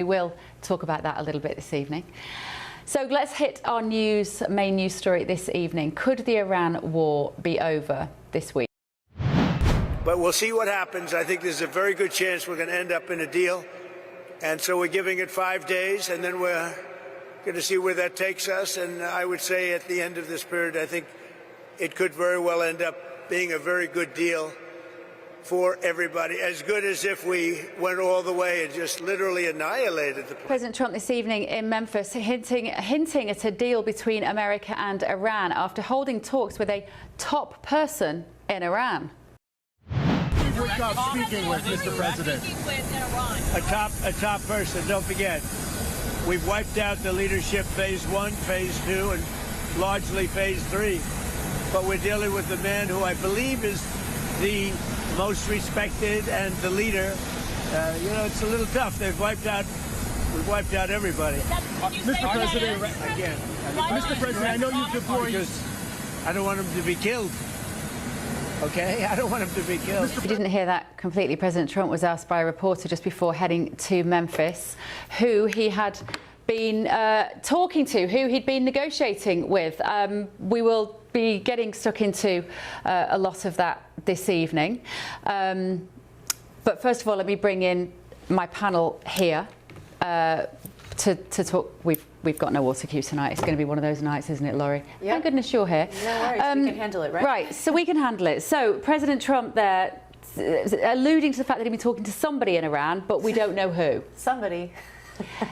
We will talk about that a little bit this evening. So let's hit our main news story this evening. Could the Iran war be over this week? But we'll see what happens. I think there's a very good chance we're going to end up in a deal. And so we're giving it 5 days, and then we're going to see where that takes us. And I would say at the end of this period, I think it could very well end up being a very good deal for everybody, as good as if we went all the way and just literally annihilated the place. President Trump this evening in Memphis hinting at a deal between America and Iran after holding talks with a top person in Iran. We're not speaking with Mr. President. A top person, don't forget. We've wiped out the leadership phase 1, phase 2, and largely phase 3. But we're dealing with the man who I believe is the most respected and the leader. It's a little tough. We've wiped out everybody. Mr. President, Again. Mr. President, I know you've deployed. Because I don't want him to be killed. Okay? I don't want him to be killed. If you didn't hear that completely, President Trump was asked by a reporter just before heading to Memphis who he had been talking to, who he'd been negotiating with. We will be getting stuck into a lot of that this evening. But first of all, let me bring in my panel here to talk. We've got no water queue tonight. It's going to be one of those nights, isn't it, Laurie? Yep. Thank goodness you're here. No worries, we can handle it, right? Right, so we can handle it. So President Trump there alluding to the fact that he'd been talking to somebody in Iran, but we don't know who. Somebody.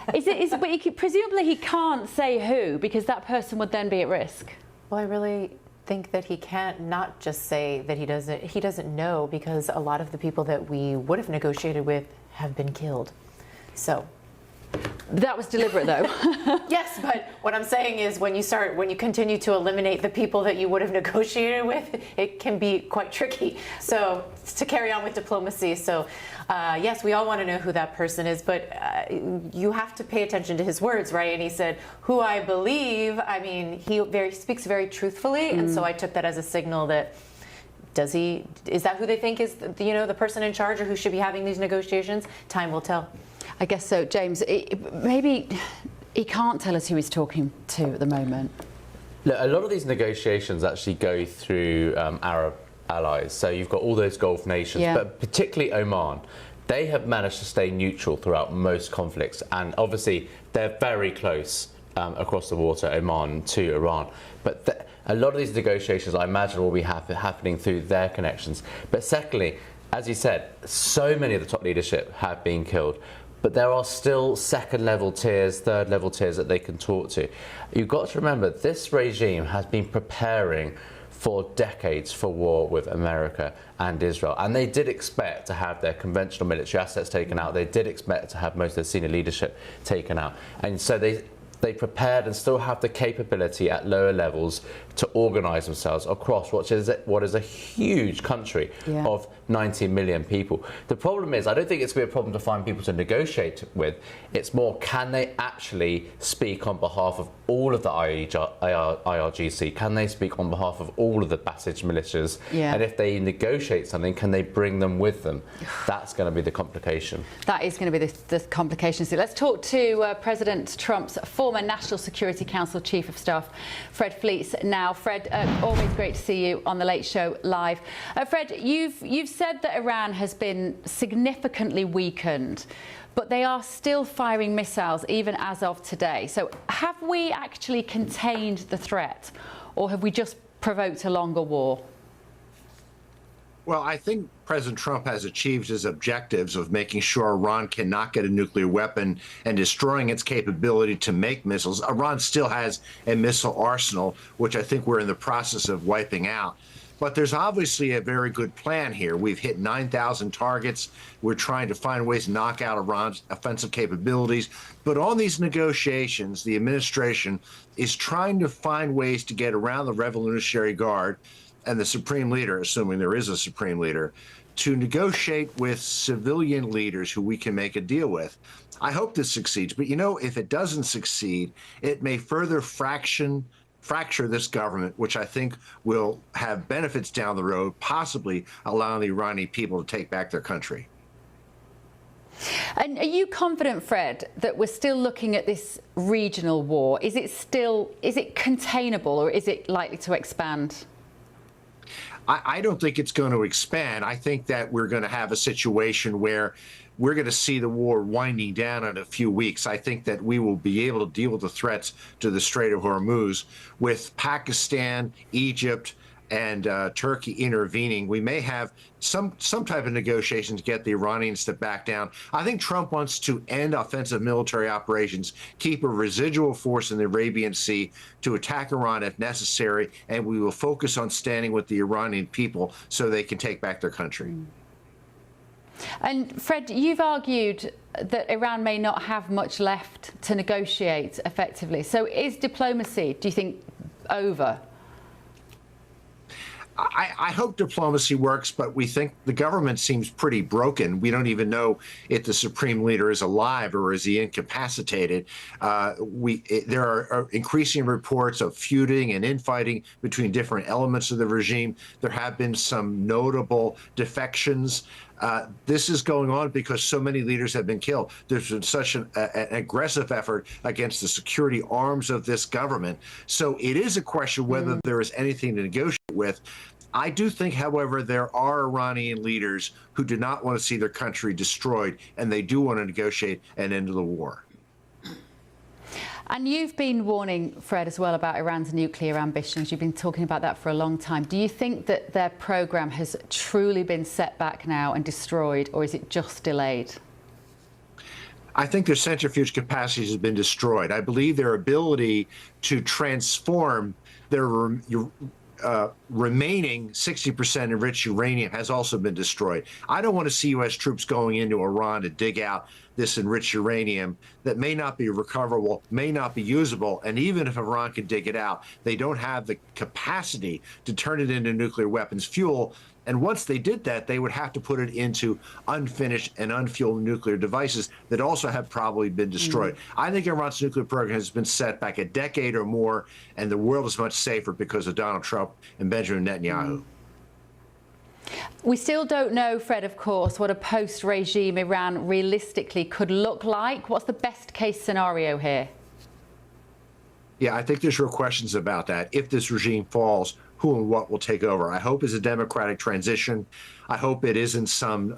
But presumably he can't say who, because that person would then be at risk. Well, I really think that he can't not just say that he doesn't know, because a lot of the people that we would have negotiated with have been killed. So that was deliberate, though. yes, but what I'm saying is when you continue to eliminate the people that you would have negotiated with, it can be quite tricky. So to carry on with diplomacy. So yes, we all want to know who that person is, but you have to pay attention to his words, right? And he said, "Who I believe." I mean, he speaks very truthfully, and so I took that as a signal that. Is that who they think is the person in charge, or who should be having these negotiations? Time will tell. I guess so, James. Maybe he can't tell us who he's talking to at the moment. Look, a lot of these negotiations actually go through Arab allies. So you've got all those Gulf nations, but particularly Oman. They have managed to stay neutral throughout most conflicts, and obviously they're very close across the water, Oman to Iran. But a lot of these negotiations, I imagine, will be happening through their connections. But secondly, as you said, so many of the top leadership have been killed. But there are still second-level tiers, third-level tiers that they can talk to. You've got to remember, this regime has been preparing for decades for war with America and Israel. And they did expect to have their conventional military assets taken out. They did expect to have most of their senior leadership taken out. And so they prepared and still have the capability at lower levels to organise themselves across what is a huge country of 90 million people. The problem is, I don't think it's going to be a problem to find people to negotiate with. It's more, can they actually speak on behalf of all of the IRGC? Can they speak on behalf of all of the Basij militias? And if they negotiate something, can they bring them with them? That's going to be the complication. That is going to be the complication. So let's talk to President Trump's former National Security Council Chief of Staff, Fred Fleets. Now, Fred, always great to see you on The Late Show Live. Fred, you've said that Iran has been significantly weakened, but they are still firing missiles even as of today. So have we actually contained the threat, or have we just provoked a longer war? Well, I think President Trump has achieved his objectives of making sure Iran cannot get a nuclear weapon and destroying its capability to make missiles. Iran still has a missile arsenal, which I think we're in the process of wiping out. But there's obviously a very good plan here. We've hit 9,000 targets. We're trying to find ways to knock out Iran's offensive capabilities. But on these negotiations, the administration is trying to find ways to get around the Revolutionary Guard and the Supreme Leader, assuming there is a Supreme Leader, to negotiate with civilian leaders who we can make a deal with. I hope this succeeds, but if it doesn't succeed, it may further fracture this government, which I think will have benefits down the road, possibly allowing the Iranian people to take back their country. And are you confident, Fred, that we're still looking at this regional war? Is it containable, or is it likely to expand? I don't think it's going to expand. I think that we're going to have a situation where we're going to see the war winding down in a few weeks. I think that we will be able to deal with the threats to the Strait of Hormuz with Pakistan, Egypt, and Turkey intervening. We may have some type of negotiation to get the Iranians to back down. I think Trump wants to end offensive military operations, keep a residual force in the Arabian Sea to attack Iran if necessary, and we will focus on standing with the Iranian people so they can take back their country. And Fred, you've argued that Iran may not have much left to negotiate effectively. So is diplomacy, do you think, over? I hope diplomacy works, but we think the government seems pretty broken. We don't even know if the supreme leader is alive or is he incapacitated. There are increasing reports of feuding and infighting between different elements of the regime. There have been some notable defections. This is going on because so many leaders have been killed. There's been such an aggressive effort against the security arms of this government. So it is a question whether there is anything to negotiate with. I do think, however, there are Iranian leaders who do not want to see their country destroyed, and they do want to negotiate an end to the war. And you've been warning, Fred, as well about Iran's nuclear ambitions. You've been talking about that for a long time. Do you think that their program has truly been set back now and destroyed, or is it just delayed? I think their centrifuge capacity has been destroyed. I believe their ability to transform their remaining 60% enriched uranium has also been destroyed. I don't want to see U.S. troops going into Iran to dig out this enriched uranium that may not be recoverable, may not be usable, and even if Iran can dig it out, they don't have the capacity to turn it into nuclear weapons fuel. And once they did that, they would have to put it into unfinished and unfueled nuclear devices that also have probably been destroyed. I think Iran's nuclear program has been set back a decade or more, and the world is much safer because of Donald Trump and Benjamin Netanyahu. We still don't know, Fred, of course, what a post-regime Iran realistically could look like. What's the best case scenario here? Yeah, I think there's real questions about that. If this regime falls, who and what will take over? I hope it's a democratic transition. I hope it isn't some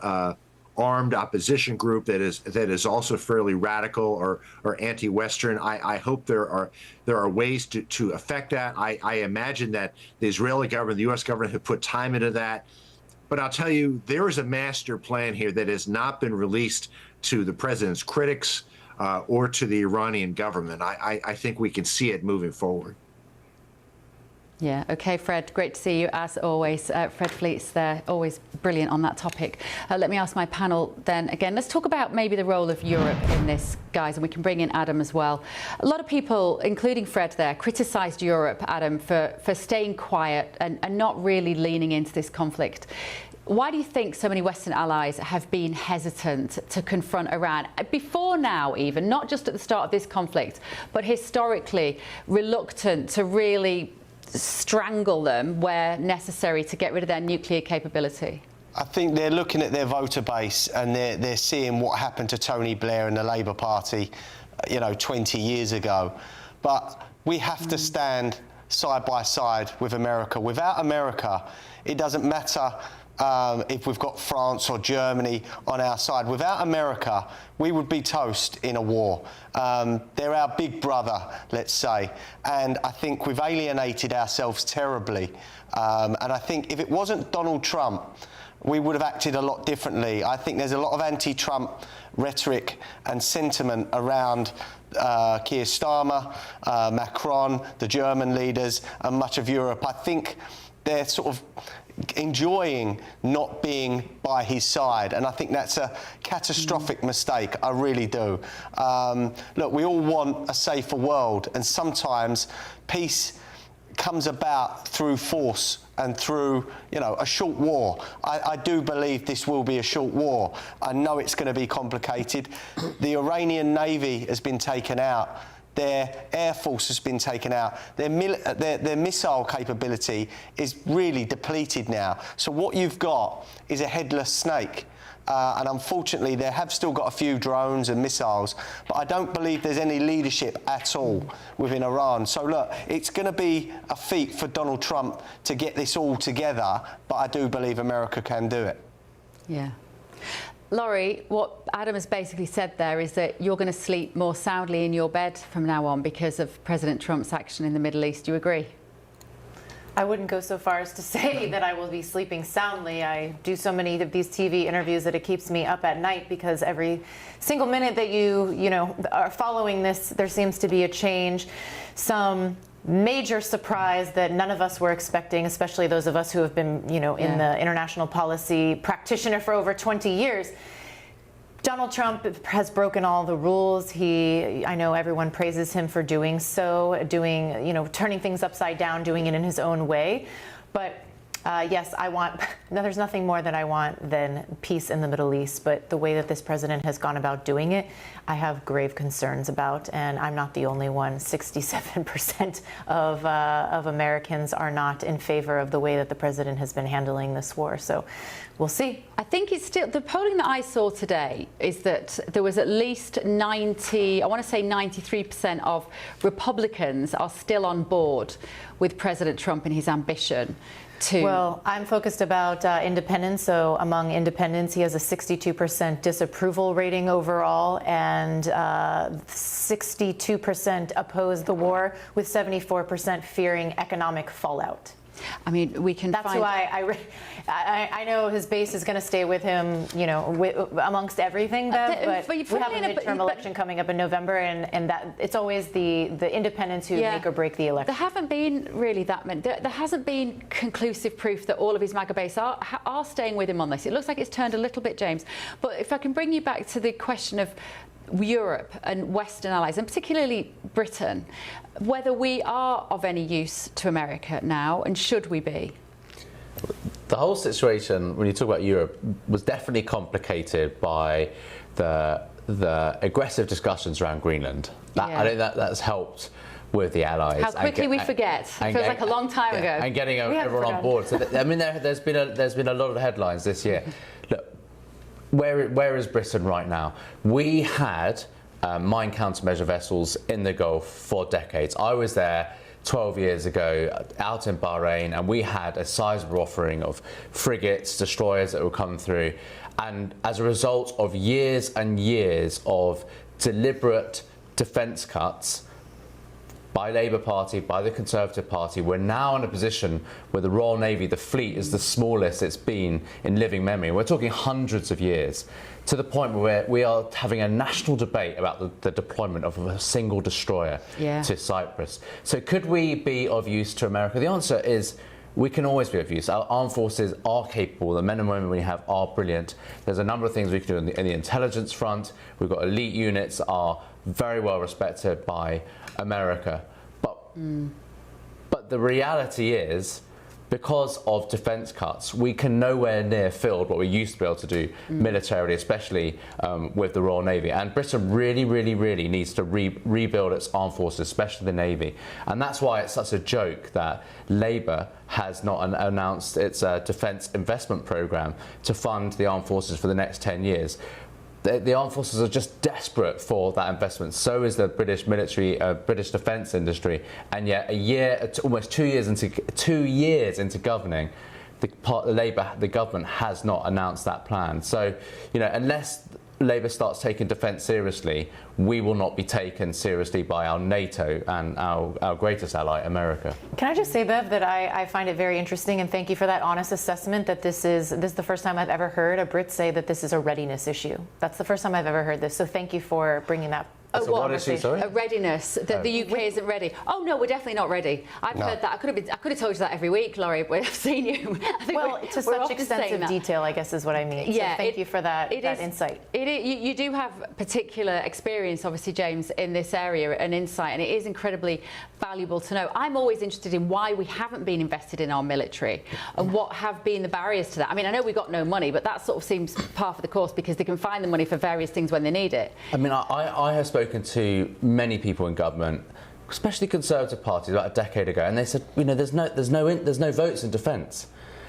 armed opposition group that is also fairly radical or anti-Western. I hope there are ways to affect that. I imagine that the Israeli government, the U.S. government have put time into that. But I'll tell you, there is a master plan here that has not been released to the president's critics or to the Iranian government. I think we can see it moving forward. Yeah, OK, Fred, great to see you as always. Fred Fleet's there, always brilliant on that topic. Let me ask my panel then again. Let's talk about maybe the role of Europe in this, guys, and we can bring in Adam as well. A lot of people, including Fred there, criticised Europe, Adam, for staying quiet and not really leaning into this conflict. Why do you think so many Western allies have been hesitant to confront Iran before now, even, not just at the start of this conflict, but historically reluctant to really strangle them where necessary to get rid of their nuclear capability? I think they're looking at their voter base and they're seeing what happened to Tony Blair and the Labour Party, 20 years ago. But we have to stand side by side with America. Without America, it doesn't matter if we've got France or Germany on our side. Without America, we would be toast in a war. They're our big brother, let's say. And I think we've alienated ourselves terribly. And I think if it wasn't Donald Trump, we would have acted a lot differently. I think there's a lot of anti-Trump rhetoric and sentiment around Keir Starmer, Macron, the German leaders, and much of Europe. I think they're sort of enjoying not being by his side, and I think that's a catastrophic mistake. I really do. Look, we all want a safer world, and sometimes peace comes about through force and through, a short war. I do believe this will be a short war. I know it's going to be complicated. The Iranian Navy has been taken out. Their air force has been taken out. Their missile capability is really depleted now. So what you've got is a headless snake. and unfortunately they have still got a few drones and missiles, but I don't believe there's any leadership at all within Iran. So look, it's going to be a feat for Donald Trump to get this all together, but I do believe America can do it. Yeah. Laurie, what Adam has basically said there is that you're going to sleep more soundly in your bed from now on because of President Trump's action in the Middle East. Do you agree? I wouldn't go so far as to say that I will be sleeping soundly. I do so many of these TV interviews that it keeps me up at night, because every single minute that you are following this, there seems to be a change, some major surprise that none of us were expecting, especially those of us who have been, in the international policy practitioner for over 20 years. Donald Trump has broken all the rules. I know everyone praises him for doing so, turning things upside down, doing it in his own way. But yes, there's nothing more that I want than peace in the Middle East. But the way that this president has gone about doing it, I have grave concerns about, and I'm not the only one. 67% of Americans are not in favor of the way that the president has been handling this war. So we'll see. I think it's still, the polling that I saw today is that there was at least 93% of Republicans are still on board with President Trump and his ambition to... Well, I'm focused about independents. So among independents, he has a 62% disapproval rating overall, and 62% oppose the war, with 74% fearing economic fallout. I mean, we can. That's why I know his base is going to stay with him, amongst everything, Bev, but we have a midterm election coming up in November, and that it's always the independents who make or break the election. There haven't been really that many. There hasn't been conclusive proof that all of his MAGA base are staying with him on this. It looks like it's turned a little bit, James. But if I can bring you back to the question of Europe and Western allies, and particularly Britain, whether we are of any use to America now, and should we be? The whole situation, when you talk about Europe, was definitely complicated by the aggressive discussions around Greenland. I think that's helped with the allies. How quickly we forget. It feels like a long time ago. And getting everyone on board. So there's been a lot of headlines this year. Look, where is Britain right now? We had mine countermeasure vessels in the Gulf for decades. I was there 12 years ago out in Bahrain, and we had a sizable offering of frigates, destroyers that would come through. And as a result of years and years of deliberate defence cuts by Labour Party, by the Conservative Party, we're now in a position where the Royal Navy, the fleet, is the smallest it's been in living memory. We're talking hundreds of years, to the point where we are having a national debate about the deployment of a single destroyer to Cyprus. So could we be of use to America? The answer is we can always be of use. Our armed forces are capable. The men and women we have are brilliant. There's a number of things we can do in the intelligence front. We've got elite units that are very well respected by America. But the reality is, because of defence cuts, we can nowhere near field what we used to be able to do militarily, especially with the Royal Navy. And Britain really, really, really needs to rebuild its armed forces, especially the Navy. And that's why it's such a joke that Labour has not announced its defence investment programme to fund the armed forces for the next 10 years. The armed forces are just desperate for that investment. So is the British military, British defence industry. And yet, almost 2 years into governing, the government has not announced that plan. So, unless Labour starts taking defence seriously, we will not be taken seriously by our NATO and our greatest ally, America. Can I just say, Bev, that I find it very interesting, and thank you for that honest assessment, that this is the first time I've ever heard a Brit say that this is a readiness issue. That's the first time I've ever heard this, so thank you for bringing that. What issue, sorry? A readiness, that the UK isn't ready. Oh no, we're definitely not ready. I've heard that. I could have told you that every week, Laurie, but I've seen you. Well, to such extensive detail, I guess, is what I mean. Yeah, so thank you for that insight. You do have particular experience, obviously, James, in this area, and insight, and it is incredibly valuable to know. I'm always interested in why we haven't been invested in our military and what have been the barriers to that. I mean, I know we got no money, but that sort of seems par for the course, because they can find the money for various things when they need it. I mean, I have spoken to many people in government, especially Conservative parties, about a decade ago, and they said, there's no votes in defence,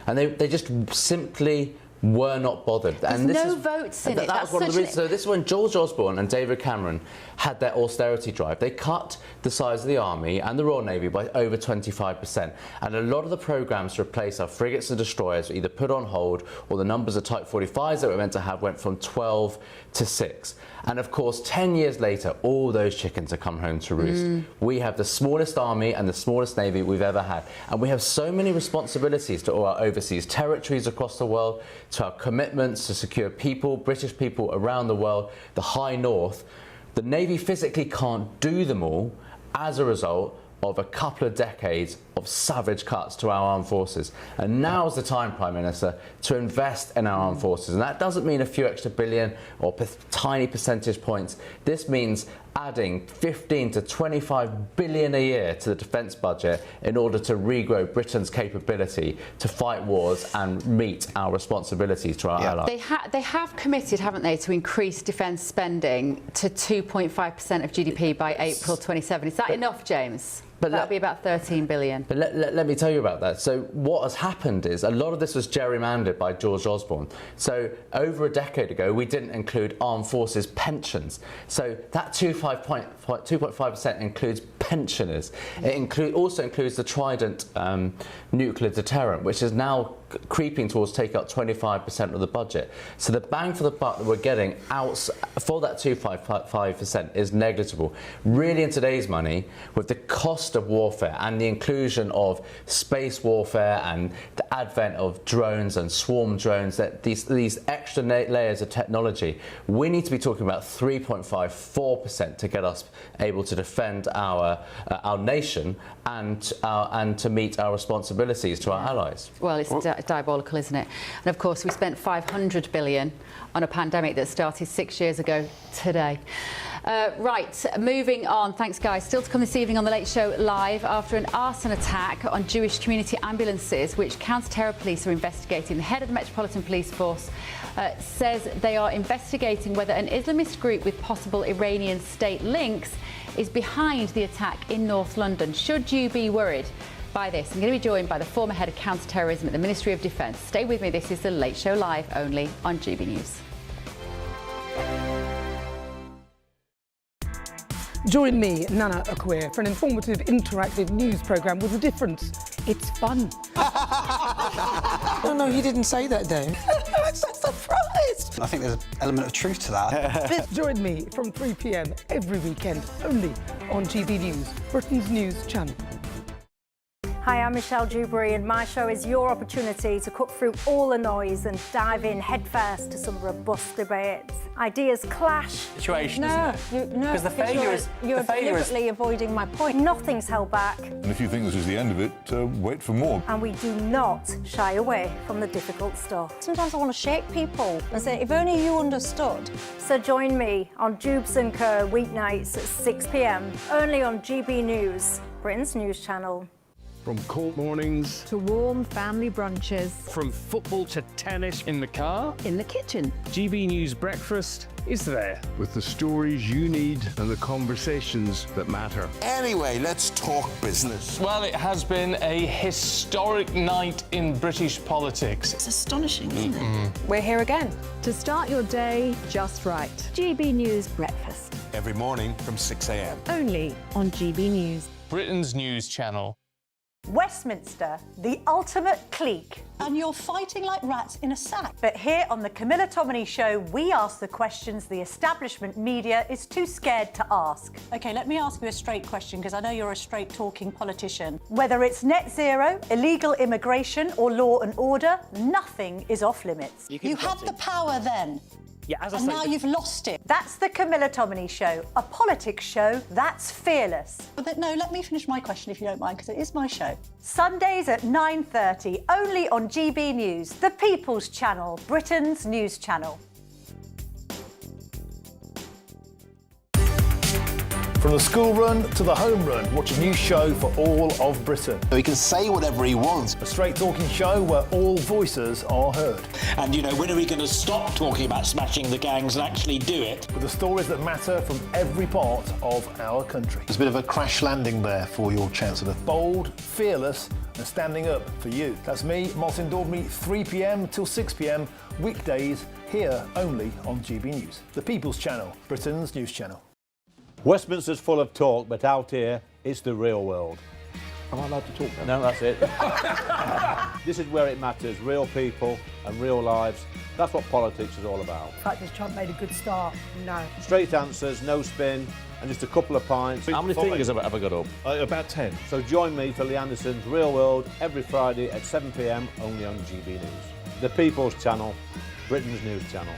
and they just simply were not bothered. There's no votes in it. That was one of the reasons. So this is when George Osborne and David Cameron had their austerity drive. They cut the size of the Army and the Royal Navy by over 25%. And a lot of the programmes to replace our frigates and destroyers were either put on hold, or the numbers of Type 45s that we were meant to have went from 12 to 6. And of course, 10 years later, all those chickens have come home to roost. We have the smallest army and the smallest navy we've ever had. And we have so many responsibilities to all our overseas territories across the world, to our commitments to secure people, British people around the world, the High North. The Navy physically can't do them all as a result of a couple of decades of savage cuts to our armed forces. And now's the time, Prime Minister, to invest in our armed forces. And that doesn't mean a few extra billion or tiny percentage points. This means adding 15 to 25 billion a year to the defence budget in order to regrow Britain's capability to fight wars and meet our responsibilities to our allies. They have committed, haven't they, to increase defence spending to 2.5% of GDP by April 27. Is that enough, James? That'll be about 13 billion. But let me tell you about that. So what has happened is a lot of this was gerrymandered by George Osborne. So over a decade ago, we didn't include armed forces pensions. So that 2.5% includes pensioners. It also includes the Trident nuclear deterrent, which is now creeping towards taking up 25% of the budget. So the bang for the buck that we're getting out for that 2.5% is negligible. Really, in today's money, with the cost of warfare and the inclusion of space warfare and the advent of drones and swarm drones, that these extra layers of technology, we need to be talking about 3.54% to get us able to defend our nation and to meet our responsibilities to our allies. Well, it's diabolical, isn't it? And of course, we spent 500 billion on a pandemic that started 6 years ago today. Right, moving on. Thanks, guys. Still to come this evening on The Late Show Live, after an arson attack on Jewish community ambulances, which counter-terror police are investigating. The head of the Metropolitan Police Force says they are investigating whether an Islamist group with possible Iranian state links is behind the attack in North London. Should you be worried by this? I'm going to be joined by the former head of counter-terrorism at the Ministry of Defence. Stay with me. This is The Late Show Live, only on GB News. Join me, Nana Akweer, for an informative, interactive news programme with a difference. It's fun. No, he didn't say that, Dave. I'm so surprised. I think there's an element of truth to that. Join me from 3 p.m. every weekend, only on GB News, Britain's news channel. Hi, I'm Michelle Dewberry, and my show is your opportunity to cut through all the noise and dive in headfirst to some robust debates. Ideas clash. Situation, No, because the failure is you're deliberately avoiding my point. Nothing's held back, And if you think this is the end of it, wait for more. and we do not shy away from the difficult stuff. Sometimes I want to shake people and say, if only you understood. So join me on Jubes & Co. weeknights at 6 p.m. only on GB News, Britain's news channel. From court mornings to warm family brunches, from football to tennis, in the car, in the kitchen. GB News Breakfast is there with the stories you need and the conversations that matter. Anyway, let's talk business. Well, it has been a historic night in British politics. It's astonishing, isn't it? We're here again to start your day just right. GB News Breakfast. Every morning from 6 a.m. Only on GB News. Britain's news channel. Westminster, the ultimate clique. And you're fighting like rats in a sack. But here on the Camilla Tominey Show, we ask the questions the establishment media is too scared to ask. OK, let me ask you a straight question, because I know you're a straight-talking politician. Whether it's net zero, illegal immigration or law and order, nothing is off limits. You had the power then. Yeah, as I And say, now you've lost it. That's the Camilla Tominey Show, a politics show that's fearless. But no, let me finish my question if you don't mind, because it is my show. Sundays at 9:30, only on GB News, the People's Channel, Britain's news channel. From the school run to the home run, watch a new show for all of Britain. He can say whatever he wants. A straight-talking show where all voices are heard. And, you know, when are we going to stop talking about smashing the gangs and actually do it? With the stories that matter from every part of our country. There's a bit of a crash landing there for your Chancellor. Bold, fearless and standing up for you. That's me, Martin Dordme, 3 p.m. till 6 p.m. weekdays, here only on GB News, the People's Channel, Britain's news channel. Westminster's full of talk, but out here, it's the real world. Am I allowed to talk now? No, that's it. This is where it matters, real people and real lives. That's what politics is all about. In fact, has Trump made a good start? No. Straight answers, no spin, and just a couple of pints. How many fingers have I got up? About 10. So join me for Lee Anderson's Real World every Friday at 7 p.m. only on GB News. The People's Channel, Britain's news channel.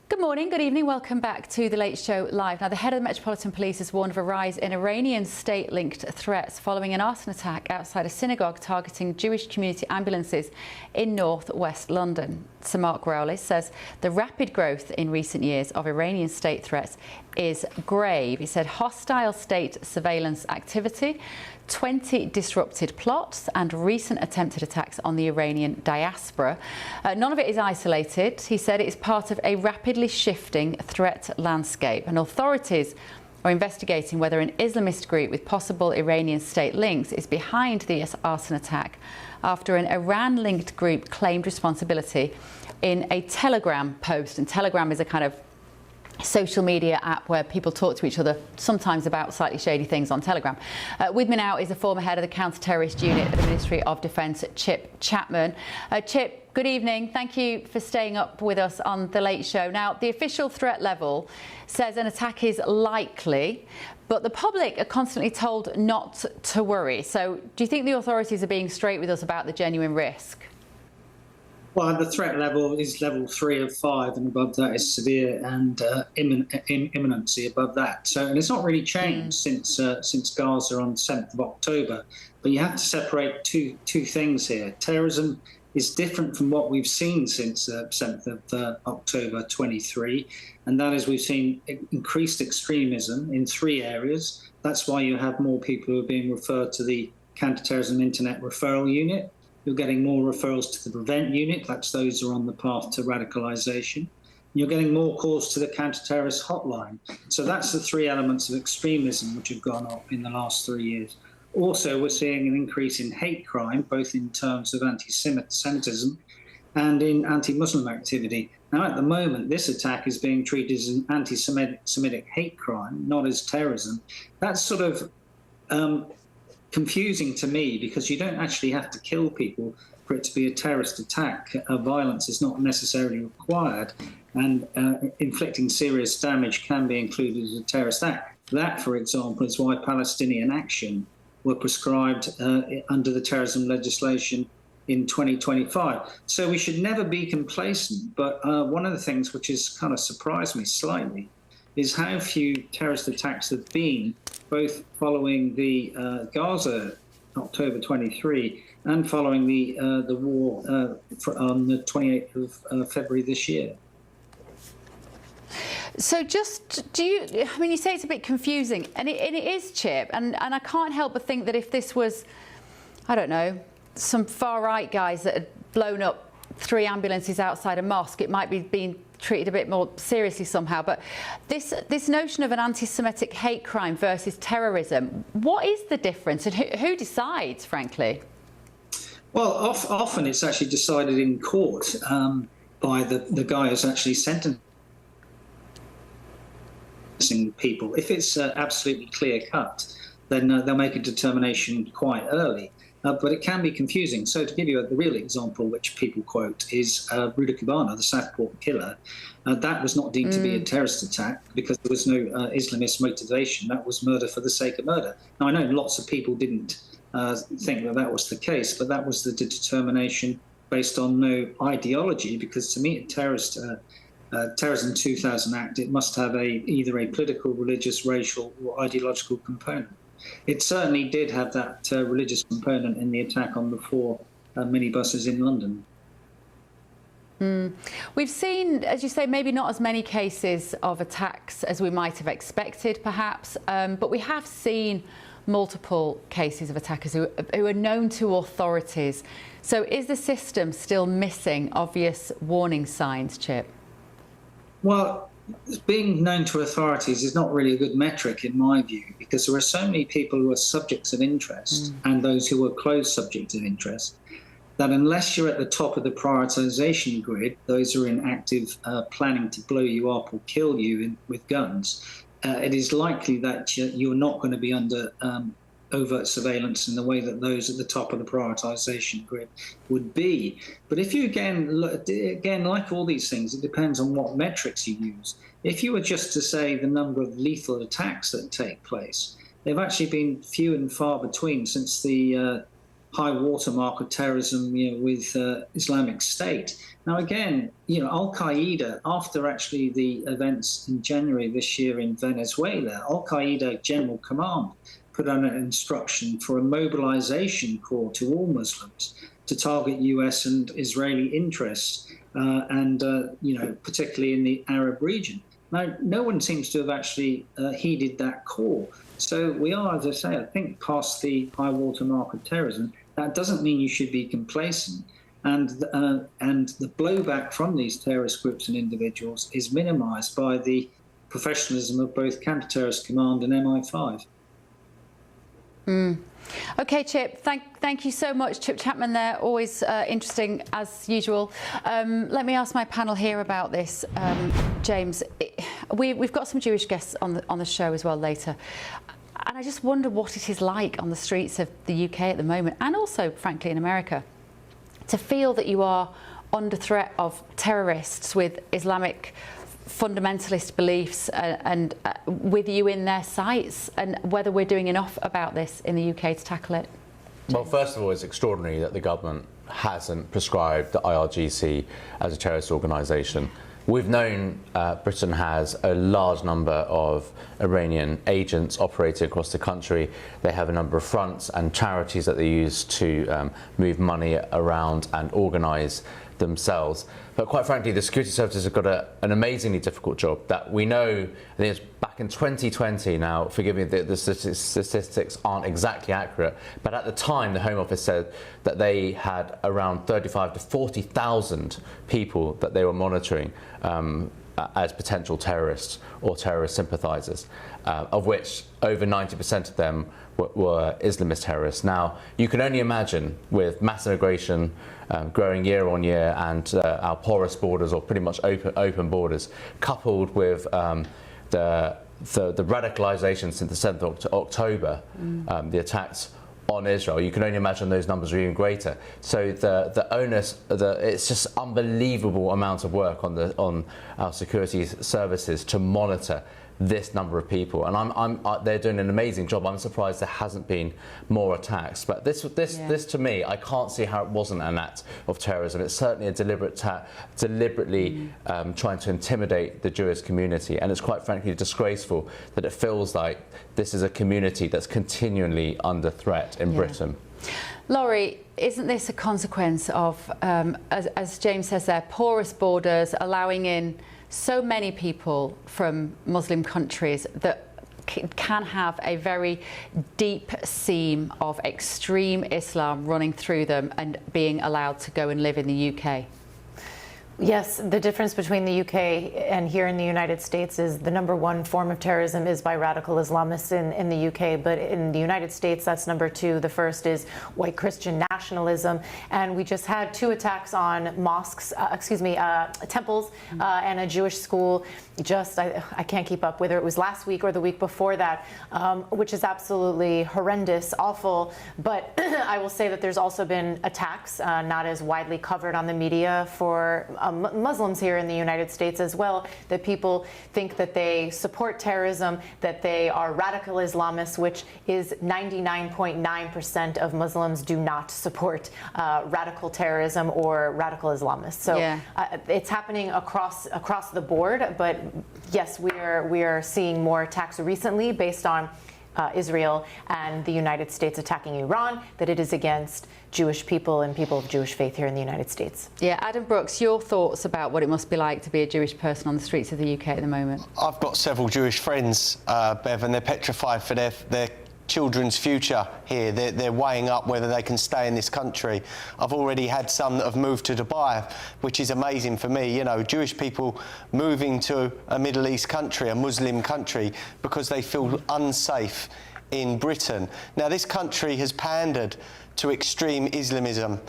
Good morning, good evening, welcome back to The Late Show Live. Now, the head of the Metropolitan Police has warned of a rise in Iranian state-linked threats following an arson attack outside a synagogue targeting Jewish community ambulances in north-west London. Sir Mark Rowley says the rapid growth in recent years of Iranian state threats is grave. He said hostile state surveillance activity, 20 disrupted plots and recent attempted attacks on the Iranian diaspora. None of it is isolated. He said it is part of a rapidly shifting threat landscape, and authorities are investigating whether an Islamist group with possible Iranian state links is behind the arson attack after an Iran-linked group claimed responsibility in a Telegram post. And Telegram is a kind of social media app where people talk to each other, sometimes about slightly shady things on Telegram. With me now is the former head of the counter-terrorist unit at the Ministry of Defence, Chip Chapman. Chip, good evening. Thank you for staying up with us on The Late Show. Now, the official threat level says an attack is likely, but the public are constantly told not to worry. So do you think the authorities are being straight with us about the genuine risk? Well, the threat level is level 3 of 5, and above that is severe and imminency above that. So, and it's not really changed since Gaza on 7th of October. But you have to separate two things here. Terrorism is different from what we've seen since 7th of October 23, and that is we've seen increased extremism in 3 areas. That's why you have more people who are being referred to the Counterterrorism Internet Referral Unit. You're getting more referrals to the Prevent Unit, that's those who are on the path to radicalisation. You're getting more calls to the counter-terrorist hotline. So that's the 3 elements of extremism which have gone up in the last 3 years. Also, we're seeing an increase in hate crime, both in terms of anti-Semitism and in anti-Muslim activity. Now, at the moment, this attack is being treated as an anti-Semitic hate crime, not as terrorism. That's sort of confusing to me, because you don't actually have to kill people for it to be a terrorist attack. Violence is not necessarily required, and inflicting serious damage can be included as a terrorist act. That, for example, is why Palestinian action were prescribed under the terrorism legislation in 2025. So we should never be complacent, but one of the things which has kind of surprised me slightly is how few terrorist attacks have been, both following the Gaza October 23 and following the war on the 28th of February this year. So you say it's a bit confusing, and it is, Chip, and I can't help but think that if this was, I don't know, some far-right guys that had blown up 3 ambulances outside a mosque, it might be being treated a bit more seriously somehow. But this notion of an anti-Semitic hate crime versus terrorism, what is the difference, and who decides, frankly? Well, often it's actually decided in court by the guy who's actually sentencing people. If it's absolutely clear-cut, then they'll make a determination quite early. But it can be confusing. So to give you the real example, which people quote, is Ruda Kubana, the Southport killer. That was not deemed to be a terrorist attack because there was no Islamist motivation. That was murder for the sake of murder. Now, I know lots of people didn't think that was the case, but that was the determination based on no ideology, because to meet a Terrorism 2000 Act, it must have either a political, religious, racial or ideological component. It certainly did have that religious component in the attack on the 4 minibuses in London. We've seen, as you say, maybe not as many cases of attacks as we might have expected, perhaps, but we have seen multiple cases of attackers who are known to authorities. So is the system still missing obvious warning signs, Chip? Well, being known to authorities is not really a good metric in my view, because there are so many people who are subjects of interest and those who are close subjects of interest, that unless you're at the top of the prioritisation grid, those who are in active planning to blow you up or kill you with guns, it is likely that you're not going to be under overt surveillance in the way that those at the top of the prioritisation grid would be. But if you again, like all these things, it depends on what metrics you use. If you were just to say the number of lethal attacks that take place, they've actually been few and far between since the high watermark of terrorism, with Islamic State. Now, again, Al-Qaeda, after actually the events in January this year in Venezuela, Al-Qaeda General Command put on an instruction for a mobilization call to all Muslims to target US and Israeli interests, and particularly in the Arab region. Now, no one seems to have actually heeded that call. So we are, as I say, I think, past the high water mark of terrorism. That doesn't mean you should be complacent. And the blowback from these terrorist groups and individuals is minimized by the professionalism of both Counter-Terrorist Command and MI5. Okay, Chip, thank you so much. Chip Chapman there, always interesting as usual. Let me ask my panel here about this. James, we've got some Jewish guests on the show as well later. And I just wonder what it is like on the streets of the UK at the moment, and also, frankly, in America, to feel that you are under threat of terrorists with Islamic fundamentalist beliefs and with you in their sights, and whether we're doing enough about this in the UK to tackle it. Well, first of all, it's extraordinary that the government hasn't prescribed the IRGC as a terrorist organisation. We've known Britain has a large number of Iranian agents operating across the country. They have a number of fronts and charities that they use to move money around and organise themselves. But quite frankly, the security services have got an amazingly difficult job that we know. I think it's back in 2020 now, forgive me, the statistics aren't exactly accurate, but at the time the Home Office said that they had around 35 to 40,000 people that they were monitoring as potential terrorists or terrorist sympathisers, of which over 90% of them were Islamist terrorists. Now, you can only imagine with mass immigration growing year on year and our porous borders, or pretty much open borders, coupled with the radicalisation since the 7th of October, the attacks on Israel, you can only imagine those numbers are even greater. So the onus, it's just unbelievable amount of work on our security services to monitor this number of people, and they're doing an amazing job. I'm surprised there hasn't been more attacks. But this to me, I can't see how it wasn't an act of terrorism. It's certainly a deliberately trying to intimidate the Jewish community, and it's quite frankly disgraceful that it feels like this is a community that's continually under threat in Britain. Laurie, isn't this a consequence of, as James says there, porous borders, allowing in so many people from Muslim countries that can have a very deep seam of extreme Islam running through them and being allowed to go and live in the UK? Yes, the difference between the UK and here in the United States is the number one form of terrorism is by radical Islamists in the UK, but in the United States, that's number two. The first is white Christian nationalism, and we just had 2 attacks on mosques, temples, and a Jewish school. I can't keep up whether it was last week or the week before that, which is absolutely horrendous, awful. But I will say that there's also been attacks, not as widely covered on the media, for Muslims here in the United States as well, that people think that they support terrorism, that they are radical Islamists, which is 99.9% of Muslims do not support radical terrorism or radical Islamists. So it's happening across the board, but yes, we are seeing more attacks recently based on Israel and the United States attacking Iran, that it is against Jewish people and people of Jewish faith here in the United States. Yeah, Adam Brooks, your thoughts about what it must be like to be a Jewish person on the streets of the UK at the moment? I've got several Jewish friends, Bev, and they're petrified for their children's future here. They're weighing up whether they can stay in this country. I've already had some that have moved to Dubai, which is amazing for me. You know, Jewish people moving to a Middle East country, a Muslim country, because they feel unsafe in Britain. Now, this country has pandered to extreme Islamism.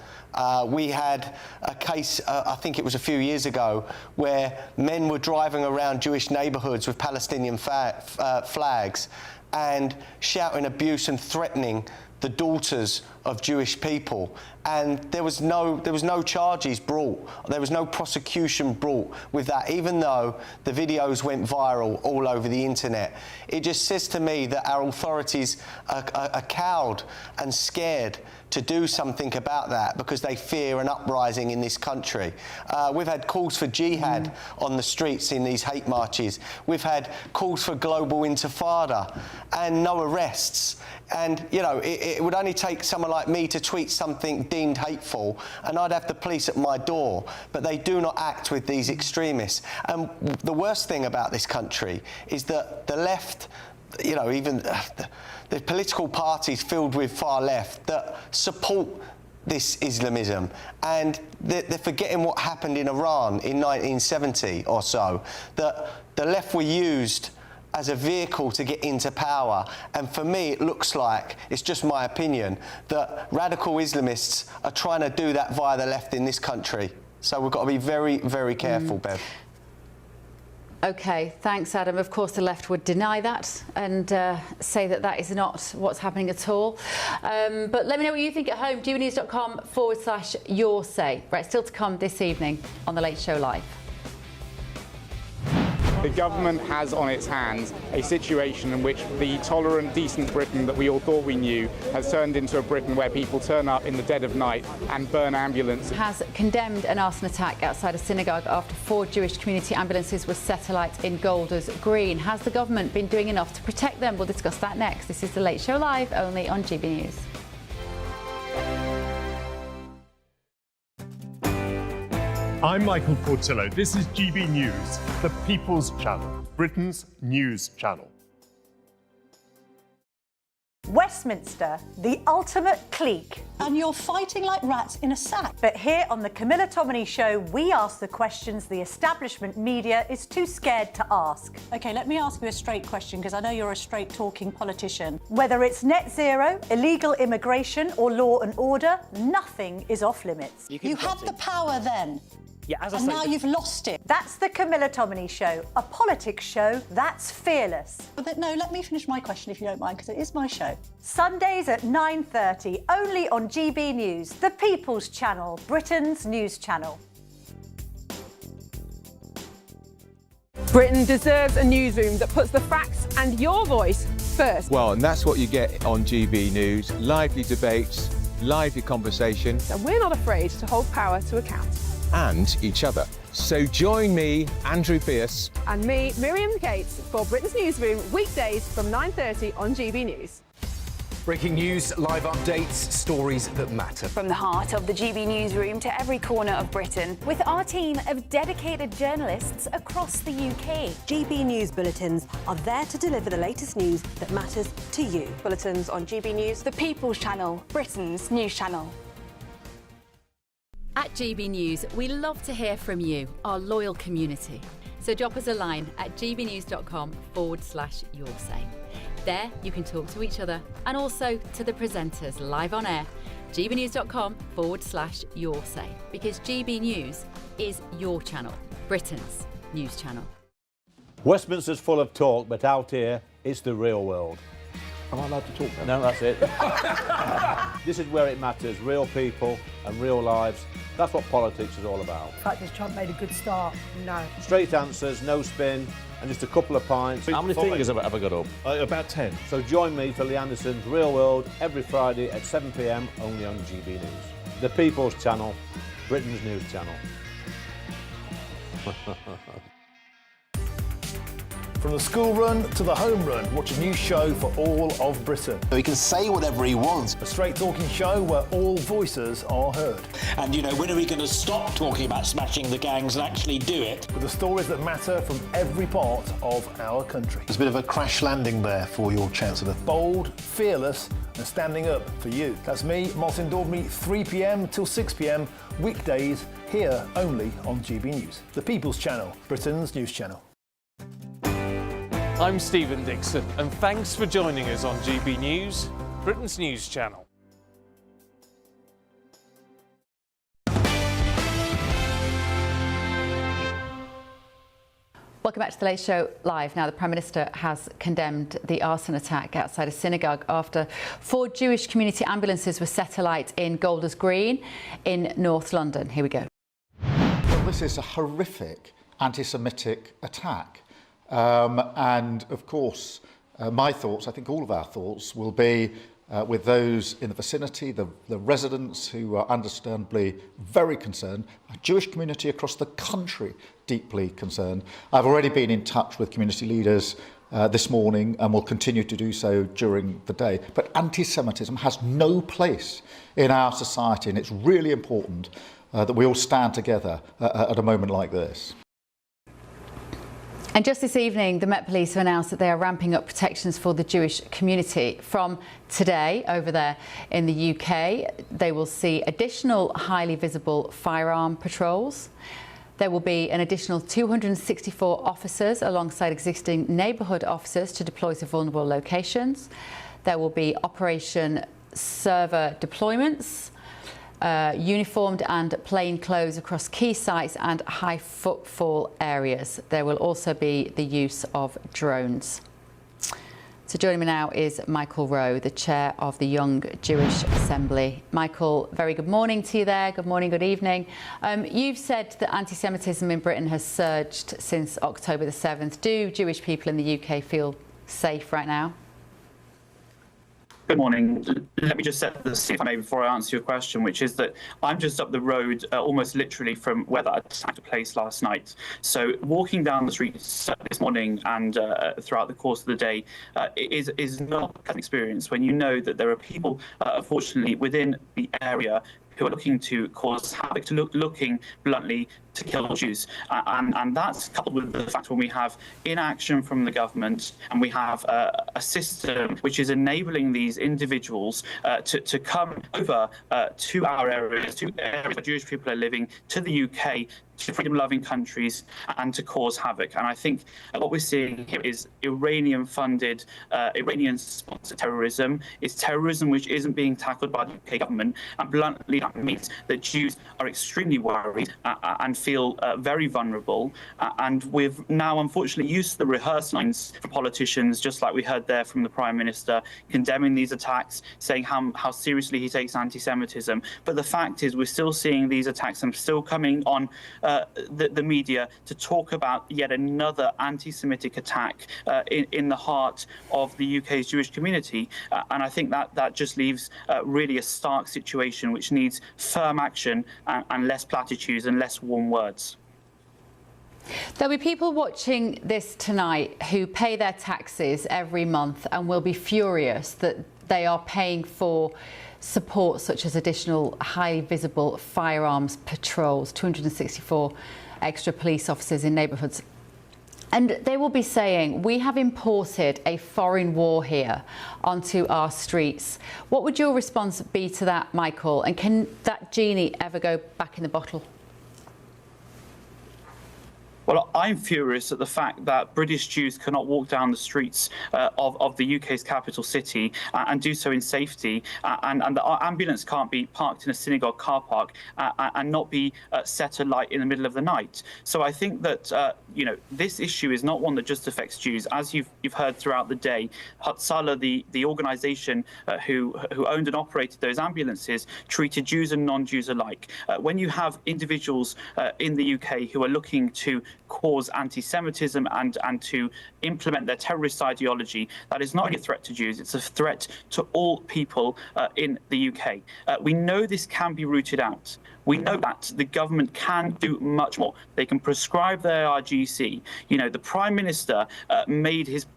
We had a case, I think it was a few years ago, where men were driving around Jewish neighbourhoods with Palestinian flags and shouting abuse and threatening the daughters of Jewish people, and there was no charges brought. There was no prosecution brought with that, even though the videos went viral all over the internet. It just says to me that our authorities are cowed and scared to do something about that because they fear an uprising in this country. We've had calls for jihad on the streets in these hate marches. We've had calls for global intifada and no arrests. And, you know, it would only take someone like me to tweet something deemed hateful and I'd have the police at my door. But they do not act with these extremists. And the worst thing about this country is that the left, you know, even the political parties filled with far left that support this Islamism, and they're forgetting what happened in Iran in 1970 or so, that the left were used as a vehicle to get into power. And for me, it looks like, it's just my opinion, that radical Islamists are trying to do that via the left in this country. So we've got to be very, very careful, Bev. OK, thanks, Adam. Of course, the left would deny that and say that that is not what's happening at all. But let me know what you think at home. GBNews.com/your say. Right, still to come this evening on The Late Show Live. The government has on its hands a situation in which the tolerant, decent Britain that we all thought we knew has turned into a Britain where people turn up in the dead of night and burn ambulances. Has condemned an arson attack outside a synagogue after 4 Jewish community ambulances were set alight in Golders Green. Has the government been doing enough to protect them? We'll discuss that next. This is The Late Show Live, only on GB News. I'm Michael Portillo. This is GB News, the People's Channel, Britain's news channel. Westminster, the ultimate clique. And you're fighting like rats in a sack. But here on the Camilla Tominey Show, we ask the questions the establishment media is too scared to ask. OK, let me ask you a straight question, because I know you're a straight-talking politician. Whether it's net zero, illegal immigration or law and order, nothing is off limits. You had the power then. Yeah, as I and say, now you've lost it. That's the Camilla Tominey Show, a politics show that's fearless. But no, let me finish my question if you don't mind, because it is my show. Sundays at 9:30, only on GB News, the People's Channel, Britain's news channel. Britain deserves a newsroom that puts the facts and your voice first. Well, and that's what you get on GB News. Lively debates, lively conversation. And we're not afraid to hold power to account. And each other. So join me, Andrew Pierce. And me, Miriam Gates, for Britain's Newsroom, weekdays from 9:30 on GB News. Breaking news, live updates, stories that matter. From the heart of the GB Newsroom to every corner of Britain, with our team of dedicated journalists across the UK. GB News bulletins are there to deliver the latest news that matters to you. Bulletins on GB News, the People's Channel, Britain's news channel. At GB News, we love to hear from you, our loyal community. So drop us a line at gbnews.com/your say. There you can talk to each other and also to the presenters live on air. gbnews.com/your say, because GB News is your channel, Britain's news channel. Westminster's full of talk, but out here, it's the real world. Am I allowed to talk now? No, that's it. This is where it matters, real people and real lives. That's what politics is all about. The fact is Trump made a good start, no. Straight answers, no spin, and just a couple of pints. How many fingers have I got up? About 10. So join me for Lee Anderson's Real World every Friday at 7 p.m, only on GB News. The People's Channel, Britain's news channel. From the school run to the home run, watch a new show for all of Britain. He can say whatever he wants. A straight talking show where all voices are heard. And, you know, when are we going to stop talking about smashing the gangs and actually do it? With the stories that matter from every part of our country. There's a bit of a crash landing there for your Chancellor. Bold, fearless and standing up for you. That's me, Martin Daubney, 3 p.m. till 6 p.m. weekdays here only on GB News. The People's Channel, Britain's news channel. I'm Stephen Dixon, and thanks for joining us on GB News, Britain's news channel. Welcome back to the Late Show Live. Now, the Prime Minister has condemned the arson attack outside a synagogue after 4 Jewish community ambulances were set alight in Golders Green in North London. Here we go. Well, this is a horrific anti-Semitic attack. And of course, my thoughts, I think all of our thoughts, will be with those in the vicinity, the residents who are understandably very concerned, a Jewish community across the country deeply concerned. I've already been in touch with community leaders this morning and will continue to do so during the day. But anti-Semitism has no place in our society, and it's really important that we all stand together at a moment like this. And just this evening, the Met Police have announced that they are ramping up protections for the Jewish community. From today, over there in the UK, they will see additional highly visible firearm patrols. There will be an additional 264 officers alongside existing neighbourhood officers to deploy to vulnerable locations. There will be Operation Server deployments, uniformed and plain clothes across key sites and high footfall areas. There will also be the use of drones. So joining me now is Michael Rowe, the chair of the Young Jewish Assembly. Michael, very good morning to you there. Good morning, good evening. You've said that anti-Semitism in Britain has surged since October the 7th. Do Jewish people in the UK feel safe right now? Good morning. Let me just set the scene, if I may, before I answer your question, which is that I'm just up the road, almost literally from where that attack took place last night. So walking down the streets this morning and throughout the course of the day is not a pleasant experience when you know that there are people, unfortunately, within the area who are looking to cause havoc, looking bluntly to kill Jews. And that's coupled with the fact when we have inaction from the government and we have a system which is enabling these individuals to come over to our areas, to areas where Jewish people are living, to the UK, to freedom-loving countries, and to cause havoc. And I think what we're seeing here is Iranian-funded, Iranian-sponsored terrorism. It's terrorism which isn't being tackled by the UK government, and bluntly that means that Jews are extremely worried and feel very vulnerable. And we've now unfortunately used the rehearse lines from politicians, just like we heard there from the Prime Minister, condemning these attacks, saying how seriously he takes anti-Semitism. But the fact is we're still seeing these attacks and still coming on the media to talk about yet another anti-Semitic attack in the heart of the UK's Jewish community. And I think that just leaves really a stark situation which needs firm action and less platitudes and less warm words. There'll be people watching this tonight who pay their taxes every month and will be furious that they are paying for support such as additional highly visible firearms patrols, 264 extra police officers in neighbourhoods. And they will be saying, we have imported a foreign war here onto our streets. What would your response be to that, Michael? And can that genie ever go back in the bottle? Well, I'm furious at the fact that British Jews cannot walk down the streets of the UK's capital city and do so in safety, and that our ambulance can't be parked in a synagogue car park and not be set alight in the middle of the night. So I think that this issue is not one that just affects Jews. As you've heard throughout the day, Hatzalah, the organisation who owned and operated those ambulances, treated Jews and non-Jews alike. When you have individuals in the UK who are looking to cause anti-Semitism and to implement their terrorist ideology, that is not only a threat to Jews, it's a threat to all people in the UK. We know this can be rooted out. We know that the government can do much more. They can prescribe their RGC. You know, the Prime Minister made his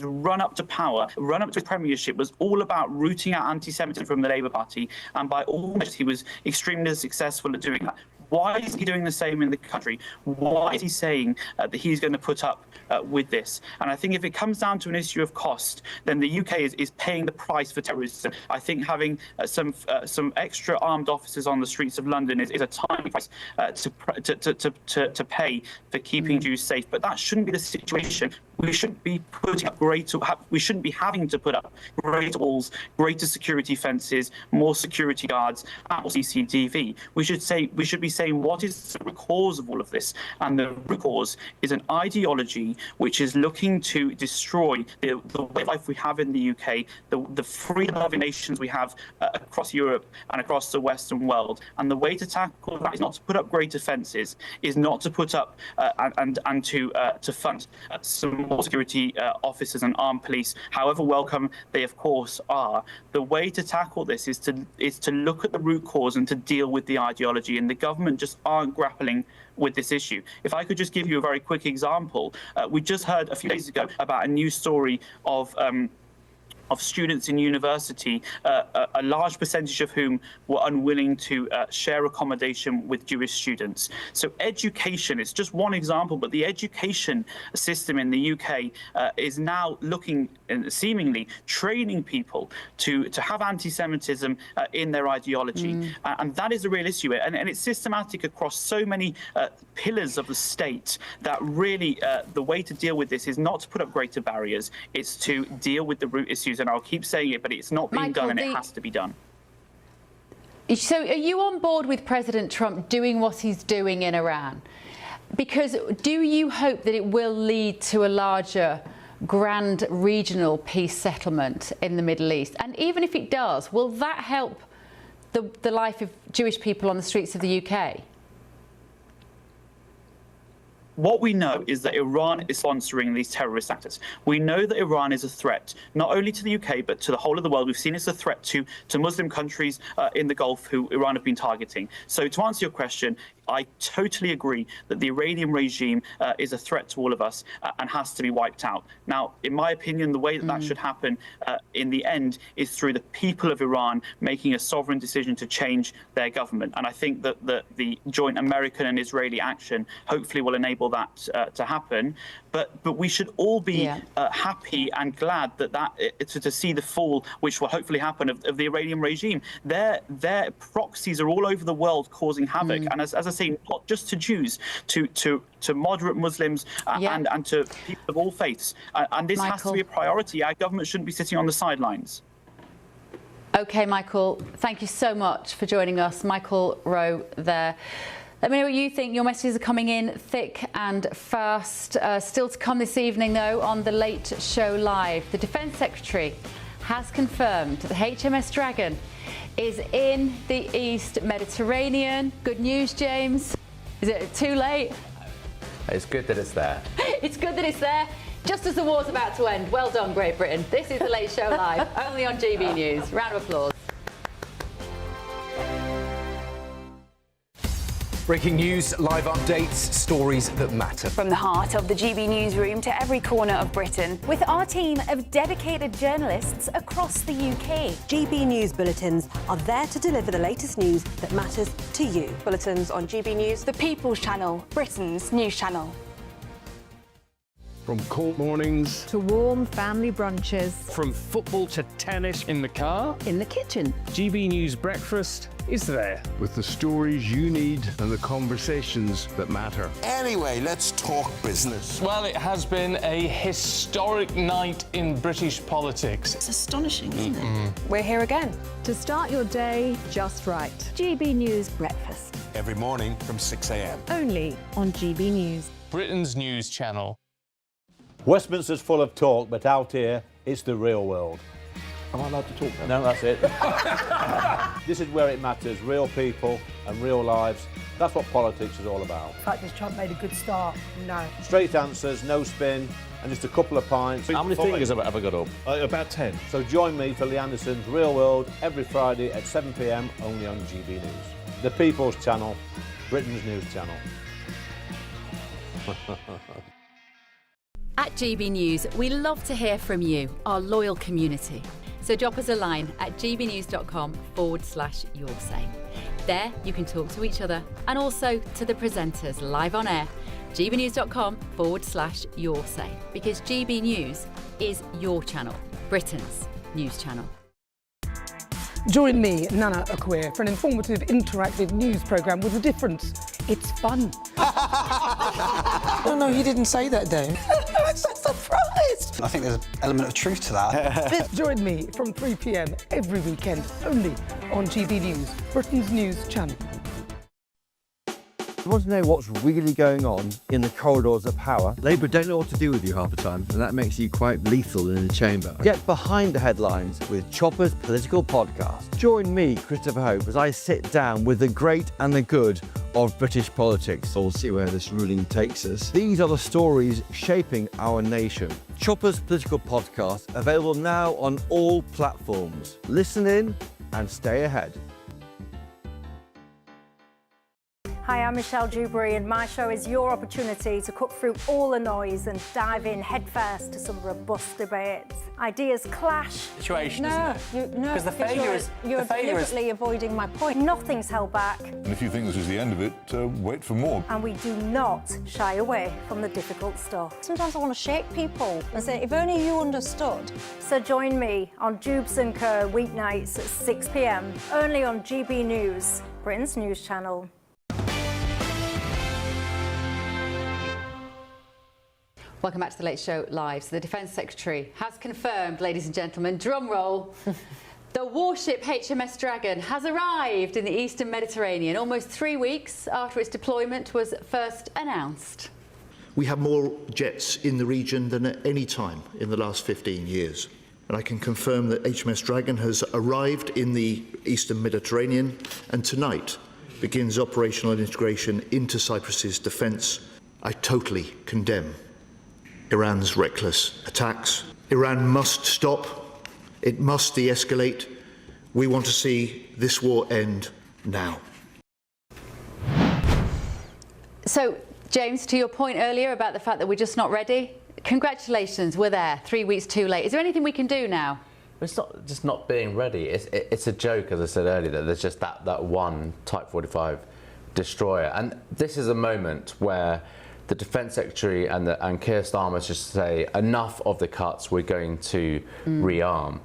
run up to power, run up to his premiership, was all about rooting out anti-Semitism from the Labour Party, and by all measures, he was extremely successful at doing that. Why is he doing the same in the country? Why is he saying that he's going to put up with this? And I think if it comes down to an issue of cost, then the UK is paying the price for terrorism. I think having some extra armed officers on the streets of London is a tiny price to pay for keeping Jews safe. But that shouldn't be the situation. We shouldn't be putting up we shouldn't be having to put up greater walls, greater security fences, more security guards, and more CCTV. We should be saying what is the root cause of all of this, and the root cause is an ideology which is looking to destroy the way of life we have in the UK, the freedom-loving nations we have across Europe and across the Western world. And the way to tackle that is not to put up greater fences, is not to put up and to fund some more security officers and armed police, however welcome they of course are. The way to tackle this is to look at the root cause and to deal with the ideology, and the government just aren't grappling with this issue. If I could just give you a very quick example, we just heard a few days ago about a news story of students in university, a large percentage of whom were unwilling to share accommodation with Jewish students. So education is just one example, but the education system in the UK is now looking and seemingly training people to have anti-Semitism in their ideology. And that is a real issue. And it's systematic across so many pillars of the state that really the way to deal with this is not to put up greater barriers, it's to deal with the root issues. And I'll keep saying it, but it's not being done, and it has to be done. So are you on board with President Trump doing what he's doing in Iran? Because do you hope that it will lead to a larger, grand regional peace settlement in the Middle East? And even if it does, will that help the life of Jewish people on the streets of the UK? What we know is that Iran is sponsoring these terrorist actors. We know that Iran is a threat, not only to the UK, but to the whole of the world. We've seen it's a threat to Muslim countries in the Gulf who Iran have been targeting. So to answer your question, I totally agree that the Iranian regime is a threat to all of us and has to be wiped out. Now, in my opinion, the way that should happen in the end is through the people of Iran making a sovereign decision to change their government. And I think that the joint American and Israeli action hopefully will enable that to happen. But we should all be happy and glad to see the fall, which will hopefully happen, of the Iranian regime. Their proxies are all over the world causing havoc. And as I say, not just to Jews, to moderate Muslims and to people of all faiths. And this has to be a priority. Our government shouldn't be sitting on the sidelines. OK, Michael, thank you so much for joining us. Michael Rowe there. Let me know what you think. Your messages are coming in thick and fast. Still to come this evening, though, on The Late Show Live. The Defence Secretary has confirmed that the HMS Dragon is in the East Mediterranean. Good news, James. Is it too late? It's good that it's there. It's good that it's there. Just as the war's about to end. Well done, Great Britain. This is The Late Show Live, only on GB News. Round of applause. Breaking news, live updates, stories that matter. From the heart of the GB newsroom to every corner of Britain, with our team of dedicated journalists across the UK. GB News bulletins are there to deliver the latest news that matters to you. Bulletins on GB News, the People's Channel, Britain's news channel. From cold mornings to warm family brunches. From football to tennis in the car. In the kitchen. GB News Breakfast is there. with the stories you need and the conversations that matter. Anyway, let's talk business. Well, it has been a historic night in British politics. It's astonishing, isn't it? We're here again. To start your day just right. GB News Breakfast. Every morning from 6 a.m. Only on GB News. Britain's news channel. Westminster's full of talk, but out here, it's the real world. Am I allowed to talk now? No, that's it. This is where it matters. Real people and real lives That's what politics is all about. In fact, has Trump made a good start? No. Straight answers, no spin, and just a couple of pints. How many fingers have I ever got up? About 10. So join me for Lee Anderson's Real World every Friday at 7 p.m. only on GB News. The People's Channel, Britain's news channel. At GB News, we love to hear from you, our loyal community. So drop us a line at gbnews.com/your say. There you can talk to each other and also to the presenters live on air. gbnews.com/your say, because GB News is your channel, Britain's news channel. Join me, Nana Akweer, for an informative, interactive news programme with a difference. It's fun. No, he didn't say that, Dave. I'm so surprised. I think there's an element of truth to that. Join me from 3 p.m. every weekend, only on GB News, Britain's news channel. You want to know what's really going on in the corridors of power? Labour don't know what to do with you half the time, and that makes you quite lethal in the chamber. Get behind the headlines with Chopper's Political Podcast. Join me, Christopher Hope, as I sit down with the great and the good of British politics. We'll see where this ruling takes us. These are the stories shaping our nation. Chopper's Political Podcast, available now on all platforms. Listen in and stay ahead. Hi, I'm Michelle Dewberry, and my show is your opportunity to cut through all the noise and dive in headfirst to some robust debates. Ideas clash. Situation, No, isn't it? no, Because the failure is you're deliberately avoiding my point. Nothing's held back, And if you think this is the end of it, wait for more. and we do not shy away from the difficult stuff. Sometimes I want to shake people and say, if only you understood. So join me on Jubes and Kerr weeknights at 6 p.m. only on GB News, Britain's news channel. Welcome back to the Late Show Live. So the Defence Secretary has confirmed, ladies and gentlemen, drum roll, the warship HMS Dragon has arrived in the Eastern Mediterranean almost 3 weeks after its deployment was first announced. We have more jets in the region than at any time in the last 15 years. And I can confirm that HMS Dragon has arrived in the Eastern Mediterranean and tonight begins operational integration into Cyprus's defence. I totally condemn Iran's reckless attacks. Iran must stop. It must de-escalate. We want to see this war end now. So, James, to your point earlier about the fact that we're just not ready, congratulations, we're there, 3 weeks too late. Is there anything we can do now? It's not just not being ready. It's a joke, as I said earlier, that there's just that one Type 45 destroyer. And this is a moment where the Defence Secretary and Keir Starmer just say, enough of the cuts, we're going to rearm.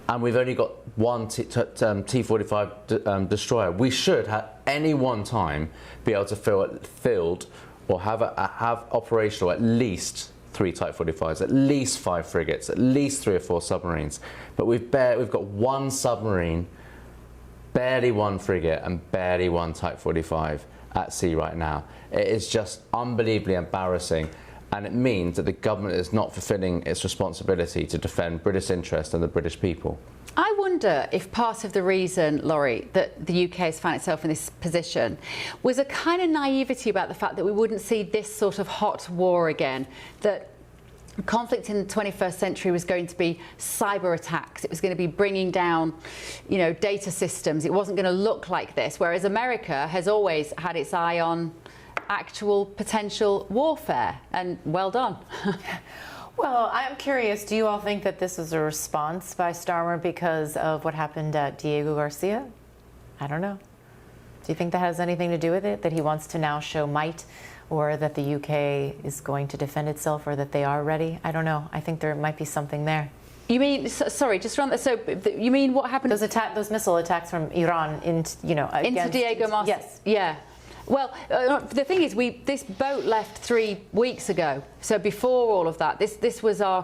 And we've only got one T-45 destroyer. We should, at any one time, be able to field or have operational at least 3 Type 45s, at least 5 frigates, at least 3 or 4 submarines. But we've got one submarine, barely 1 frigate, and barely 1 Type 45 at sea right now. It is just unbelievably embarrassing, and it means that the government is not fulfilling its responsibility to defend British interests and the British people. I wonder if part of the reason, Laurie, that the UK has found itself in this position was a kind of naivety about the fact that we wouldn't see this sort of hot war again, that conflict in the 21st century was going to be cyber attacks. It was going to be bringing down, data systems. It wasn't going to look like this, whereas America has always had its eye on actual potential warfare, and well done. Well, I'm curious, do you all think that this is a response by Starmer because of what happened at Diego Garcia? I don't know. Do you think that has anything to do with it, that he wants to now show might, or that the UK is going to defend itself, or that they are ready? I don't know. I think there might be something there. You mean, sorry, just run that. So, you mean what happened? Those missile attacks from Iran into Diego Garcia? Yes. Yeah. Well, the thing is, this boat left 3 weeks ago. So before all of that, this was our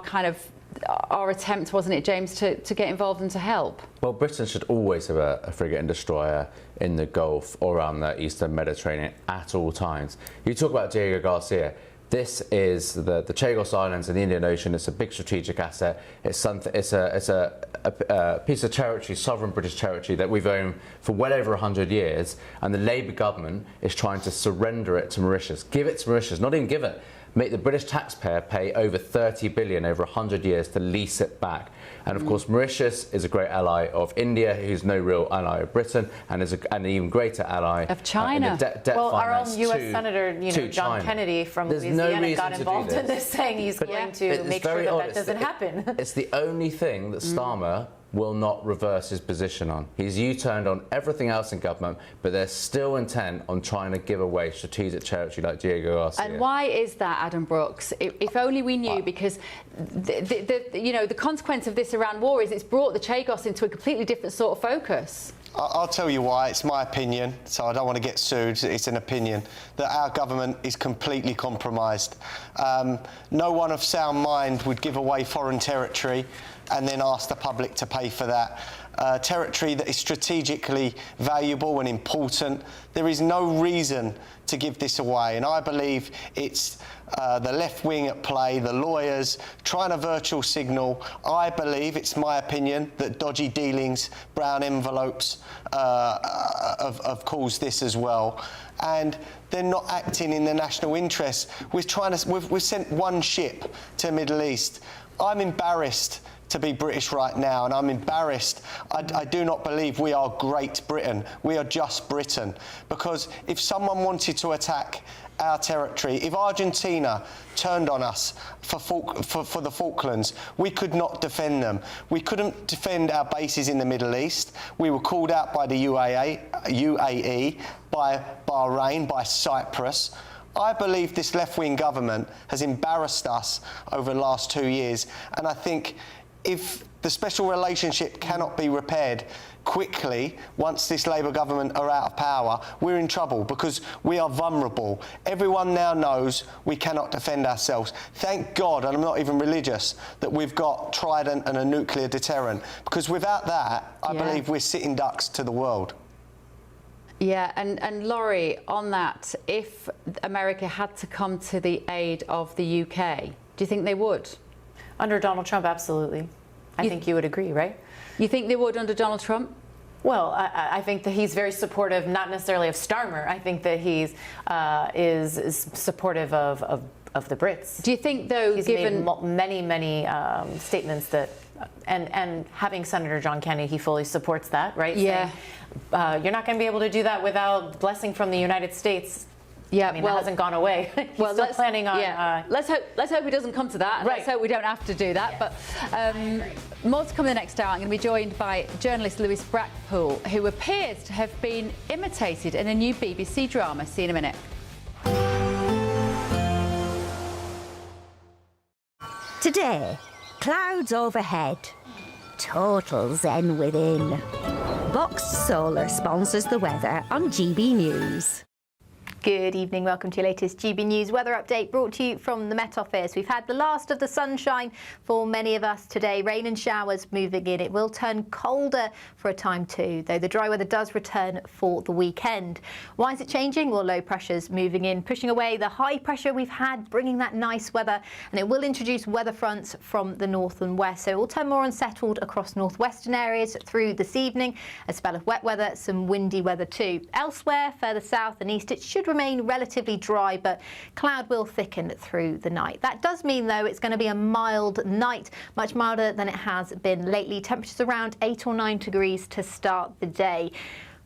attempt, wasn't it, James, to get involved and to help? Well, Britain should always have a frigate and destroyer in the Gulf or around the Eastern Mediterranean at all times. You talk about Diego Garcia. This is the Chagos Islands in the Indian Ocean. It's a big strategic asset. It's a piece of territory, sovereign British territory, that we've owned for well over 100 years. And the Labour government is trying to surrender it to Mauritius. Give it to Mauritius, not even give it. Make the British taxpayer pay over 30 billion over 100 years to lease it back. And of course, Mauritius is a great ally of India, who's no real ally of Britain, and is an even greater ally of China. Well, our own U.S. Senator, John Kennedy from Louisiana got involved in this, saying he's going to make sure that doesn't happen. It's the only thing that Starmer will not reverse his position on. He's U-turned on everything else in government, but they're still intent on trying to give away strategic territory like Diego Garcia. And why is that, Adam Brooks? If only we knew, because the consequence of this Iran war is it's brought the Chagos into a completely different sort of focus. I'll tell you why. It's my opinion, so I don't want to get sued. It's an opinion that our government is completely compromised. No one of sound mind would give away foreign territory and then ask the public to pay for that. Territory that is strategically valuable and important. There is no reason to give this away, and I believe it's the left wing at play, the lawyers trying to virtual signal. I believe, it's my opinion, that dodgy dealings, brown envelopes have caused this as well. And they're not acting in the national interest. We've sent one ship to the Middle East. I'm embarrassed to be British right now, and I'm embarrassed. I do not believe we are Great Britain. We are just Britain. Because if someone wanted to attack our territory, if Argentina turned on us for the Falklands, we could not defend them. We couldn't defend our bases in the Middle East. We were called out by the UAE, by Bahrain, by Cyprus. I believe this left-wing government has embarrassed us over the last 2 years, and I think if the special relationship cannot be repaired quickly once this Labour government are out of power, we're in trouble because we are vulnerable. Everyone now knows we cannot defend ourselves. Thank God, and I'm not even religious, that we've got Trident and a nuclear deterrent, because without that, I believe we're sitting ducks to the world. Yeah, and Laurie, on that, if America had to come to the aid of the UK, do you think they would? Under Donald Trump, absolutely. I think you would agree, right? You think they would under Donald Trump? Well, I think that he's very supportive, not necessarily of Starmer. I think that he's is supportive of the Brits. Do you think, though, he's given made many statements that, and having Senator John Kennedy, he fully supports that, right? Yeah. Saying, you're not going to be able to do that without blessing from the United States. Yeah, I mean, that hasn't gone away. He's still planning on. Yeah. Let's hope it doesn't come to that. Right. Let's hope we don't have to do that. Yeah. But more to come in the next hour. I'm going to be joined by journalist Lewis Brackpool, who appears to have been imitated in a new BBC drama. See you in a minute. Today, clouds overhead, total zen within. Boxed Solar sponsors the weather on GB News. Good evening, welcome to your latest GB News weather update brought to you from the Met Office. We've had the last of the sunshine for many of us today. Rain and showers moving in. It will turn colder for a time too, though the dry weather does return for the weekend. Why is it changing? Well, low pressure's moving in, pushing away the high pressure we've had, bringing that nice weather, and it will introduce weather fronts from the north and west. So it will turn more unsettled across northwestern areas through this evening. A spell of wet weather, some windy weather too. Elsewhere, further south and east, it should remain relatively dry, but cloud will thicken through the night. That does mean, though, it's going to be a mild night, much milder than it has been lately. Temperatures around 8 or 9 degrees to start the day.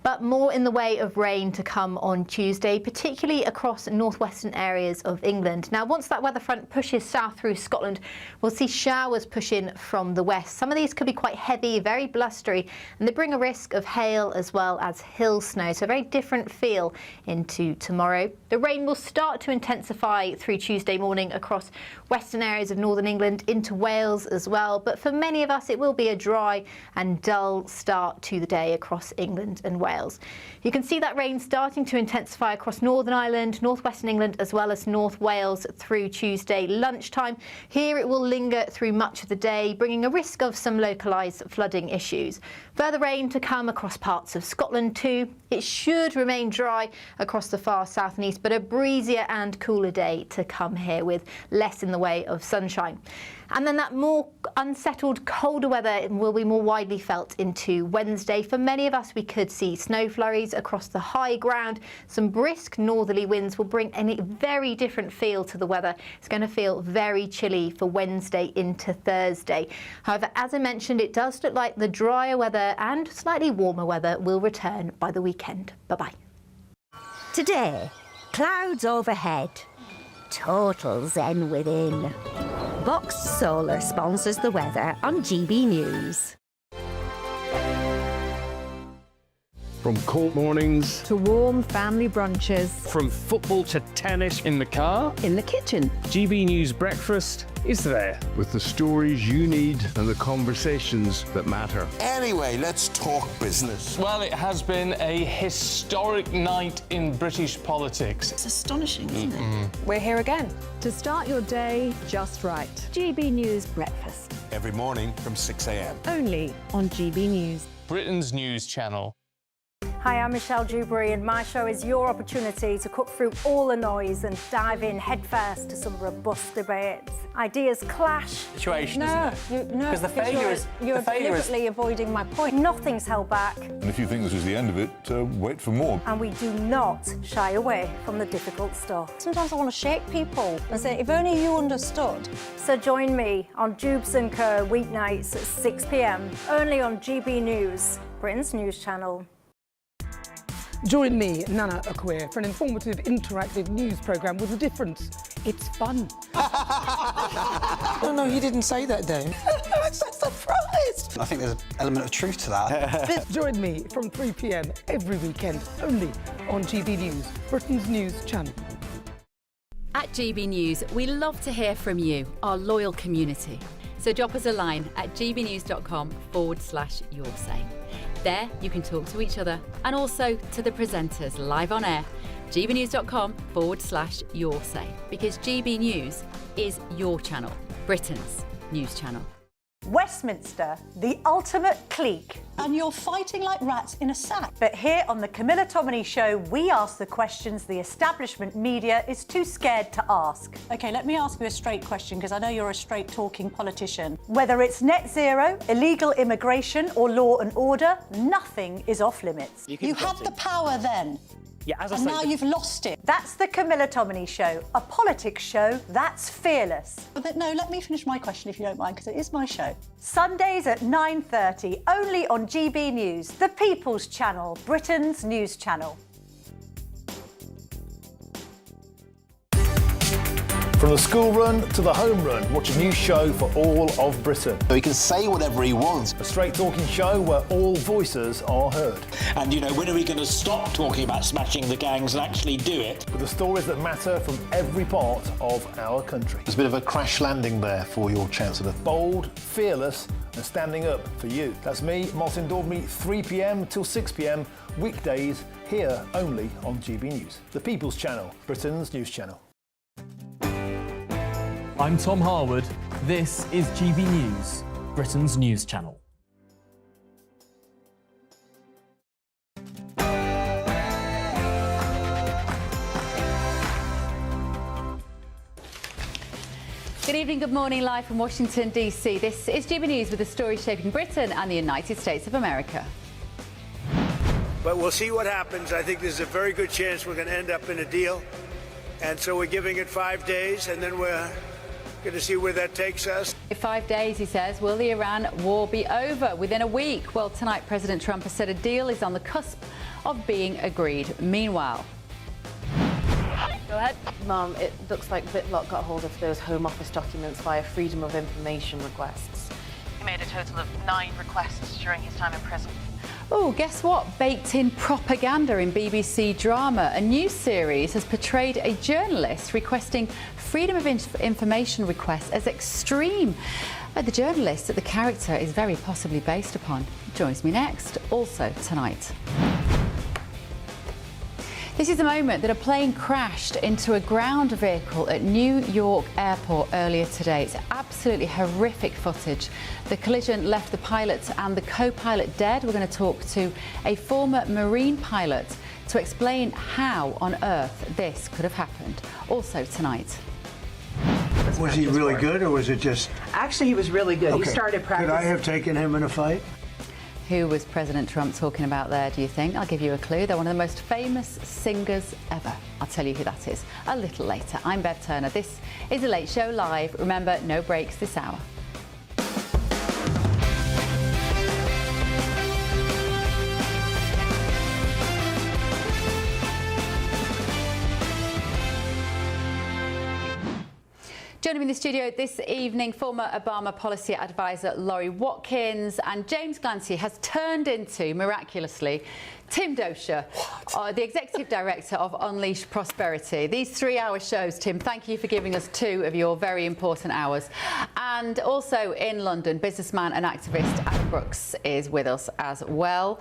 But more in the way of rain to come on Tuesday, particularly across northwestern areas of England. Now, once that weather front pushes south through Scotland, we'll see showers push in from the west. Some of these could be quite heavy, very blustery, and they bring a risk of hail as well as hill snow. So a very different feel into tomorrow. The rain will start to intensify through Tuesday morning across western areas of northern England into Wales as well. But for many of us, it will be a dry and dull start to the day across England and Wales. You can see that rain starting to intensify across Northern Ireland, northwestern England, as well as North Wales through Tuesday lunchtime. Here it will linger through much of the day, bringing a risk of some localised flooding issues. Further rain to come across parts of Scotland too, It should remain dry across the far south and east, but a breezier and cooler day to come here with less in the way of sunshine. And then that more unsettled, colder weather will be more widely felt into Wednesday. For many of us, we could see snow flurries across the high ground. Some brisk northerly winds will bring a very different feel to the weather. It's going to feel very chilly for Wednesday into Thursday. However, as I mentioned, it does look like the drier weather and slightly warmer weather will return by the weekend. Bye-bye. Today, clouds overhead. Total zen within. Box Solar sponsors the weather on GB News. From cold mornings to warm family brunches. From football to tennis in the car. In the kitchen. GB News breakfast is there. with the stories you need and the conversations that matter. Anyway, let's talk business. Well, it has been a historic night in British politics. It's astonishing, isn't it? We're here again to start your day just right. GB News Breakfast. Every morning from 6 a.m. Only on GB News. Britain's news channel. Hi, I'm Michelle Dewberry, and my show is your opportunity to cut through all the noise and dive in headfirst to some robust debates. Ideas clash. Situation, no, because the failure is you're deliberately avoiding my point. Nothing's held back. And if you think this is the end of it, wait for more. And we do not shy away from the difficult stuff. Sometimes I want to shake people and say, if only you understood. So join me on Jubes & Co weeknights at 6 p.m, only on GB News, Britain's news channel. Join me, Nana Akweer, for an informative, interactive news programme with a difference. It's fun. No, he didn't say that, Dave. I'm so surprised. I think there's an element of truth to that. Join me from 3 p.m. every weekend, only on GB News, Britain's news channel. At GB News, we love to hear from you, our loyal community. So drop us a line at gbnews.com/yoursay. There you can talk to each other and also to the presenters live on air. gbnews.com/yoursay, because GB News is your channel, Britain's news channel. Westminster, the ultimate clique. And you're fighting like rats in a sack. But here on the Camilla Tominey Show, we ask the questions the establishment media is too scared to ask. OK, let me ask you a straight question, because I know you're a straight-talking politician. Whether it's net zero, illegal immigration or law and order, nothing is off-limits. You had the power then. Yeah, as I And say, now you've lost it. That's the Camilla Tominey Show, a politics show that's fearless. But no, let me finish my question if you don't mind, because it is my show. Sundays at 9:30, only on GB News, the People's Channel, Britain's news channel. From the school run to the home run, watch a new show for all of Britain. So he can say whatever he wants. A straight talking show where all voices are heard. And, you know, when are we going to stop talking about smashing the gangs and actually do it? With the stories that matter from every part of our country. There's a bit of a crash landing there for your Chancellor. Bold, fearless and standing up for you. That's me, Martin Daubney, 3 p.m. till 6 p.m, weekdays, here only on GB News. The People's Channel, Britain's news channel. I'm Tom Harwood. This is GB News, Britain's news channel. Good evening, good morning, live from Washington, D.C. This is GB News with the stories shaping Britain and the United States of America. But we'll see what happens. I think there's a very good chance we're going to end up in a deal. And so we're giving it 5 days, and then we're going to see where that takes us. In 5 days, he says, will the Iran war be over within a week? Well, tonight, President Trump has said a deal is on the cusp of being agreed. Meanwhile... Go ahead. Mum, it looks like Whitlock got hold of those Home Office documents via Freedom of Information requests. He made a total of 9 requests during his time in prison. Oh, guess what? Baked in propaganda in BBC drama. A new series has portrayed a journalist requesting Freedom of Information requests as extreme. The journalist that the character is very possibly based upon joins me next, also tonight. This is the moment that a plane crashed into a ground vehicle at New York Airport earlier today. It's absolutely horrific footage. The collision left the pilot and the co-pilot dead. We're going to talk to a former Marine pilot to explain how on earth this could have happened. Also tonight. Was he really good, or was it just... Actually, he was really good. Okay. He started practicing. Could I have taken him in a fight? Who was President Trump talking about there, do you think? I'll give you a clue. They're one of the most famous singers ever. I'll tell you who that is a little later. I'm Bev Turner. This is The Late Show Live. Remember, no breaks this hour. Joining me in the studio this evening, former Obama policy advisor Laurie Watkins, and James Glancy has turned into, miraculously, Tim Dosher, the executive director of Unleash Prosperity. These 3-hour shows, Tim, thank you for giving us 2 of your very important hours. And also in London, businessman and activist Adam Brooks is with us as well.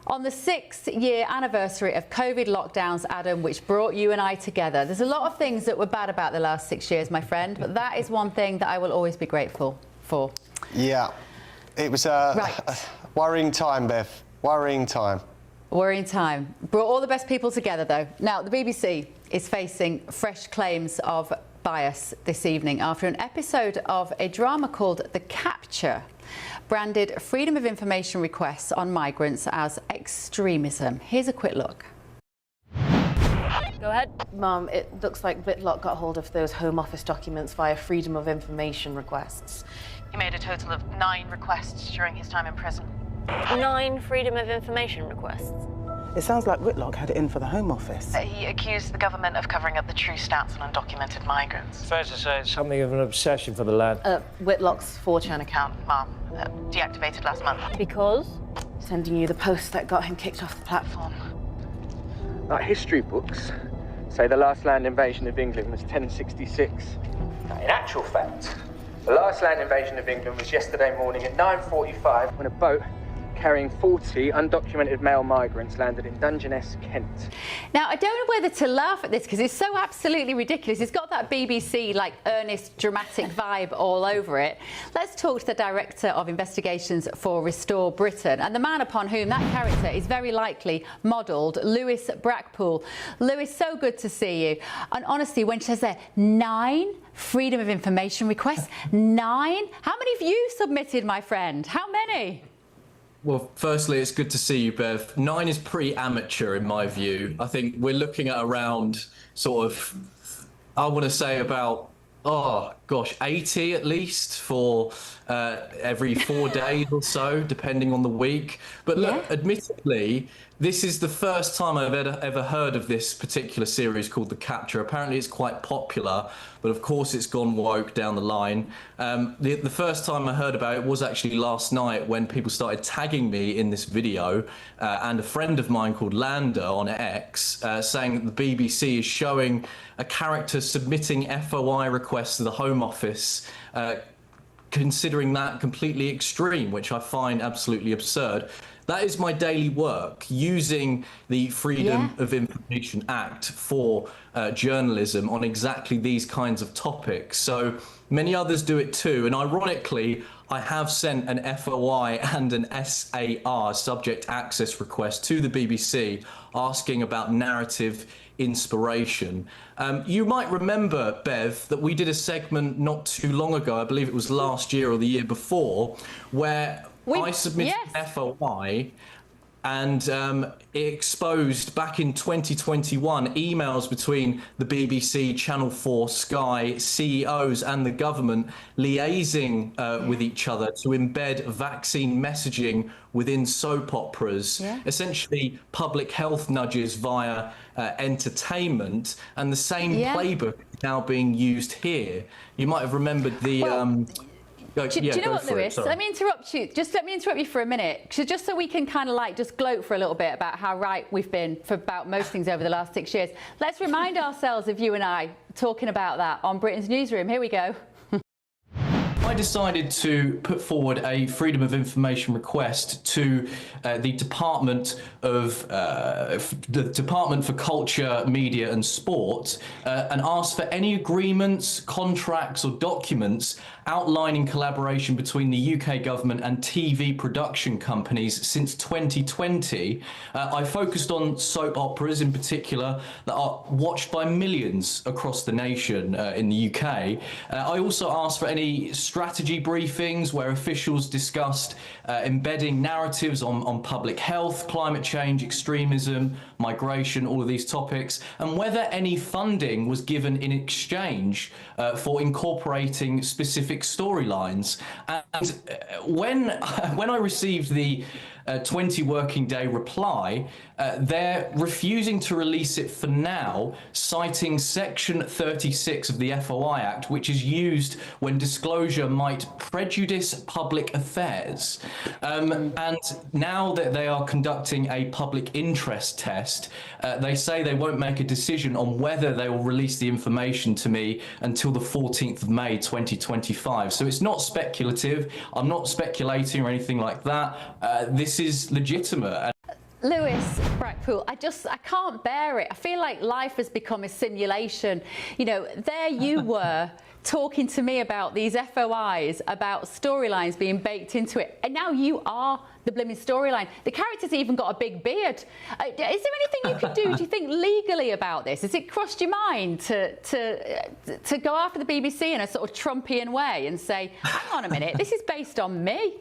On the 6th-year anniversary of COVID lockdowns, Adam, which brought you and I together, there's a lot of things that were bad about the last 6 years, my friend, but that is one thing that I will always be grateful for. Yeah, it was a worrying time, Bev. Worrying time. Worrying time. Brought all the best people together, though. Now, the BBC is facing fresh claims of bias this evening after an episode of a drama called The Capture branded freedom of information requests on migrants as extremism. Here's a quick look. Go ahead. Mum, it looks like Whitlock got hold of those Home Office documents via freedom of information requests. He made a total of 9 requests during his time in prison. 9 freedom of information requests? It sounds like Whitlock had it in for the Home Office. He accused the government of covering up the true stats on undocumented migrants. Fair to say it's something of an obsession for the lad. Whitlock's 4chan account, Mum, deactivated last month. Because? Sending you the post that got him kicked off the platform. Like history books say the last land invasion of England was 1066. Now, in actual fact, the last land invasion of England was yesterday morning at 9:45 when a boat carrying 40 undocumented male migrants landed in Dungeness, Kent. Now, I don't know whether to laugh at this because it's so absolutely ridiculous. It's got that BBC, like, earnest, dramatic vibe all over it. Let's talk to the Director of Investigations for Restore Britain and the man upon whom that character is very likely modelled, Lewis Brackpool. Lewis, so good to see you. And honestly, when she says there, 9 freedom of information requests, 9? How many have you submitted, my friend? How many? Well, firstly, it's good to see you, Bev. 9 is pretty amateur in my view. I think we're looking at around sort of, I want to say about, 80 at least for every 4 days or so, depending on the week. But look, admittedly, this is the first time I've ever heard of this particular series called The Capture. Apparently it's quite popular, but of course it's gone woke down the line. The first time I heard about it was actually last night when people started tagging me in this video and a friend of mine called Lander on X saying that the BBC is showing a character submitting FOI requests to the Home Office, considering that completely extreme, which I find absolutely absurd. That is my daily work, using the Freedom of Information Act for journalism on exactly these kinds of topics. So many others do it too. And ironically, I have sent an FOI and an SAR, subject access request, to the BBC asking about narrative inspiration. You might remember, Bev, that we did a segment not too long ago, I believe it was last year or the year before, where I submitted an FOI and it exposed back in 2021 emails between the BBC, Channel 4, Sky, CEOs and the government liaising with each other to embed vaccine messaging within soap operas, essentially public health nudges via entertainment, and the same playbook is now being used here. You might have remembered the... Do you know what, Lewis? Let me interrupt you. Let me interrupt you for a minute, just so we can kind of like just gloat for a little bit about how right we've been for about most things over the last 6 years. Let's remind ourselves of you and I talking about that on Britain's Newsroom. Here we go. I decided to put forward a Freedom of Information request to the Department for Culture, Media and Sport and ask for any agreements, contracts or documents outlining collaboration between the UK government and TV production companies since 2020. I focused on soap operas in particular that are watched by millions across the nation in the UK. I also asked for any strategy briefings where officials discussed embedding narratives on public health, climate change, extremism, migration, all of these topics, and whether any funding was given in exchange for incorporating specific storylines. And when I received the 20 working day reply, they're refusing to release it for now, citing Section 36 of the FOI Act, which is used when disclosure might prejudice public affairs. And now that they are conducting a public interest test, they say they won't make a decision on whether they will release the information to me until the 14th of May 2025. So it's not speculative. I'm not speculating or anything like that. This is legitimate. Lewis Brackpool, I can't bear it. I feel like life has become a simulation. You know, there you were talking to me about these FOIs, about storylines being baked into it, and now you are the blooming storyline. The character's even got a big beard. Is there anything you could do, do you think, legally about this? Has it crossed your mind to go after the BBC in a sort of Trumpian way and say, hang on a minute, this is based on me?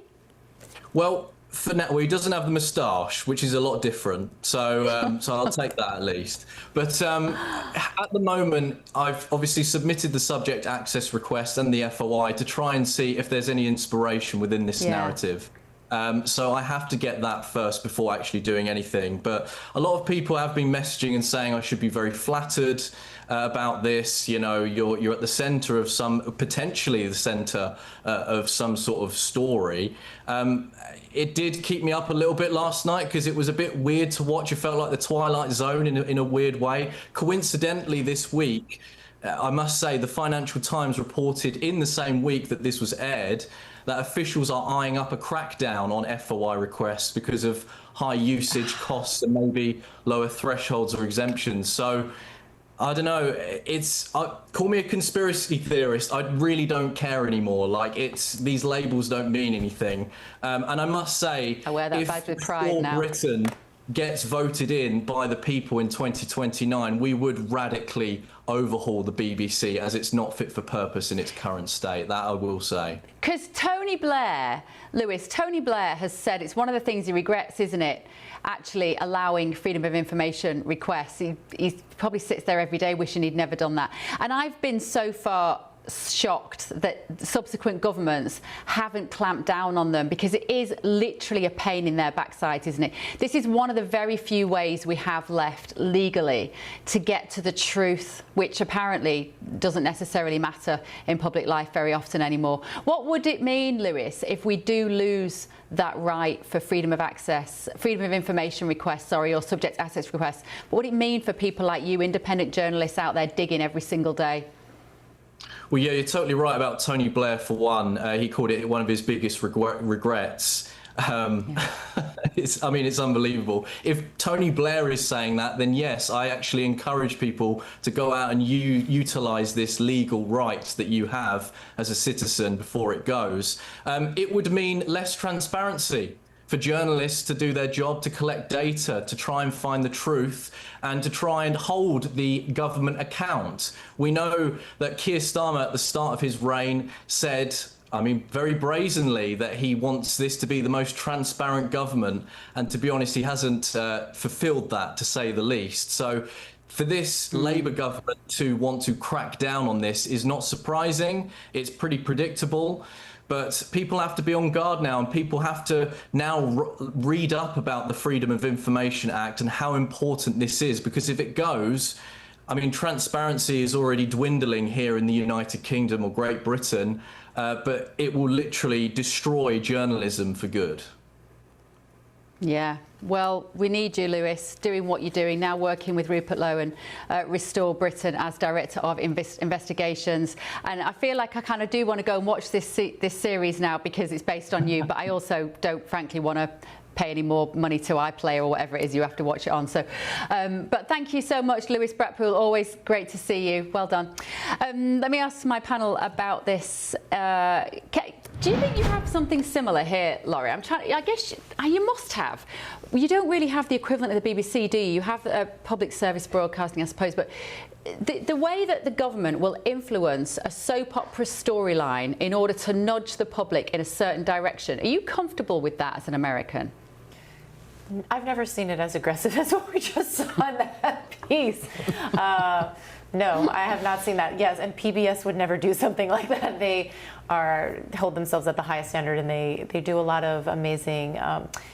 Well, for now, well, he doesn't have the moustache, which is a lot different. So, so I'll take that at least. But at the moment, I've obviously submitted the subject access request and the FOI to try and see if there's any inspiration within this narrative. So I have to get that first before actually doing anything. But a lot of people have been messaging and saying I should be very flattered about this. You know, you're at the centre of potentially the centre of some sort of story. It did keep me up a little bit last night because it was a bit weird to watch. It felt like the Twilight Zone in a weird way. Coincidentally, this week, I must say, the Financial Times reported in the same week that this was aired that officials are eyeing up a crackdown on FOI requests because of high usage costs and maybe lower thresholds or exemptions. So I don't know, call me a conspiracy theorist. I really don't care anymore. Like, these labels don't mean anything. And I must say, I wear that badge with pride now. Britain gets voted in by the people in 2029, we would radically overhaul the BBC as it's not fit for purpose in its current state. That I will say. Because Tony Blair, Lewis, Tony Blair has said it's one of the things he regrets, isn't it? Actually allowing freedom of information requests. He probably sits there every day wishing he'd never done that. And I've been so far shocked that subsequent governments haven't clamped down on them, because it is literally a pain in their backside, isn't it? This is one of the very few ways we have left legally to get to the truth, which apparently doesn't necessarily matter in public life very often anymore. What would it mean, Lewis, if we do lose that right for freedom of access, freedom of information requests, or subject access requests? What would it mean for people like you, independent journalists out there digging every single day? Well, yeah, you're totally right about Tony Blair, for one. He called it one of his biggest regrets. It's unbelievable. If Tony Blair is saying that, then yes, I actually encourage people to go out and utilise this legal right that you have as a citizen before it goes. It would mean less transparency for journalists to do their job, to collect data, to try and find the truth, and to try and hold the government account. We know that Keir Starmer at the start of his reign said, very brazenly, that he wants this to be the most transparent government. And to be honest, he hasn't fulfilled that, to say the least. So for this Labour government to want to crack down on this is not surprising. It's pretty predictable. But people have to be on guard now, and people have to now read up about the Freedom of Information Act and how important this is, because if it goes, transparency is already dwindling here in the United Kingdom or Great Britain, but it will literally destroy journalism for good. Yeah, well, we need you, Lewis, doing what you're doing now, working with Rupert Lowe and Restore Britain as Director of Investigations. And I feel like I kind of do want to go and watch this series now because it's based on you, but I also don't, frankly, want to pay any more money to iPlayer or whatever it is you have to watch it on. So, but thank you so much, Lewis Brackpool. Always great to see you. Well done. Let me ask my panel about this. Do you think you have something similar here, Laurie? I guess you must have. You don't really have the equivalent of the BBC, do you? You have public service broadcasting, I suppose, but the way that the government will influence a soap opera storyline in order to nudge the public in a certain direction, are you comfortable with that as an American? I've never seen it as aggressive as what we just saw in that piece. No, I have not seen that. Yes, and PBS would never do something like that. They hold themselves at the highest standard, and they do a lot of amazing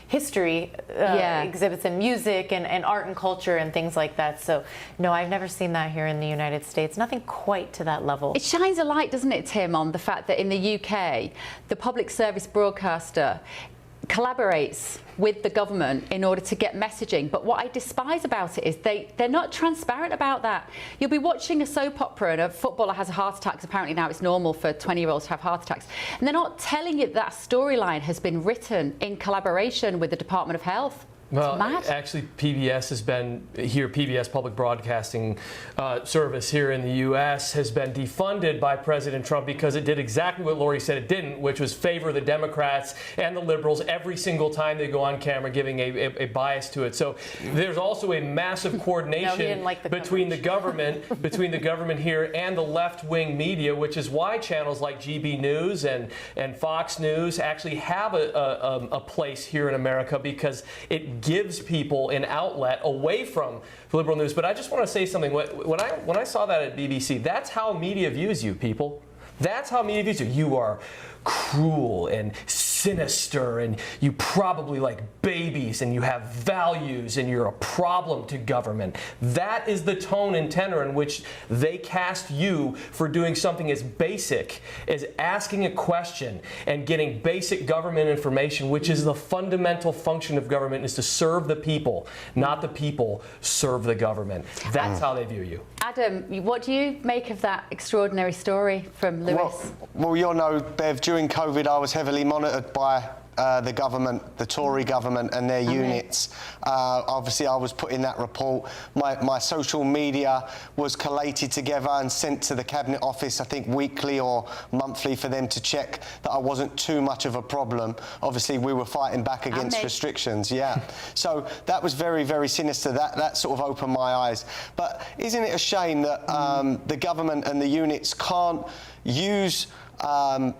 history exhibits and music and art and culture and things like that. So, no, I've never seen that here in the United States. Nothing quite to that level. It shines a light, doesn't it, Tim, on the fact that in the UK, the public service broadcaster collaborates with the government in order to get messaging. But what I despise about it is they're not transparent about that. You'll be watching a soap opera and a footballer has a heart attack, 'cause apparently now it's normal for 20-year-olds to have heart attacks. And they're not telling you that storyline has been written in collaboration with the Department of Health. Well, actually, PBS has been here. PBS Public Broadcasting Service here in the U.S. has been defunded by President Trump because it did exactly what Laurie said it didn't, which was favor the Democrats and the liberals every single time they go on camera, giving a bias to it. So there's also a massive coordination between the government here and the left-wing media, which is why channels like GBNews and Fox News actually have a place here in America, because it gives people an outlet away from liberal news. But I just want to say something. When I saw that at BBC, that's how media views you, people. That's how media views you. You are cruel and sinister, and you probably like babies, and you have values, and you're a problem to government. That is the tone and tenor in which they cast you for doing something as basic as asking a question and getting basic government information, which is the fundamental function of government, is to serve the people, not the people serve the government. That's how they view you. Adam, what do you make of that extraordinary story from Lewis? Well, you'll know, Bev, during COVID I was heavily monitored by the government, the Tory government and their units. Obviously I was put in that report. My social media was collated together and sent to the Cabinet Office, I think weekly or monthly, for them to check that I wasn't too much of a problem. Obviously we were fighting back against restrictions, So that was very, very sinister. That sort of opened my eyes. But isn't it a shame that the government and the units can't use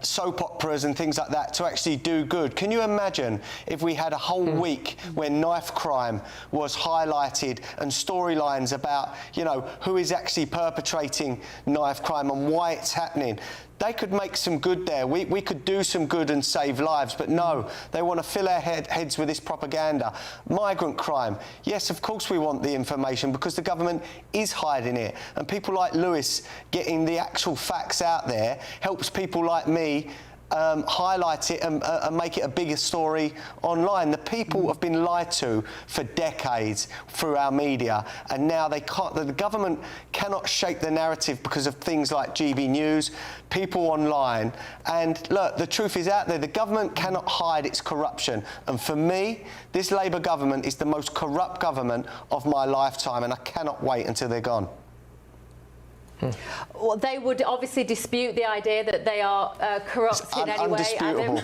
soap operas and things like that to actually do good? Can you imagine if we had a whole week where knife crime was highlighted and storylines about, you know, who is actually perpetrating knife crime and why it's happening? They could make some good there. We could do some good and save lives, but no, they want to fill our heads with this propaganda. Migrant crime, yes, of course we want the information because the government is hiding it. And people like Lewis getting the actual facts out there helps people like me highlight it and make it a bigger story online. The people have been lied to for decades through our media, and now they can't. The government cannot shape the narrative because of things like GBNews, people online. And look, the truth is out there. The government cannot hide its corruption. And for me, this Labour government is the most corrupt government of my lifetime, and I cannot wait until they're gone. Well, they would obviously dispute the idea that they are corrupt in any way. Undisputable.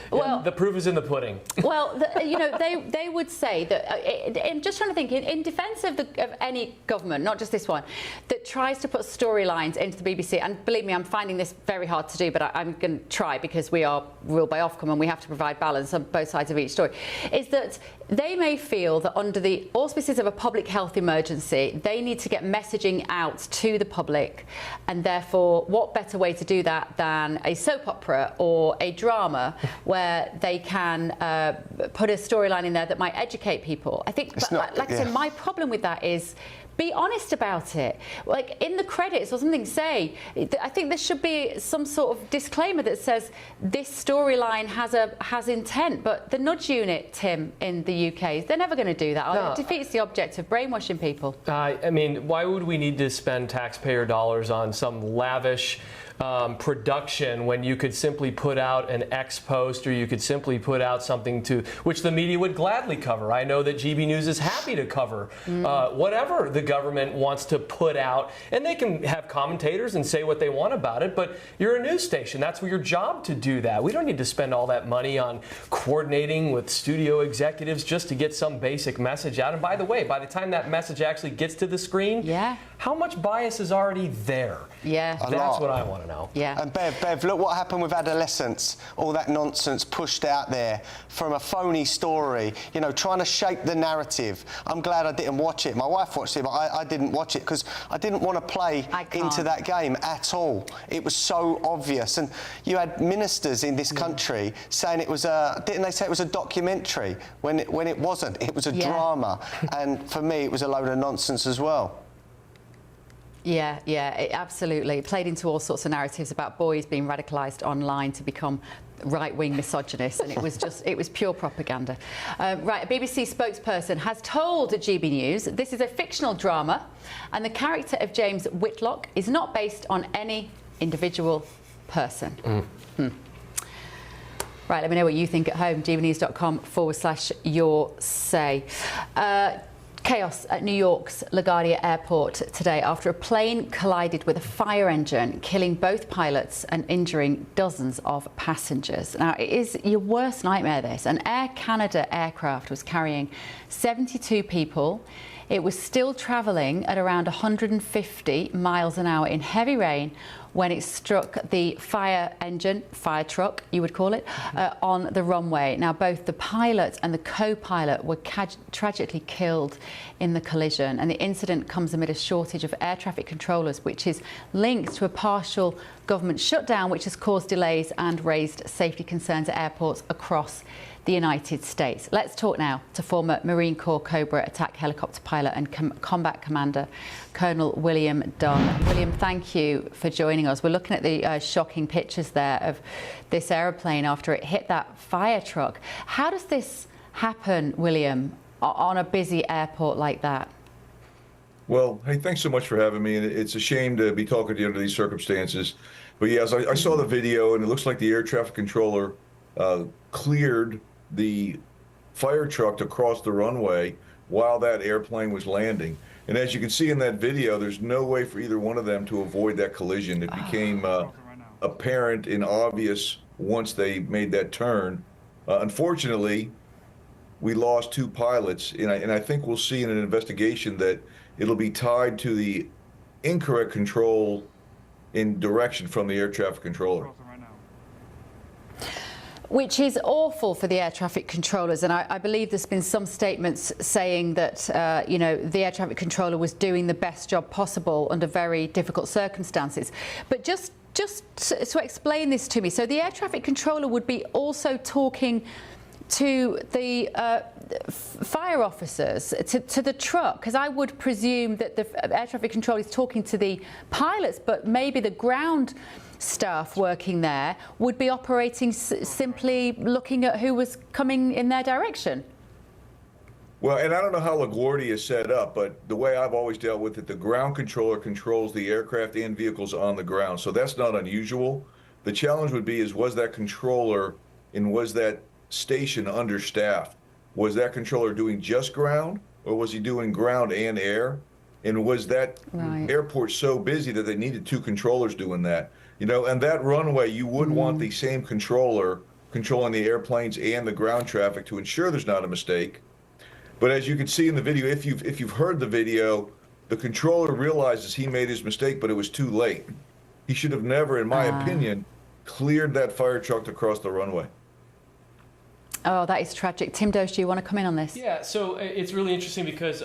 Well, the proof is in the pudding. Well, you know, they would say that. I'm just trying to think in defence of any government, not just this one, that tries to put storylines into the BBC. And believe me, I'm finding this very hard to do, but I'm going to try because we are ruled by Ofcom and we have to provide balance on both sides of each story. Is that they may feel that under the auspices of a public health emergency, they need to get messaging out to the public, and therefore, what better way to do that than a soap opera or a drama where they can put a storyline in there that might educate people. I think, like I said, my problem with that is be honest about it. Like in the credits or something, say, I think there should be some sort of disclaimer that says this storyline has intent. But the nudge unit, Tim, in the UK, they're never going to do that. No. It defeats the object of brainwashing people. I mean, why would we need to spend taxpayer dollars on some lavish production when you could simply put out an X post, or you could simply put out something which the media would gladly cover? I know that GBNews is happy to cover whatever the government wants to put out, and they can have commentators and say what they want about it, but you're a news station. That's your job to do that. We don't need to spend all that money on coordinating with studio executives just to get some basic message out. And by the way, by the time that message actually gets to the screen, how much bias is already there? That's what I want to know. And Bev, look what happened with adolescents. All that nonsense pushed out there from a phony story, you know, trying to shape the narrative. I'm glad I didn't watch it. My wife watched it, but I didn't watch it because I didn't want to play into that game at all. It was so obvious. And you had ministers in this country saying it was didn't they say it was a documentary when it wasn't? It was a drama. And for me, it was a load of nonsense as well. Yeah, it absolutely. It played into all sorts of narratives about boys being radicalised online to become right-wing misogynists, and it was pure propaganda. Right, a BBC spokesperson has told GBNews this is a fictional drama, and the character of James Whitlock is not based on any individual person. Right, let me know what you think at home. gbnews.com/your say. Chaos at New York's LaGuardia Airport today after a plane collided with a fire engine, killing both pilots and injuring dozens of passengers. Now, it is your worst nightmare, this. An Air Canada aircraft was carrying 72 people. It was still travelling at around 150 miles an hour in heavy rain when it struck the fire truck, you would call it, on the runway. Now, both the pilot and the co-pilot were tragically killed in the collision, and the incident comes amid a shortage of air traffic controllers, which is linked to a partial government shutdown, which has caused delays and raised safety concerns at airports across the United States. Let's talk now to former Marine Corps Cobra attack helicopter pilot and combat commander Colonel William Dunn. William, thank you for joining us. We're looking at the shocking pictures there of this aeroplane after it hit that fire truck. How does this happen, William, on a busy airport like that? Well, hey, thanks so much for having me. And it's a shame to be talking to you under these circumstances. But yes, I saw the video, and it looks like the air traffic controller cleared the fire truck to cross the runway while that airplane was landing. And as you can see in that video, there's no way for either one of them to avoid that collision. It became apparent and obvious once they made that turn. Unfortunately, we lost 2 pilots, and I think we'll see in an investigation that it'll be tied to the incorrect control in direction from the air traffic controller. Which is awful for the air traffic controllers, and I believe there's been some statements saying that you know, the air traffic controller was doing the best job possible under very difficult circumstances. But just to explain this to me, so the air traffic controller would be also talking to the fire officers, to the truck, because I would presume that the air traffic controller is talking to the pilots, but maybe the ground staff working there would be operating simply looking at who was coming in their direction. Well, and I don't know how LaGuardia is set up, but the way I've always dealt with it, the ground controller controls the aircraft and vehicles on the ground, so that's not unusual. The challenge would be was that controller and was that station understaffed? Was that controller doing just ground, or was he doing ground and air? And was that airport so busy that they needed 2 controllers doing that? You know, and that runway, you would want the same controller controlling the airplanes and the ground traffic to ensure there's not a mistake. But as you can see in the video, if you've heard the video, the controller realizes he made his mistake, but it was too late. He should have never, in my opinion, cleared that fire truck to cross the runway. Oh, that is tragic. Tim Dosh, do you want to come in on this? Yeah, so it's really interesting because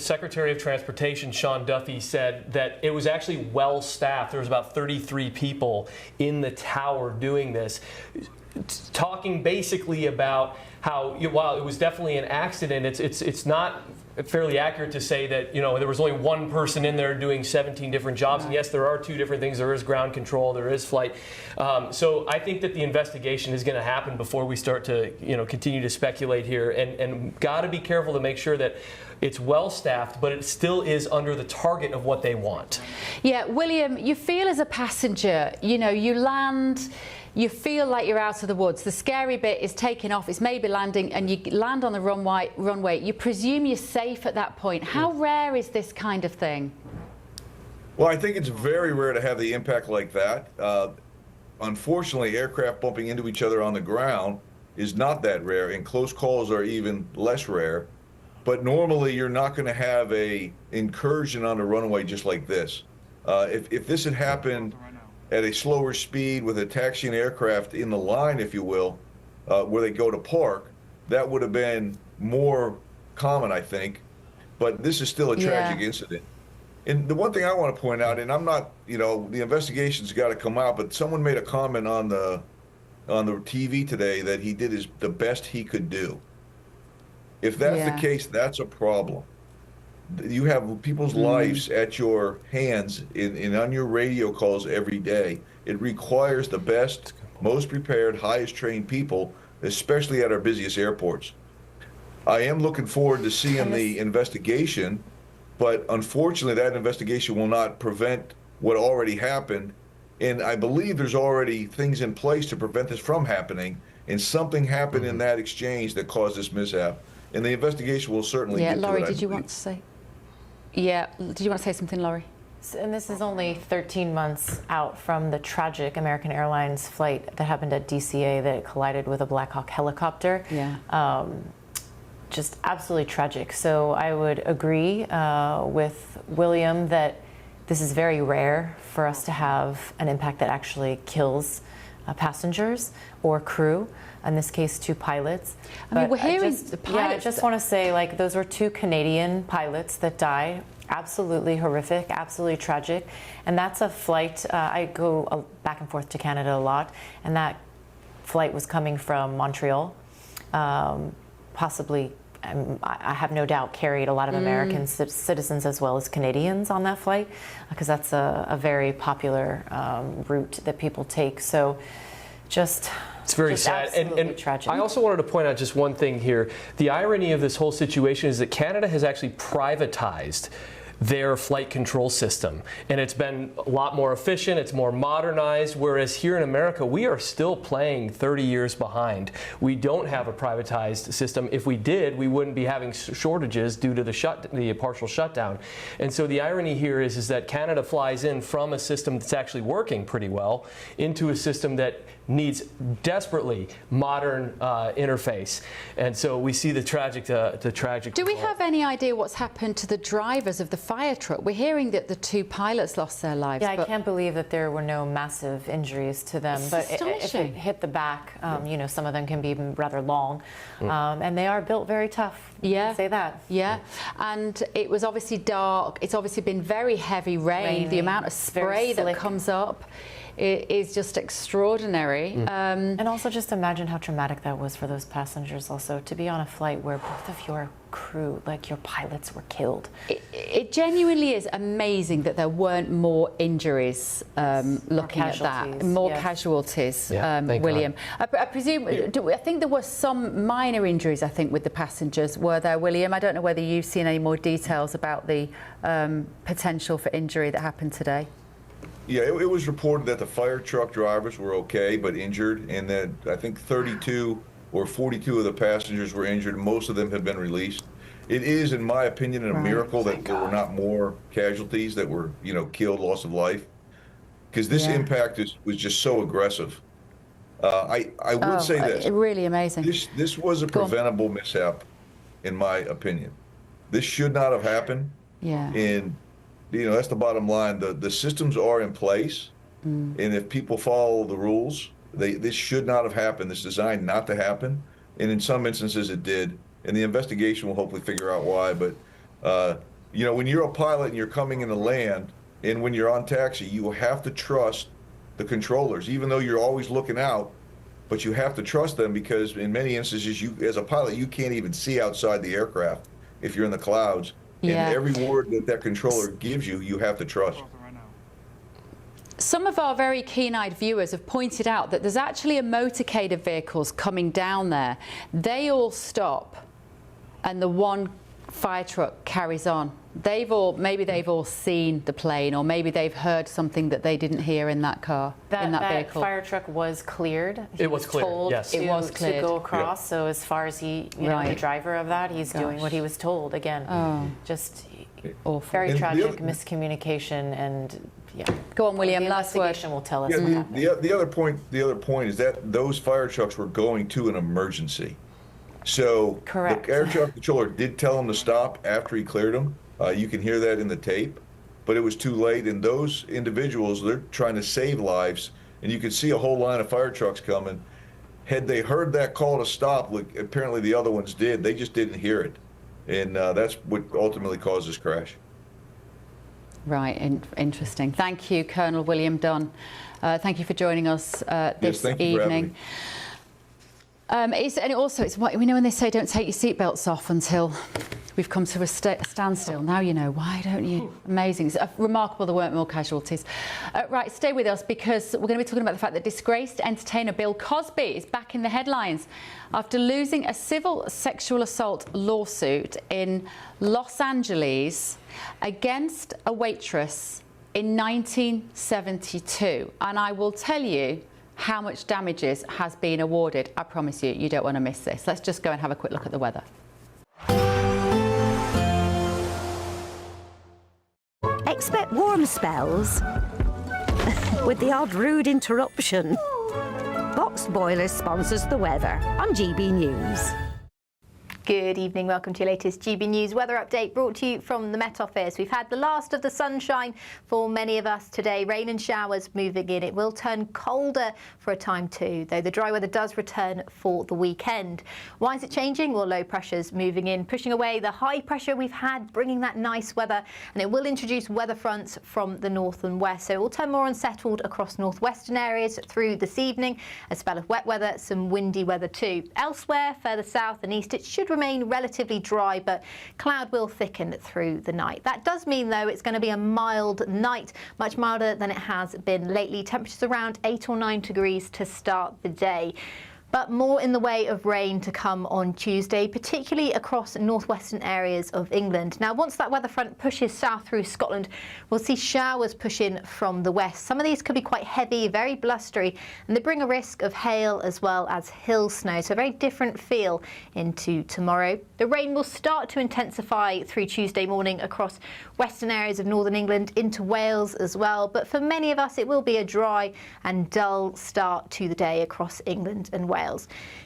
Secretary of Transportation Sean Duffy said that it was actually well staffed. There was about 33 people in the tower doing this, talking basically about how while it was definitely an accident, it's not fairly accurate to say that, you know, there was only one person in there doing 17 different jobs. And yes, there are two different things. There is ground control, there is flight. So I think that the investigation is going to happen before we start to, you know, continue to speculate here, and got to be careful to make sure that it's well staffed, but it still is under the target of what they want. Yeah, William, you feel as a passenger, you know, you land, you feel like you're out of the woods. The scary bit is taking off, it's maybe landing, and you land on the runway. You presume you're safe at that point. How rare is this kind of thing? Well, I think it's very rare to have the impact like that. Unfortunately, aircraft bumping into each other on the ground is not that rare, and close calls are even less rare. But normally, you're not going to have a incursion on the runway just like this. If this had happened at a slower speed with a taxiing aircraft in the line, if you will, where they go to park, that would have been more common, I think. But this is still a tragic incident. And the one thing I want to point out, and I'm not, you know, the investigation's got to come out, but someone made a comment on the TV today that he did the best he could do. If that's the case, that's a problem. You have people's lives at your hands and on your radio calls every day. It requires the best, most prepared, highest trained people, especially at our busiest airports. I am looking forward to seeing the investigation, but unfortunately that investigation will not prevent what already happened. And I believe there's already things in place to prevent this from happening. And something happened in that exchange that caused this mishap. And the investigation will certainly get to it. Laurie, did you want to say? Yeah, did you want to say something, Laurie? And this is only 13 months out from the tragic American Airlines flight that happened at DCA that collided with a Black Hawk helicopter. Yeah. Just absolutely tragic. So I would agree with William that this is very rare for us to have an impact that actually kills passengers or crew. In this case, 2 pilots. I mean, we're hearing the pilots. Yeah, I just want to say, like, those were 2 Canadian pilots that died. Absolutely horrific, absolutely tragic. And that's a flight, I go back and forth to Canada a lot, and that flight was coming from Montreal, possibly, I have no doubt, carried a lot of American citizens as well as Canadians on that flight, because that's a very popular route that people take. So it's very sad and tragic. I also wanted to point out just one thing here. The irony of this whole situation is that Canada has actually privatized their flight control system, and it's been a lot more efficient, it's more modernized, whereas here in America we are still playing 30 years behind. We don't have a privatized system. If we did, we wouldn't be having shortages due to the partial shutdown. And so the irony here is that Canada flies in from a system that's actually working pretty well into a system that needs desperately modern interface. And so we see the tragic Do we have any idea what's happened to the drivers of the fire truck? We're hearing that the 2 pilots lost their lives. Yeah, I can't believe that there were no massive injuries to them. But if it hit the back, you know, some of them can be rather long. And they are built very tough. Yeah. Say that. Yeah. And it was obviously dark. It's obviously been very heavy rain. The amount of spray that comes up is just extraordinary. And also just imagine how traumatic that was for those passengers also, to be on a flight where both of your crew, like your pilots, were killed. It genuinely is amazing that there weren't more injuries looking at that. More casualties, William. I presume, I think there were some minor injuries, I think, with the passengers, were there, William? I don't know whether you've seen any more details about the potential for injury that happened today. Yeah, it was reported that the fire truck drivers were okay but injured, and that I think 32 or 42 of the passengers were injured. Most of them have been released. It is, in my opinion, a miracle that there were not more casualties that were, you know, killed, loss of life, because this impact was just so aggressive. I would say this. Really amazing. This was a preventable mishap, in my opinion. This should not have happened. Yeah. And you know, that's the bottom line. The systems are in place, and if people follow the rules, this should not have happened. This designed not to happen, and in some instances it did. And the investigation will hopefully figure out why. But you know, when you're a pilot and you're coming into land, and when you're on taxi, you have to trust the controllers, even though you're always looking out. But you have to trust them, because in many instances, you, as a pilot, you can't even see outside the aircraft. if you're in the clouds. Yeah. And every word that controller gives you, you have to trust. Some of our very keen-eyed viewers have pointed out that there's actually a motorcade of vehicles coming down there. They all stop, and the one fire truck carries on. Maybe they've all seen the plane, or maybe they've heard something that they didn't hear in that car, in that vehicle. That fire truck was cleared. It was cleared, told yes. to, It was cleared. to go across. So as far as he, you know, the driver of that, he's doing what he was told. Again, just awful. Very tragic miscommunication, and yeah. Go on, William. The Last word. investigation will tell us. Yeah, the other point is that those fire trucks were going to an emergency. So Correct. the air traffic controller did tell him to stop after he cleared them. You can hear that in the tape, but it was too late. And those individuals, they're trying to save lives, and you could see a whole line of fire trucks coming. Had they heard that call to stop, like apparently the other ones did, they just didn't hear it. And that's what ultimately caused this crash. Right, interesting. Thank you, Colonel William Dunn. Thank you for joining us this evening. And also, it's what we know when they say don't take your seatbelts off until we've come to a standstill. Now you know. Why don't you? Amazing. It's remarkable there weren't more casualties. Right, stay with us, because we're going to be talking about the fact that disgraced entertainer Bill Cosby is back in the headlines after losing a civil sexual assault lawsuit in Los Angeles against a waitress in 1972. And I will tell you how much damages has been awarded. I promise you, you don't want to miss this. Let's just go and have a quick look at the weather. Expect warm spells with the odd rude interruption. Box Boiler sponsors the weather on GB News. Good evening, welcome to your latest GB News weather update, brought to you from the Met Office. We've had the last of the sunshine for many of us today. Rain and showers moving in. It will turn colder for a time too, though the dry weather does return for the weekend. Why is it changing? Well, low pressure's moving in, pushing away the high pressure we've had, bringing that nice weather, and it will introduce weather fronts from the north and west. So it will turn more unsettled across northwestern areas through this evening. A spell of wet weather, some windy weather too. Elsewhere, further south and east, it should remain relatively dry, but cloud will thicken through the night. That does mean, though, it's going to be a mild night, much milder than it has been lately. Temperatures around 8 or 9 degrees to start the day. But more in the way of rain to come on Tuesday, particularly across northwestern areas of England. Now, once that weather front pushes south through Scotland, we'll see showers push in from the west. Some of these could be quite heavy, very blustery, and they bring a risk of hail as well as hill snow. So a very different feel into tomorrow. The rain will start to intensify through Tuesday morning across western areas of northern England into Wales as well. But for many of us, it will be a dry and dull start to the day across England and Wales.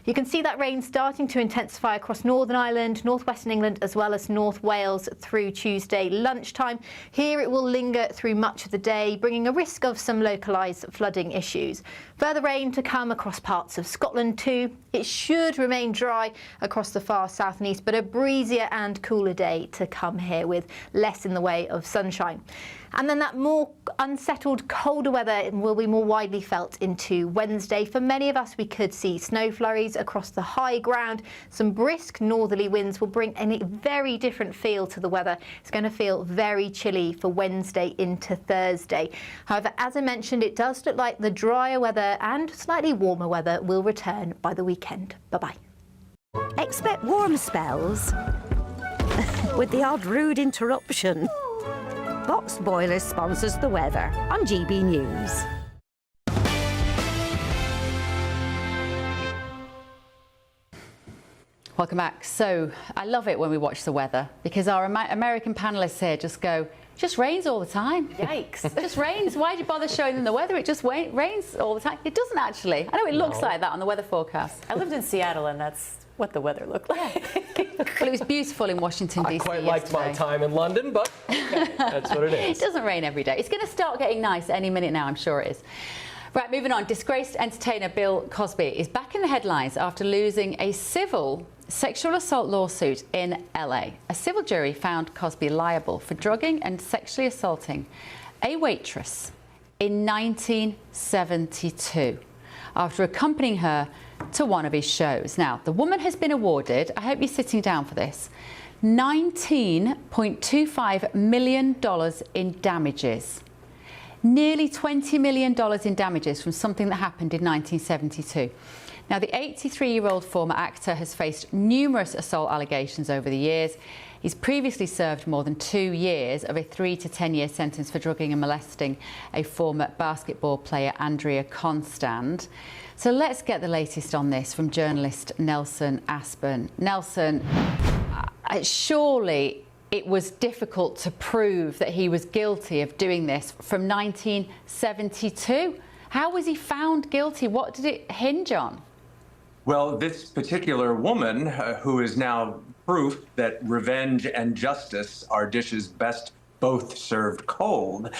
You can see that rain starting to intensify across Northern Ireland, northwestern England, as well as North Wales through Tuesday lunchtime. Here it will linger through much of the day, bringing a risk of some localised flooding issues. Further rain to come across parts of Scotland too. It should remain dry across the far south and east, but a breezier and cooler day to come here with less in the way of sunshine. And then that more unsettled, colder weather will be more widely felt into Wednesday. For many of us, we could see snow flurries across the high ground. Some brisk northerly winds will bring a very different feel to the weather. It's going to feel very chilly for Wednesday into Thursday. However, as I mentioned, it does look like the drier weather and slightly warmer weather will return by the weekend. Bye-bye. Expect warm spells with the odd rude interruption. Box Boiler sponsors the weather on GB News. Welcome back. So I love it when we watch the weather, because our American panellists here just go, it just rains all the time. Yikes. It just rains. Why do you bother showing them the weather? It just rains all the time. It doesn't actually. I know it looks like that on the weather forecast. I lived in Seattle, and that's what the weather looked like. Well, it was beautiful in Washington, D.C. I quite liked my time in London, but okay, that's what it is. It doesn't rain every day. It's going to start getting nice any minute now, I'm sure it is. Right, moving on. Disgraced entertainer Bill Cosby is back in the headlines after losing a civil sexual assault lawsuit in LA. A civil jury found Cosby liable for drugging and sexually assaulting a waitress in 1972 after accompanying her to one of his shows. Now, the woman has been awarded, I hope you're sitting down for this, $19.25 million in damages. Nearly $20 million in damages from something that happened in 1972. Now, the 83-year-old former actor has faced numerous assault allegations over the years. He's previously served more than 2 years of a 3 to 10-year sentence for drugging and molesting a former basketball player, Andrea Constand. So let's get the latest on this from journalist Nelson Aspen. Nelson, surely it was difficult to prove that he was guilty of doing this from 1972. How was he found guilty? What did it hinge on? Well, this particular woman, who is now proof that revenge and justice are dishes best both served cold,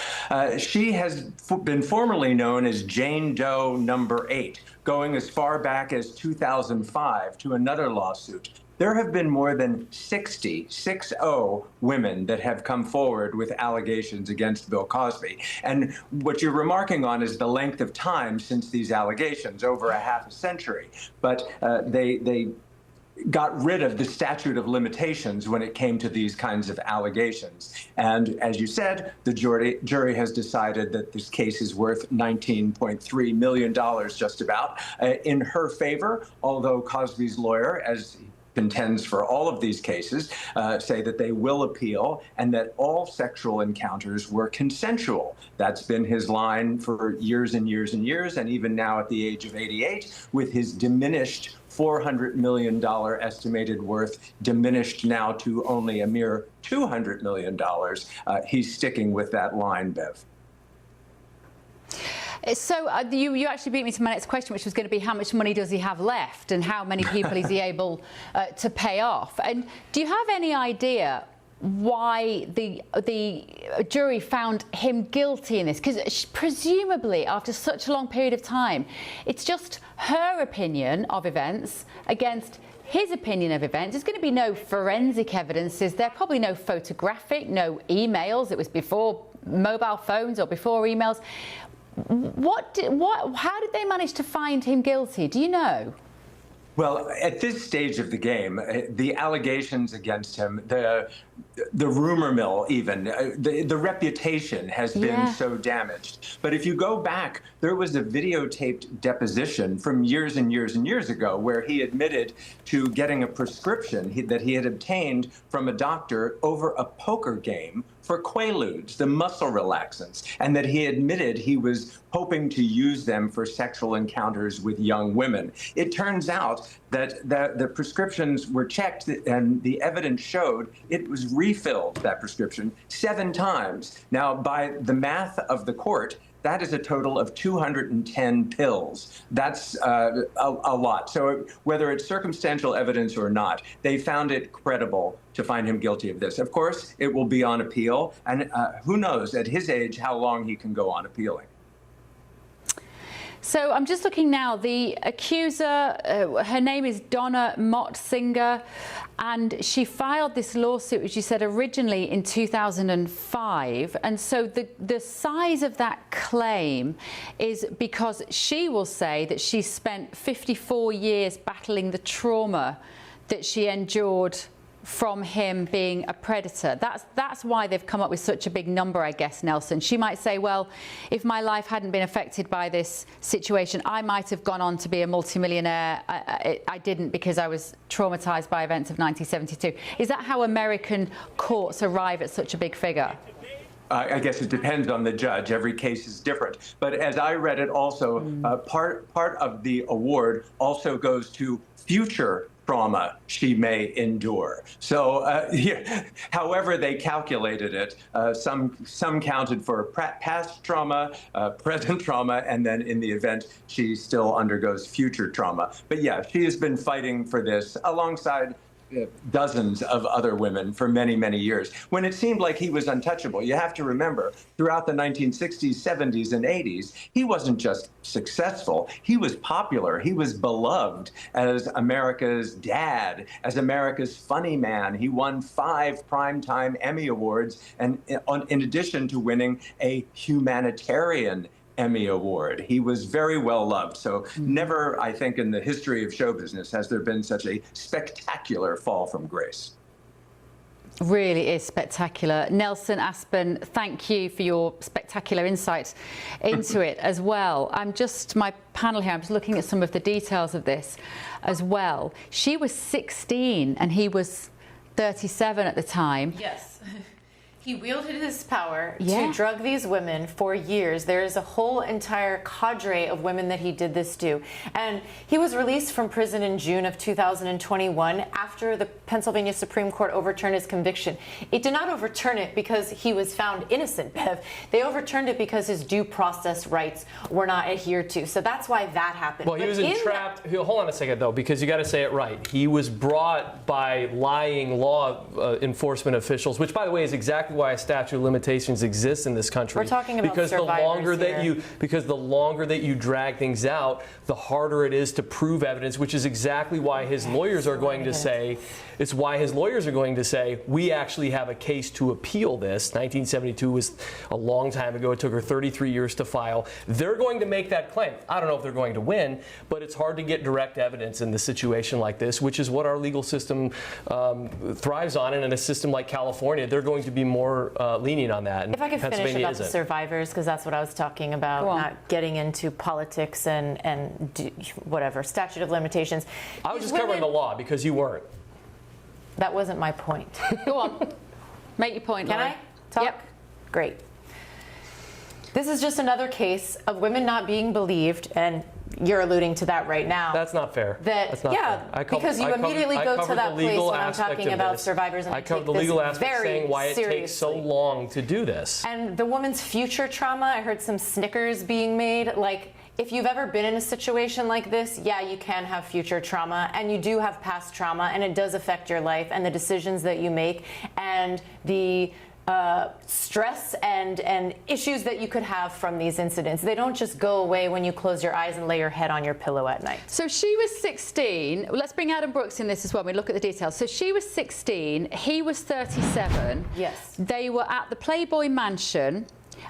she has been formerly known as Jane Doe number 8, going as far back as 2005 to another lawsuit. There have been more than 60 women that have come forward with allegations against Bill Cosby. And what you're remarking on is the length of time since these allegations, over a half a century. But they got rid of the statute of limitations when it came to these kinds of allegations. And as you said, the jury has decided that this case is worth $19.3 million just about in her favor, although Cosby's lawyer, as contends for all of these cases, say that they will appeal and that all sexual encounters were consensual. That's been his line for years and years and years, and even now at the age of 88, with his diminished $400 million estimated worth, diminished now to only a mere $200 million, he's sticking with that line, Bev. So you actually beat me to my next question, which was going to be how much money does he have left and how many people is he able to pay off? And do you have any idea why the jury found him guilty in this? Because presumably after such a long period of time, it's just her opinion of events against his opinion of events. There's going to be no forensic evidence, is there? Probably no photographic, no emails. It was before mobile phones or before emails. How did they manage to find him guilty? Do you know? Well, at this stage of the game, the allegations against him, the rumor mill even, the reputation has been so damaged. But if you go back, there was a videotaped deposition from years and years and years ago where he admitted to getting a prescription that he had obtained from a doctor over a poker game for Quaaludes, the muscle relaxants, and that he admitted he was hoping to use them for sexual encounters with young women. It turns out that the prescriptions were checked and the evidence showed it was refilled, that prescription, 7 times. Now, by the math of the court, that is a total of 210 pills. That's a lot. So whether it's circumstantial evidence or not, they found it credible to find him guilty of this. Of course, it will be on appeal. And who knows, at his age, how long he can go on appealing. So I'm just looking now. The accuser, her name is Donna Mott-Singer, and she filed this lawsuit, which you said originally in 2005. And so the size of that claim is because she will say that she spent 54 years battling the trauma that she endured from him being a predator. That's why they've come up with such a big number, I guess, Nelson. She might say, well, if my life hadn't been affected by this situation, I might have gone on to be a multimillionaire. I didn't, because I was traumatized by events of 1972. Is that how American courts arrive at such a big figure? I guess it depends on the judge. Every case is different. But as I read it also, part of the award also goes to future trauma she may endure. So however they calculated it, some counted for past trauma, present trauma, and then in the event she still undergoes future trauma. But yeah, she has been fighting for this alongside dozens of other women for many, many years, when it seemed like he was untouchable. You have to remember, throughout the 1960s, 70s, and 80s, he wasn't just successful, he was popular, he was beloved as America's dad, as America's funny man. He won 5 Primetime Emmy Awards, and in addition to winning a humanitarian Emmy Award. He was very well loved. So never, I think, in the history of show business has there been such a spectacular fall from grace. Really is spectacular. Nelson Aspen, thank you for your spectacular insight into it as well. My panel here, I'm just looking at some of the details of this as well. She was 16 and he was 37 at the time. Yes. He wielded his power Yeah. to drug these women for years. There is a whole entire cadre of women that he did this to. And he was released from prison in June of 2021 after the Pennsylvania Supreme Court overturned his conviction. It did not overturn it because he was found innocent, Bev. They overturned it because his due process rights were not adhered to. So that's why that happened. Well, he But was in entrapped. Hold on a second, though, because you got to say it right. He was brought by lying law enforcement officials, which, by the way, is exactly why a statute of limitations exists in this country. We're talking about because survivors the longer here. the longer that you drag things out, the harder it is to prove evidence, which is exactly why his lawyers are going to say. It's why his lawyers are going to say, we actually have a case to appeal this. 1972 was a long time ago. It took her 33 years to file. They're going to make that claim. I don't know if they're going to win, but it's hard to get direct evidence in a situation like this, which is what our legal system thrives on. And in a system like California, they're going to be more lenient on that. If I could finish about the survivors, because that's what I was talking about, not getting into politics and whatever, statute of limitations. I was just covering the law because you weren't. That wasn't my point. Go on. Make your point, Can Laurie. I talk? Yep. Great. This is just another case of women not being believed, and you're alluding to that right now. That's not fair. That's because you immediately go to that place when I'm talking about survivors, and I covered the legal aspect, saying why it takes so long to do this. And the woman's future trauma, I heard some snickers being made. Like, if you've ever been in a situation like this, yeah, you can have future trauma, and you do have past trauma, and it does affect your life and the decisions that you make and the stress and issues that you could have from these incidents. They don't just go away when you close your eyes and lay your head on your pillow at night. So she was 16. Let's bring Adam Brooks in this as well. We look at the details. So she was 16. He was 37. Yes. They were at the Playboy Mansion.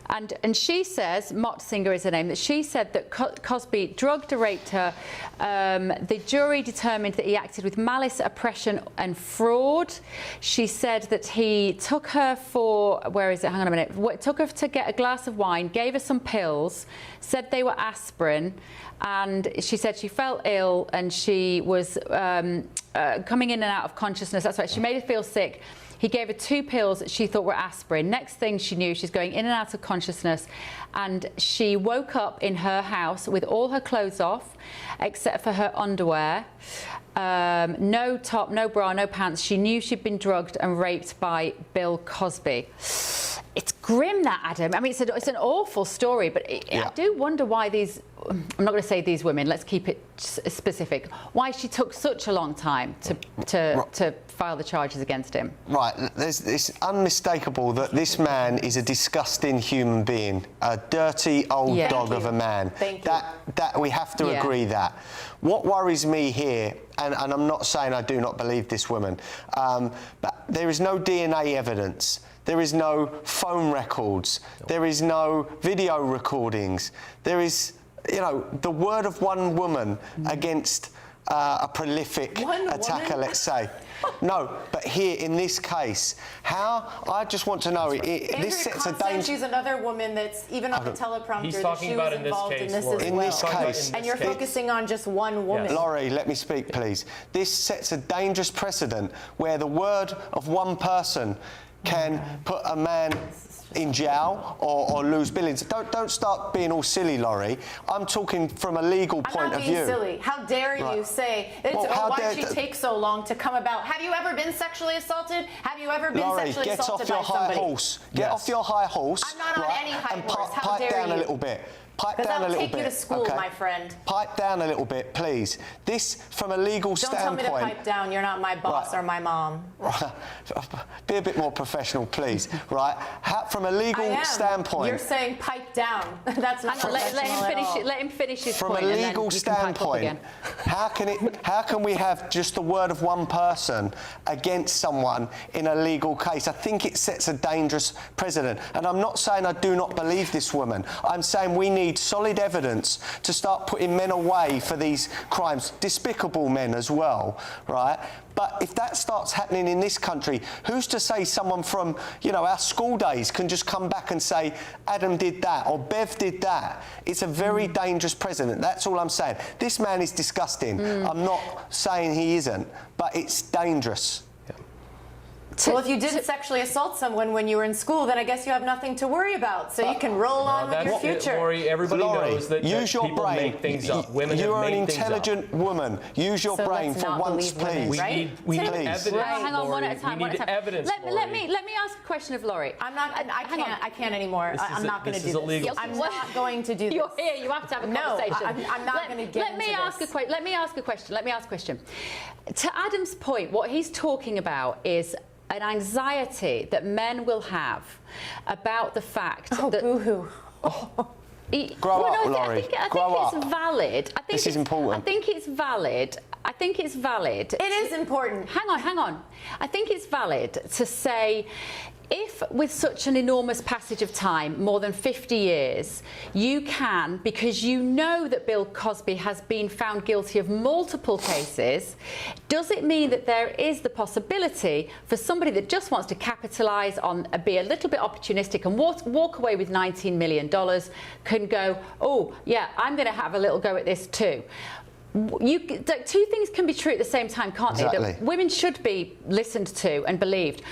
And she says, Motzinger is her name, that she said that Cosby drugged and raped her. The jury determined that he acted with malice, oppression and fraud. She said that he took her for, where is it? Hang on a minute. Took her to get a glass of wine, gave her some pills, said they were aspirin. And she said she felt ill and she was coming in and out of consciousness. That's right. She made her feel sick. He gave her 2 pills that she thought were aspirin. Next thing she knew, she's going in and out of consciousness. And she woke up in her house with all her clothes off, except for her underwear. No top, no bra, no pants. She knew she'd been drugged and raped by Bill Cosby. It's grim, that, Adam. I mean, it's an awful story, but I do wonder why these, I'm not going to say these women, let's keep it specific, why she took such a long time to file the charges against him. Right, it's unmistakable that this man is a disgusting human being, a dirty old dog of a man. That we have to agree that. What worries me here, and I'm not saying I do not believe this woman, but there is no DNA evidence. There is no phone records. There is no video recordings. There is, the word of one woman against a prolific attacker, let's say. No, but here in this case, I just want to know, this sets a danger. She's another woman that's even on the teleprompter that she was involved in this as well. In this case. And you're focusing on just one woman. Laurie, let me speak, please. This sets a dangerous precedent where the word of one person can put a man in jail or lose billions. Don't start being all silly, Laurie. I'm talking from a legal point of view. I'm not being silly. How dare you say why did she take so long to come about? Have you ever been sexually assaulted? Have you ever been sexually assaulted by somebody? Get off your high horse. Get off your high horse. I'm not on any high horse. How dare you? Pipe down a little bit. Pipe down a little bit. Because I'll take you to school, my friend. Pipe down a little bit, please. This, from a legal standpoint... Don't tell me to pipe down. You're not my boss or my mom. Be a bit more professional, please. Right? From a legal standpoint... You're saying pipe down. That's not let him finish his point. From a legal standpoint, how can we have just the word of one person against someone in a legal case? I think it sets a dangerous precedent. And I'm not saying I do not believe this woman. I'm saying we need need solid evidence to start putting men away for these crimes, despicable men as well, right? But if that starts happening in this country, who's to say someone from, you know, our school days can just come back and say, Adam did that or Bev did that? It's a very dangerous precedent. That's all I'm saying. This man is disgusting. I'm not saying he isn't, but it's dangerous. Well, if you didn't sexually assault someone when you were in school, then I guess you have nothing to worry about. So you can roll on with your future. Lori, everybody knows that, use your people brain. make things up. Women You're have an made things up. intelligent woman. Use your brain for once, please. We need evidence. Hang on, one at a time. We need evidence. Let me ask a question of Laurie. I can't anymore. I'm not going to do this. I'm not going to do this. You're here. You have to have a conversation. I'm not going to get into this. Let me ask a question. To Adam's point, what he's talking about is an anxiety that men will have about the fact that... boo-hoo. Grow up, Laurie. I think Grow it's valid. This is important. I think it's valid. It is important. Hang on. I think it's valid to say, if with such an enormous passage of time, more than 50 years, you can, because you know that Bill Cosby has been found guilty of multiple cases, does it mean that there is the possibility for somebody that just wants to capitalise on, be a little bit opportunistic and walk away with $19 million, can go, oh, yeah, I'm going to have a little go at this too? Two things can be true at the same time, can't they? That women should be listened to and believed.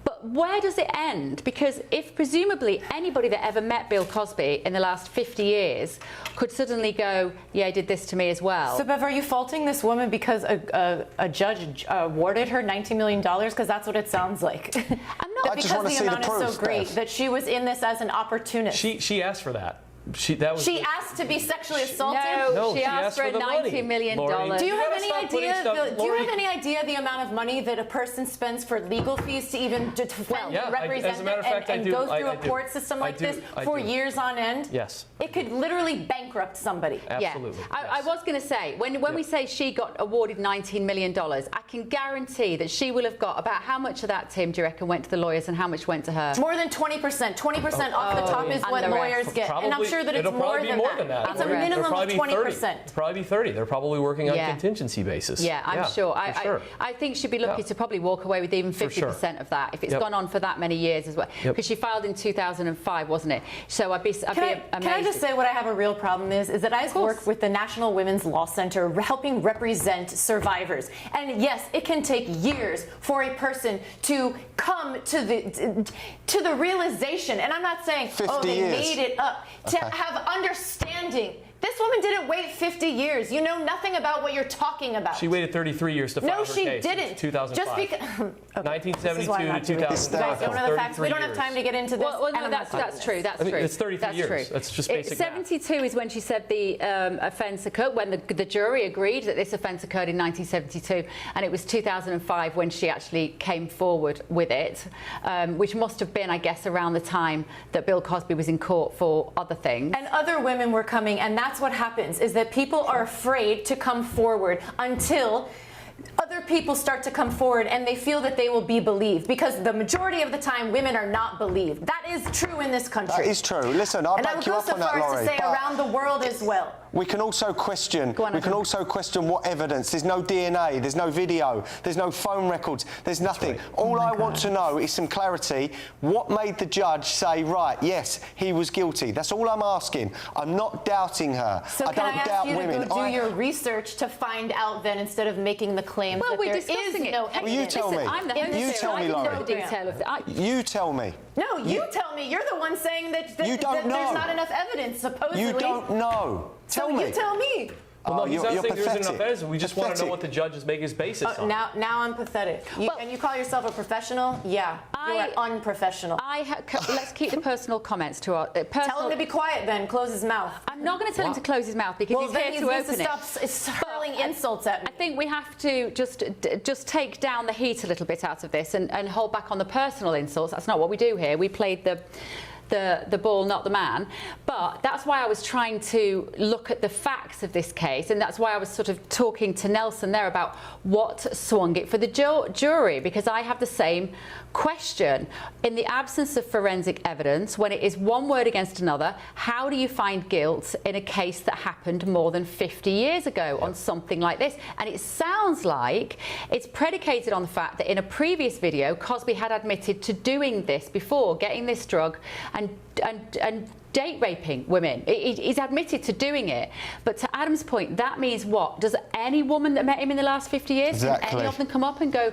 But where does it end? Because if presumably anybody that ever met Bill Cosby in the last 50 years could suddenly go, yeah, he did this to me as well. So, Bev, are you faulting this woman because a judge awarded her $19 million? Because that's what it sounds like. I'm not. That because the amount is so great that she was in this as an opportunist. She asked for that. She asked to be sexually assaulted? No, she asked for $90 million. Do you have any idea? Do you have any idea the amount of money that a person spends for legal fees to even defend, represent, and go through a court system like this for years on end? Yes. It could literally bankrupt somebody. Absolutely. Yeah. I was going to say, when we say she got awarded $19 million, I can guarantee that she will have got about how much of that, Tim, do you reckon, went to the lawyers and how much went to her? More than 20%. 20% off the top is what lawyers get. And I'm sure that it's more than that. It's a minimum of 20%. It'll probably be 30. They're probably working on contingency basis. Yeah, I'm sure. I think she'd be lucky to probably walk away with even 50% of that if it's gone on for that many years as well. Because she filed in 2005, wasn't it? So I'd be amazed. Can I just say what I have a real problem is that I work with the National Women's Law Center helping represent survivors. And yes, it can take years for a person to come to the realization, and I'm not saying, they made it up, to have understanding. This woman didn't wait 50 years. You know nothing about what you're talking about. She waited 33 years to file her case. No, she didn't. 2005. Just because 1972 to 2005. You guys don't know the facts. We don't have time to get into this. Well, no, that's true. That's true. It's 33 years. True. That's just basic math. 72 is when she said the offence occurred, when the jury agreed that this offence occurred in 1972, and it was 2005 when she actually came forward with it, which must have been, I guess, around the time that Bill Cosby was in court for other things. And other women were coming, and that's what happens, is that people are afraid to come forward until other people start to come forward and they feel that they will be believed, because the majority of the time women are not believed. That is true in this country. That is true. Listen, I'll back you up on that, Laurie. And I would go so far as to say around the world as well. We can also question. What evidence. There's no DNA. There's no video. There's no phone records. There's nothing. All I want to know is some clarity. What made the judge say, right? Yes, he was guilty. That's all I'm asking. I'm not doubting her. So I don't doubt women. Can I ask you to go do your research to find out then, instead of making the claims that there is no evidence? Well, you tell me. You tell me, Laurie. You tell me. No, you tell me. You're the one saying that there's not enough evidence, supposedly. You don't know. Tell me. You tell me. Well, no, he's not saying there isn't enough evidence. We just want to know Pathetic. what the judge is making his basis on. Now I'm pathetic. And you call yourself a professional? Yeah, you're unprofessional. Let's keep the personal comments to our Tell him to be quiet then. Close his mouth. I'm not going to tell him to close his mouth because he's here to open it. Stop hurling insults at me. I think we have to just take down the heat a little bit out of this and hold back on the personal insults. That's not what we do here. We played the ball, not the man. But that's why I was trying to look at the facts of this case, and that's why I was sort of talking to Nelson there about what swung it for the jury, because I have the same question. In the absence of forensic evidence, when it is one word against another, how do you find guilt in a case that happened more than 50 years ago on something like this? And it sounds like it's predicated on the fact that in a previous video, Cosby had admitted to doing this before, getting this drug and date raping women. He's admitted to doing it. But to Adam's point, that means what? Does any woman that met him in the last 50 years, can any of them come up and go,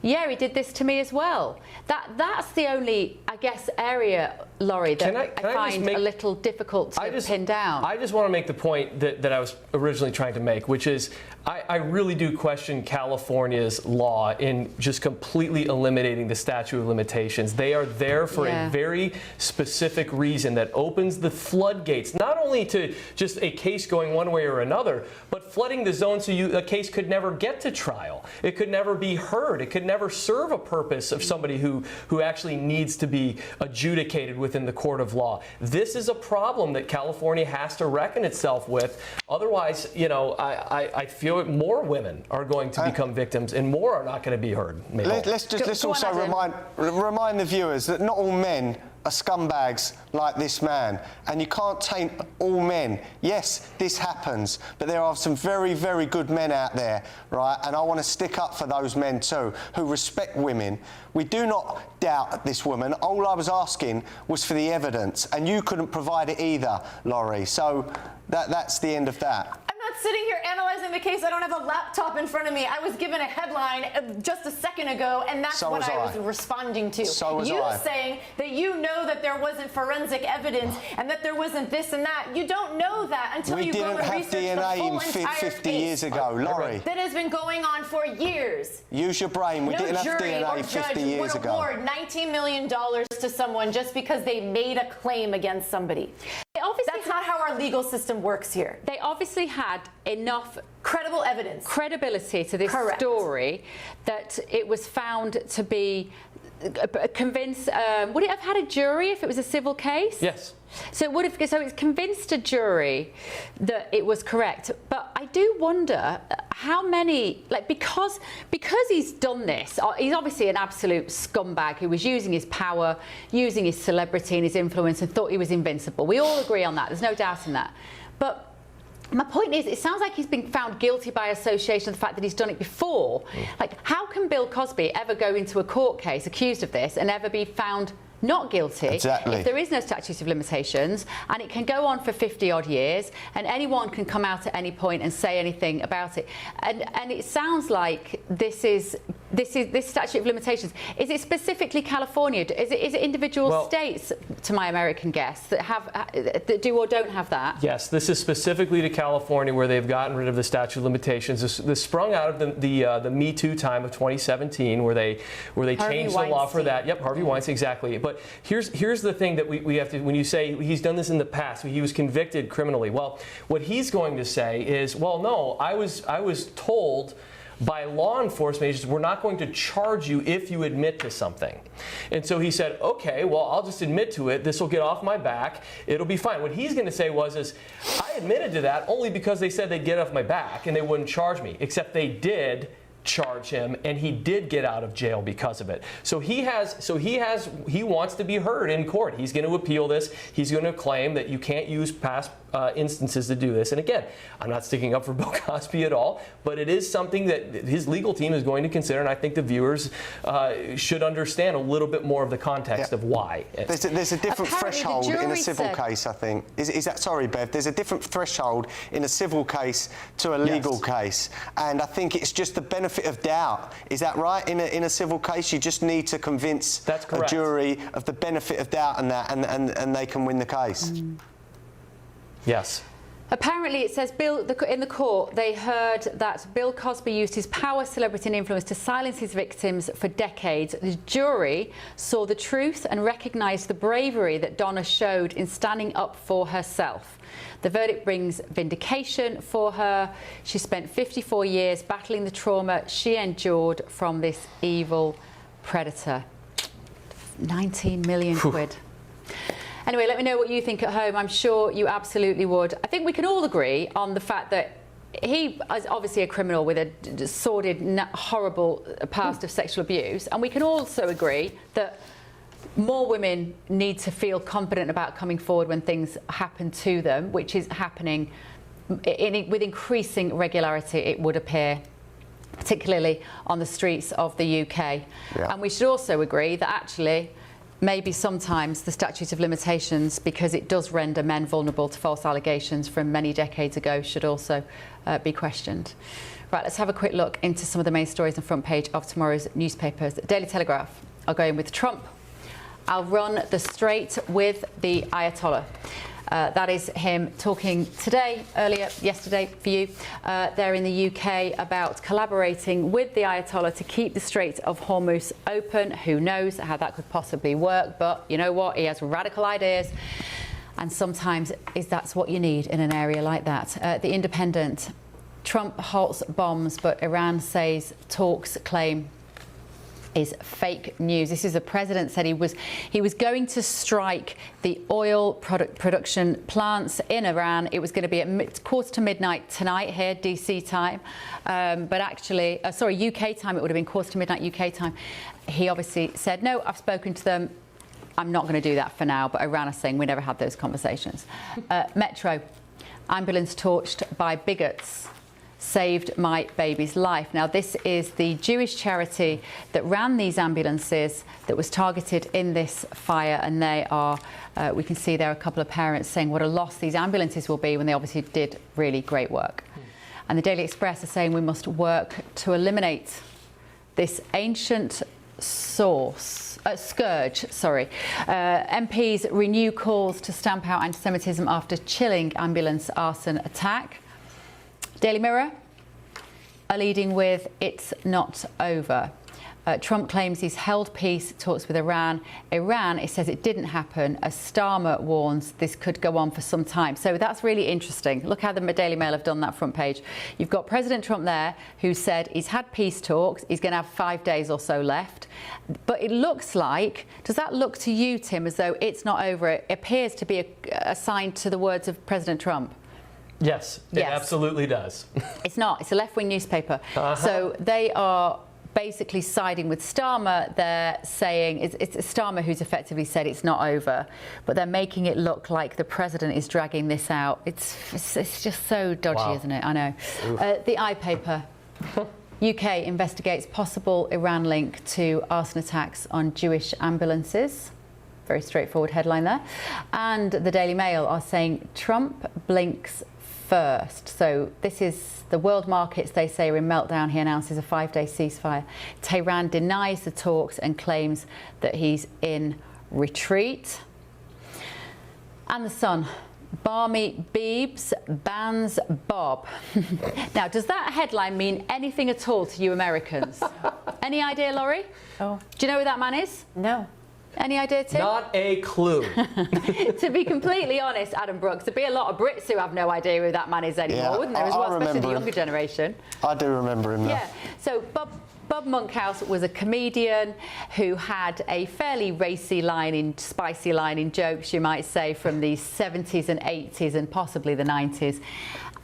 yeah, he did this to me as well? That's the only, I guess, area, Laurie, that I find a little difficult to pin down. I just want to make the point that I was originally trying to make, which is I really do question California's law in just completely eliminating the statute of limitations. They are there for a very specific reason that opens the floodgates, not only to just a case going one way or another, but flooding the zone so a case could never get to trial. It could never be heard. It could never serve a purpose of somebody who actually needs to be adjudicated within the court of law. This is a problem that California has to reckon itself with. Otherwise, I feel more women are going to become victims and more are not going to be heard. Let's also remind the viewers that not all men are scumbags like this man, and you can't taint all men. Yes, this happens, but there are some very, very good men out there, right? And I want to stick up for those men too, who respect women. We do not doubt this woman. All I was asking was for the evidence, and you couldn't provide it either, Laurie. So that's the end of that. I'm not sitting here analyzing the case. I don't have a laptop in front of me. I was given a headline just a second ago, and that's what I was responding to. So was you I. saying that you know that there wasn't forensic evidence and that there wasn't this and that. You don't know that until you go and research the whole entire 50 case. years ago, Laurie. That has been going on for years. Use your brain. We didn't have DNA 50 years ago. No jury or judge would award $19 million to someone just because they made a claim against somebody. That's not how our legal system works here. They obviously had enough credible evidence, credibility to this story that it was found to be convinced. Would it have had a jury if it was a civil case? Yes. So it's convinced a jury that it was correct. But I do wonder how many, because he's done this, he's obviously an absolute scumbag who was using his power, using his celebrity and his influence and thought he was invincible. We all agree on that. There's no doubt in that. But my point is, it sounds like he's been found guilty by association of the fact that he's done it before. How can Bill Cosby ever go into a court case accused of this and ever be found not guilty if there is no statute of limitations, and it can go on for 50 odd years and anyone can come out at any point and say anything about it? And it sounds like this statute of limitations, is it specifically California? Is it individual states, to my American guests, that do or don't have that? Yes, this is specifically to California, where they've gotten rid of the statute of limitations. This sprung out of the Me Too time of 2017, where they changed the law for that. Yep, Harvey Weinstein, exactly. But here's the thing that we have to, when you say he's done this in the past, he was convicted criminally. Well, what he's going to say is, well, no, I was told by law enforcement agencies, we're not going to charge you if you admit to something. And so he said, okay, well, I'll just admit to it. This will get off my back. It'll be fine. What he's going to say is, I admitted to that only because they said they'd get off my back and they wouldn't charge me, except they did charge him, and he did get out of jail because of it. So he wants to be heard in court. He's going to appeal this. He's going to claim that you can't use past instances to do this. And again, I'm not sticking up for Bill Cosby at all, but it is something that his legal team is going to consider, and I think the viewers should understand a little bit more of the context of why. There's a different threshold in a civil case, I think. Is that, sorry, Bev, there's a different threshold in a civil case to a legal case, and I think it's just the benefit of doubt. Is that right? In a civil case, you just need to convince a jury of the benefit of doubt and that, and they can win the case. Yes. Apparently, it says in the court, they heard that Bill Cosby used his power, celebrity and influence to silence his victims for decades. The jury saw the truth and recognised the bravery that Donna showed in standing up for herself. The verdict brings vindication for her. She spent 54 years battling the trauma she endured from this evil predator. 19 million quid. Anyway, let me know what you think at home. I'm sure you absolutely would. I think we can all agree on the fact that he is obviously a criminal with a sordid, horrible past of sexual abuse. And we can also agree that more women need to feel confident about coming forward when things happen to them, which is happening with increasing regularity, it would appear, particularly on the streets of the UK. Yeah. And we should also agree that actually maybe sometimes the statute of limitations, because it does render men vulnerable to false allegations from many decades ago, should also be questioned. Right, let's have a quick look into some of the main stories on the front page of tomorrow's newspapers. The Daily Telegraph are going with Trump. I'll run the straight with the Ayatollah. That is him talking yesterday for you, there in the UK about collaborating with the Ayatollah to keep the Strait of Hormuz open. Who knows how that could possibly work, but you know what? He has radical ideas, and sometimes that's what you need in an area like that. The Independent, Trump halts bombs, but Iran says talks claim is fake news. This is the president said he was going to strike the oil production plants in Iran. It was going to be at quarter to midnight tonight here, DC time, but actually, UK time, it would have been quarter to midnight UK time. He obviously said, no, I've spoken to them. I'm not going to do that for now, but Iran is saying we never had those conversations. Metro, ambulance torched by bigots. Saved my baby's life. Now, this is the Jewish charity that ran these ambulances that was targeted in this fire, and they are, we can see there are a couple of parents saying what a loss these ambulances will be when they obviously did really great work. And the Daily Express are saying we must work to eliminate this ancient scourge. MPs renew calls to stamp out anti-Semitism after chilling ambulance arson attack. Daily Mirror are leading with it's not over. Trump claims he's held peace talks with Iran. Iran, it says it didn't happen. As Starmer warns, this could go on for some time. So that's really interesting. Look how the Daily Mail have done that front page. You've got President Trump there who said he's had peace talks. He's going to have 5 days or so left. But it looks like, does that look to you, Tim, as though it's not over? It appears to be a sign to the words of President Trump. Yes, it absolutely does. It's not. It's a left-wing newspaper. So they are basically siding with Starmer. They're saying it's Starmer who's effectively said it's not over, but they're making it look like the president is dragging this out. It's just so dodgy, isn't it? I know. The iPaper. UK investigates possible Iran link to arson attacks on Jewish ambulances. Very straightforward headline there. And the Daily Mail are saying Trump blinks first. So this is the world markets, they say, are in meltdown. He announces a 5-day ceasefire. Tehran denies the talks and claims that he's in retreat. And the Sun, Barmy Biebs bans Bob. Now, does that headline mean anything at all to you Americans? Any idea, Laurie? Oh. Do you know who that man is? No. Any idea, Tim? Not a clue. To be completely honest, Adam Brooks, there'd be a lot of Brits who have no idea who that man is anymore, wouldn't there, as well, especially the younger generation? I do remember him now. Yeah. So Bob Monkhouse was a comedian who had a fairly racy line, spicy line in jokes, you might say, from the 70s and 80s and possibly the 90s.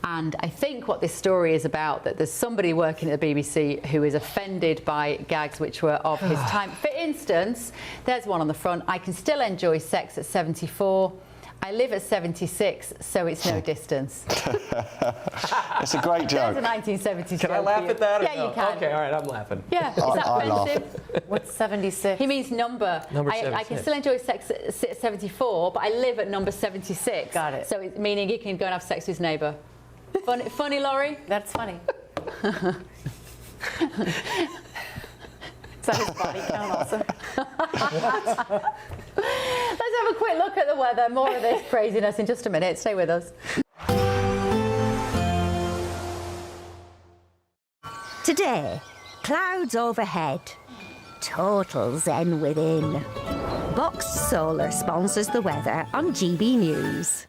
And I think what this story is about, that there's somebody working at the BBC who is offended by gags which were of his time. For instance, there's one on the front. I can still enjoy sex at 74. I live at 76, so it's no distance. It's a great joke. There's a 1970s Can I laugh at that? Yeah, you can. Okay, all right, I'm laughing. Yeah, is that offensive? What's 76? He means number. Number I 76. can still enjoy sex at 74, but I live at number 76. Got it. So it's meaning he can go and have sex with his neighbour. Funny, Laurie? That's funny. Is that his body count also? Let's have a quick look at the weather. More of this craziness in just a minute. Stay with us. Today, clouds overhead. Total zen within. Boxed Solar sponsors the weather on GB News.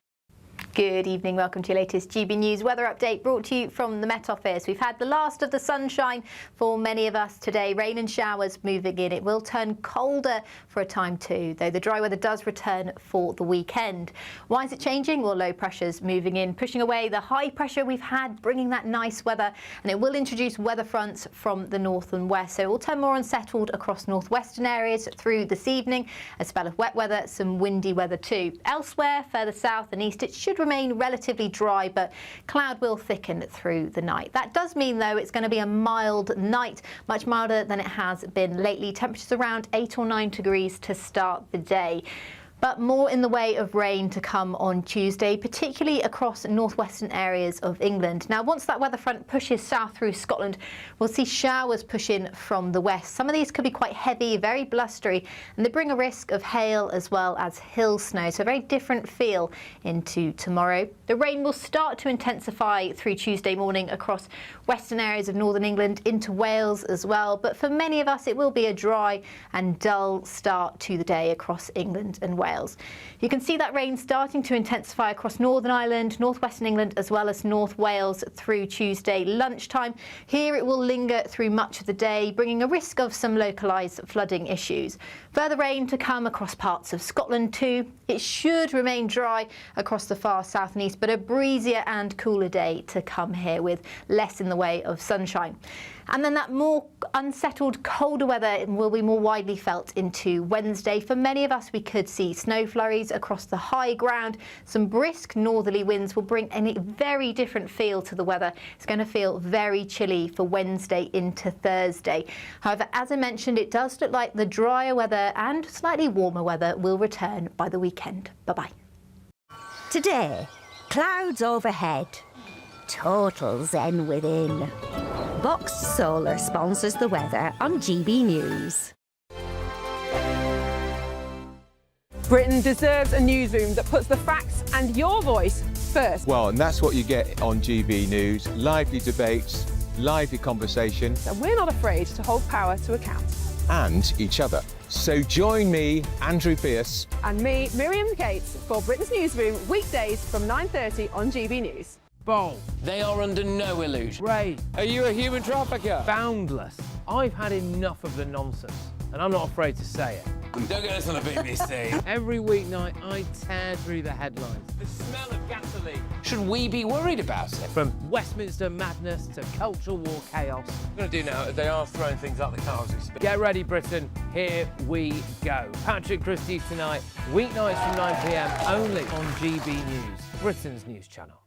Good evening, welcome to your latest GB News weather update brought to you from the Met Office. We've had the last of the sunshine for many of us today. Rain and showers moving in. It will turn colder for a time too, though the dry weather does return for the weekend. Why is it changing? Well, low pressure's moving in, pushing away the high pressure we've had, bringing that nice weather, and it will introduce weather fronts from the north and west. So it will turn more unsettled across northwestern areas through this evening. A spell of wet weather, some windy weather too. Elsewhere, further south and east, it should remain relatively dry, but cloud will thicken through the night. That does mean, though, it's going to be a mild night, much milder than it has been lately. Temperatures around 8 or 9 degrees to start the day. But more in the way of rain to come on Tuesday, particularly across northwestern areas of England. Now, once that weather front pushes south through Scotland, we'll see showers push in from the west. Some of these could be quite heavy, very blustery, and they bring a risk of hail as well as hill snow. So a very different feel into tomorrow. The rain will start to intensify through Tuesday morning across western areas of northern England into Wales as well. But for many of us, it will be a dry and dull start to the day across England and Wales. You can see that rain starting to intensify across Northern Ireland, northwestern England, as well as North Wales through Tuesday lunchtime. Here it will linger through much of the day, bringing a risk of some localised flooding issues. Further rain to come across parts of Scotland too. It should remain dry across the far south and east, but a breezier and cooler day to come here with less in the way of sunshine. And then that more unsettled, colder weather will be more widely felt into Wednesday. For many of us, we could see snow flurries across the high ground. Some brisk northerly winds will bring a very different feel to the weather. It's going to feel very chilly for Wednesday into Thursday. However, as I mentioned, it does look like the drier weather and slightly warmer weather will return by the weekend. Bye-bye. Today, clouds overhead. Total zen within. Boxed Solar sponsors the weather on GB News. Britain deserves a newsroom that puts the facts and your voice first. Well, and that's what you get on GB News. Lively debates, lively conversation. And we're not afraid to hold power to account. And each other. So join me, Andrew Pearce. And me, Miriam Gates, for Britain's Newsroom, weekdays from 9:30 on GB News. Bold. They are under no illusion. Ray, Are you a human trafficker? boundless. I've had enough of the nonsense, and I'm not afraid to say it. Don't get this on the BBC. Every weeknight, I tear through the headlines. The smell of gasoline. Should we be worried about it? From Westminster madness to cultural war chaos. What I'm going to do now is they are throwing things out the car as we speak. Get ready, Britain. Here we go. Patrick Christie tonight, weeknights from 9 p.m. only on GB News, Britain's news channel.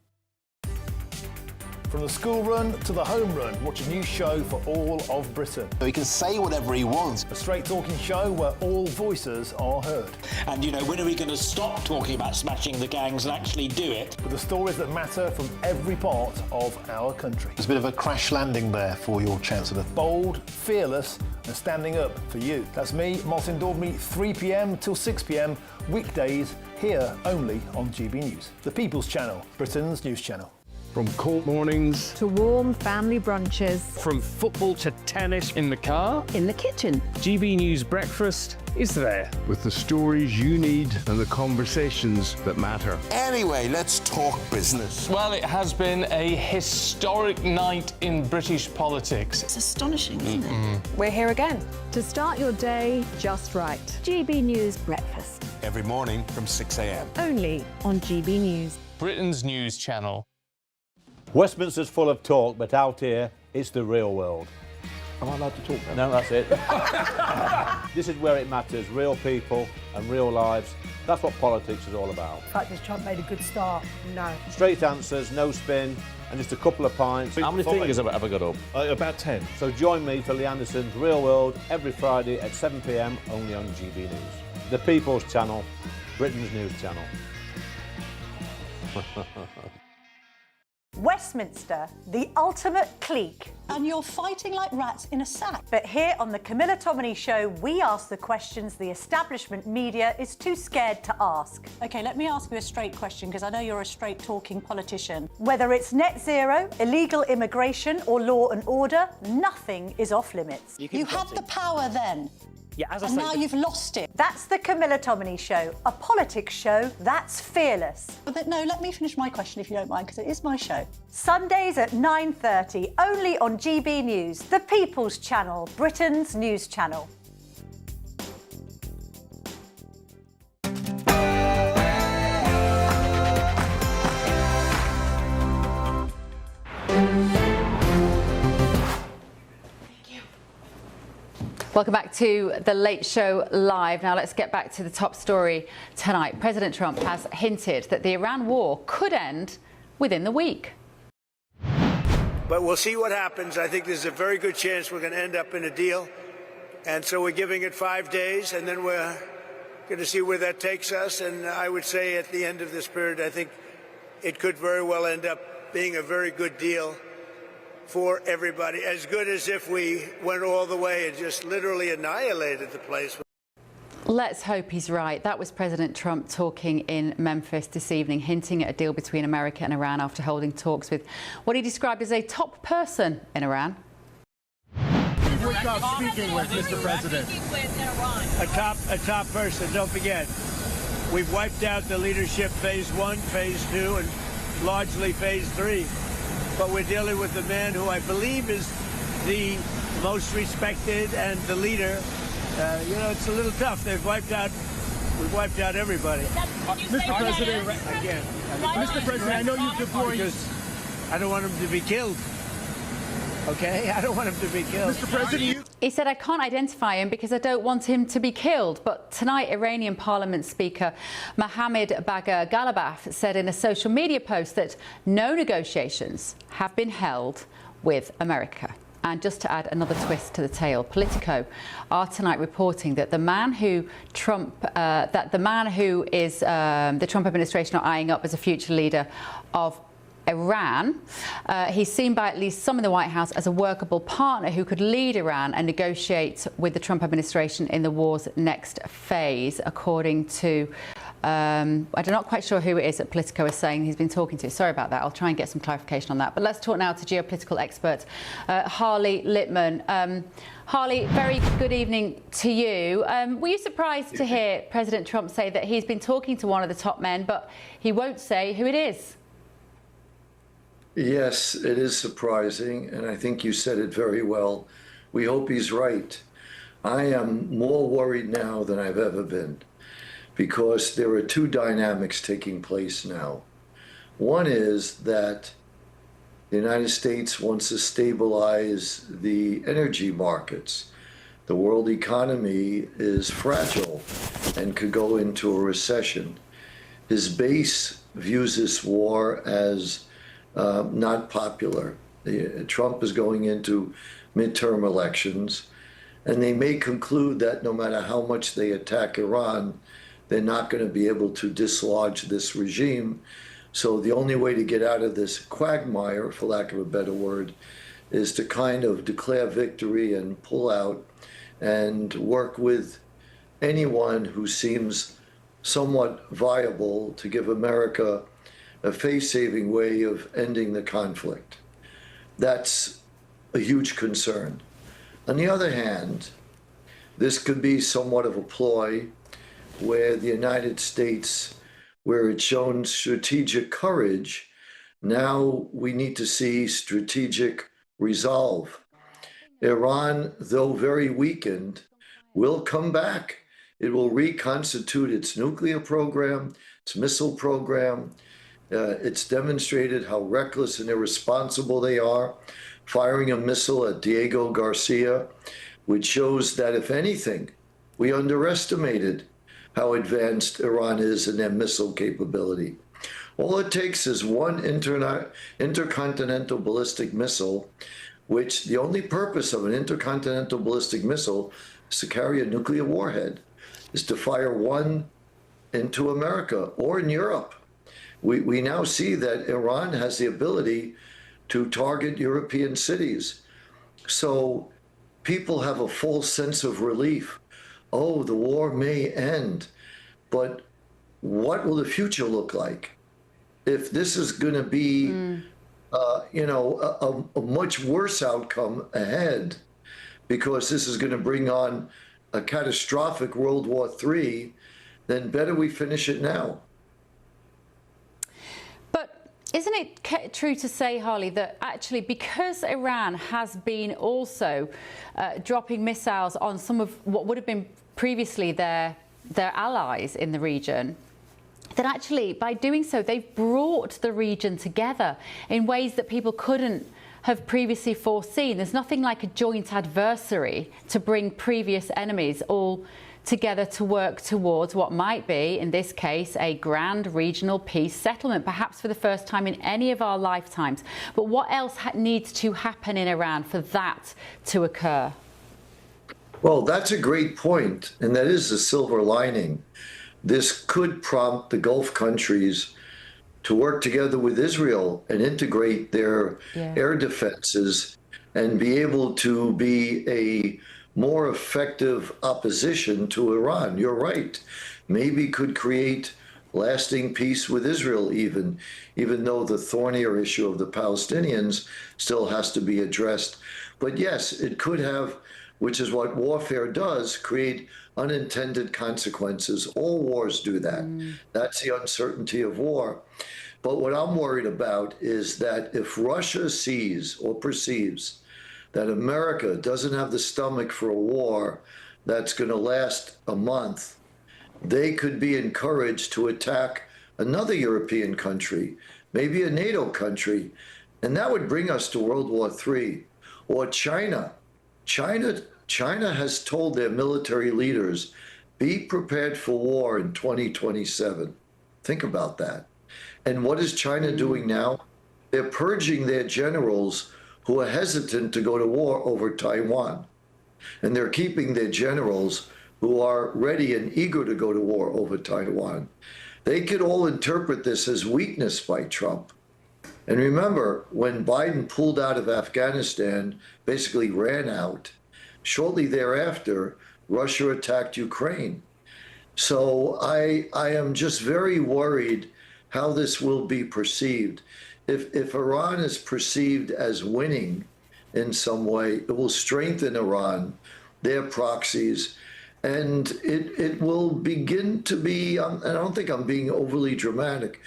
From the school run to the home run, watch a new show for all of Britain. So he can say whatever he wants. A straight-talking show where all voices are heard. And, you know, when are we going to stop talking about smashing the gangs and actually do it? With the stories that matter from every part of our country. There's a bit of a crash landing there for your Chancellor. Bold, fearless and standing up for you. That's me, Martin Daubney, 3 p.m. till 6 p.m. weekdays here only on GB News. The People's Channel, Britain's news channel. From court mornings to warm family brunches, from football to tennis in the car, in the kitchen. GB News Breakfast is there with the stories you need and the conversations that matter. Anyway, let's talk business. Well, it has been a historic night in British politics. It's astonishing, isn't it? We're here again. To start your day just right. GB News Breakfast. Every morning from 6 a.m. Only on GB News. Britain's news channel. Westminster's full of talk, but out here, it's the real world. Am I allowed to talk now? No, that's it. This is where it matters, real people and real lives. That's what politics is all about. In fact, has Trump made a good start? No. Straight answers, no spin, and just a couple of pints. How many fingers have I got up? About 10. So join me for Lee Anderson's Real World every Friday at 7 p.m. only on GB News. The People's Channel, Britain's news channel. Westminster, the ultimate clique. And you're fighting like rats in a sack. But here on the Camilla Tominey Show, we ask the questions the establishment media is too scared to ask. OK, let me ask you a straight question, because I know you're a straight-talking politician. Whether it's net zero, illegal immigration or law and order, nothing is off limits. You have the power then. Yeah, as I and say, now you've lost it. That's the Camilla Tominey Show, a politics show that's fearless. No, let me finish my question if you don't mind, because it is my show. Sundays at 9:30, only on GB News, the People's Channel, Britain's news channel. Welcome back to The Late Show Live. Now let's get back to the top story tonight. President Trump has hinted that the Iran war could end within the week. But we'll see what happens. I think there's a very good chance we're going to end up in a deal. And so we're giving it 5 days, and then we're going to see where that takes us. And I would say at the end of this period, I think it could very well end up being a very good deal for everybody, as good as if we went all the way and just literally annihilated the place. Let's hope he's right. That was President Trump talking in Memphis this evening, hinting at a deal between America and Iran after holding talks with what he described as a top person in Iran. We're not speaking with, Mr. President. A top person, don't forget. We've wiped out the leadership phase 1, phase 2, and largely phase 3. But we're dealing with the man who I believe is the most respected and the leader. You know, it's a little tough. We've wiped out everybody. Mr. President, again. Mr. President, I know you've deployed. Because I don't want him to be killed. Okay? I don't want him to be killed. Mr. President, He said, I can't identify him because I don't want him to be killed. But tonight, Iranian Parliament Speaker Mohammad Bagher Ghalibaf said in a social media post that no negotiations have been held with America. And just to add another twist to the tale, Politico are tonight reporting that the man who the Trump administration are eyeing up as a future leader of Iran, he's seen by at least some in the White House as a workable partner who could lead Iran and negotiate with the Trump administration in the war's next phase, according to I'm not quite sure who it is that Politico is saying he's been talking to. Sorry about that. I'll try and get some clarification on that. But let's talk now to geopolitical expert Harley Littman. Harley, very good evening to you. Were you surprised to hear President Trump say that he's been talking to one of the top men, but he won't say who it is? Yes, it is surprising, and I think you said it very well. We hope he's right. I am more worried now than I've ever been, because there are two dynamics taking place now. One is that the United States wants to stabilize the energy markets. The world economy is fragile and could go into a recession. His base views this war as not popular. Trump is going into midterm elections, and they may conclude that no matter how much they attack Iran, they're not going to be able to dislodge this regime. So the only way to get out of this quagmire, for lack of a better word, is to kind of declare victory and pull out and work with anyone who seems somewhat viable to give America a face-saving way of ending the conflict. That's a huge concern. On the other hand, this could be somewhat of a ploy where the United States, where it's shown strategic courage, now we need to see strategic resolve. Iran, though very weakened, will come back. It will reconstitute its nuclear program, its missile program. It's demonstrated how reckless and irresponsible they are, firing a missile at Diego Garcia, which shows that, if anything, we underestimated how advanced Iran is in their missile capability. All it takes is one intercontinental ballistic missile, which the only purpose of an intercontinental ballistic missile is to carry a nuclear warhead, is to fire one into America or in Europe. We now see that Iran has the ability to target European cities. So people have a full sense of relief. Oh, the war may end, but what will the future look like? If this is going to be, a much worse outcome ahead, because this is going to bring on a catastrophic World War III, then better we finish it now. But isn't it true to say, Harley, that actually because Iran has been also dropping missiles on some of what would have been previously their allies in the region, that actually by doing so they've brought the region together in ways that people couldn't have previously foreseen? There's nothing like a joint adversary to bring previous enemies all together to work towards what might be, in this case, a grand regional peace settlement, perhaps for the first time in any of our lifetimes. But what else needs to happen in Iran for that to occur? Well, that's a great point, and that is the silver lining. This could prompt the Gulf countries to work together with Israel and integrate their air defenses and be able to be a more effective opposition to Iran. You're right. Maybe could create lasting peace with Israel even though the thornier issue of the Palestinians still has to be addressed. But yes, it could have, which is what warfare does, create unintended consequences. All wars do that. That's the uncertainty of war. But what I'm worried about is that if Russia sees or perceives that America doesn't have the stomach for a war that's going to last a month, they could be encouraged to attack another European country, maybe a NATO country, and that would bring us to World War III. Or China. China has told their military leaders, be prepared for war in 2027. Think about that. And what is China doing now? They're purging their generals who are hesitant to go to war over Taiwan. And they're keeping their generals who are ready and eager to go to war over Taiwan. They could all interpret this as weakness by Trump. And remember, when Biden pulled out of Afghanistan, basically ran out, shortly thereafter, Russia attacked Ukraine. So I am just very worried how this will be perceived. If Iran is perceived as winning in some way, it will strengthen Iran, their proxies, and it will begin to be, and I don't think I'm being overly dramatic,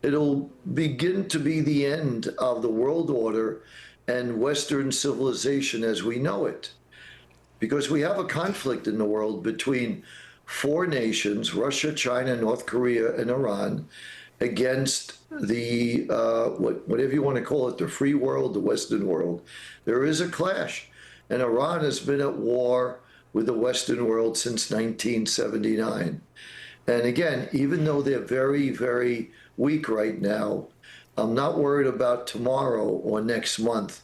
it'll begin to be the end of the world order and Western civilization as we know it. Because we have a conflict in the world between four nations, Russia, China, North Korea, and Iran, against the, whatever you want to call it, the free world, the Western world. There is a clash. And Iran has been at war with the Western world since 1979. And again, even though they're very, very weak right now, I'm not worried about tomorrow or next month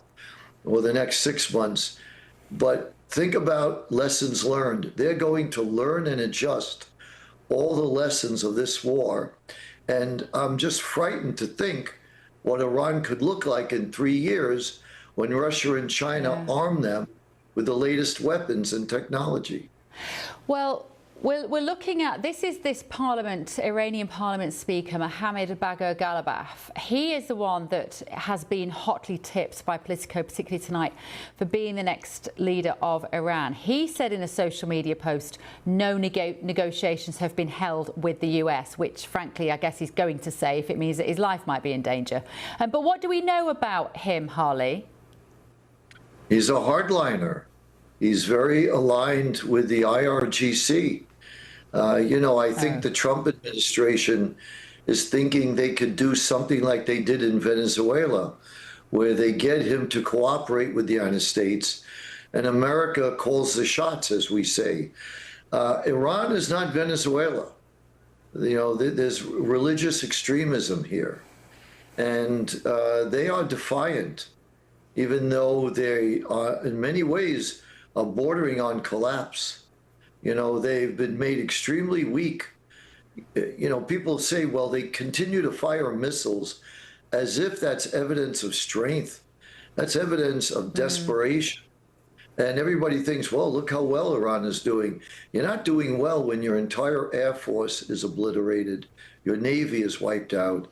or the next 6 months. But think about lessons learned. They're going to learn and adjust all the lessons of this war. And I'm just frightened to think what Iran could look like in 3 years when Russia and China arm them with the latest weapons and technology. Well, we're looking at, this parliament, Iranian parliament speaker, Mohammad Bagher Ghalibaf. He is the one that has been hotly tipped by Politico, particularly tonight, for being the next leader of Iran. He said in a social media post, no negotiations have been held with the US, which frankly, I guess he's going to say if it means that his life might be in danger. But what do we know about him, Harley? He's a hardliner. He's very aligned with the IRGC. I think the Trump administration is thinking they could do something like they did in Venezuela, where they get him to cooperate with the United States, and America calls the shots, as we say. Iran is not Venezuela. There's religious extremism here, and they are defiant, even though they are, in many ways, are bordering on collapse. They've been made extremely weak. People say, well, they continue to fire missiles as if that's evidence of strength. That's evidence of desperation. And everybody thinks, well, look how well Iran is doing. You're not doing well when your entire air force is obliterated, your Navy is wiped out,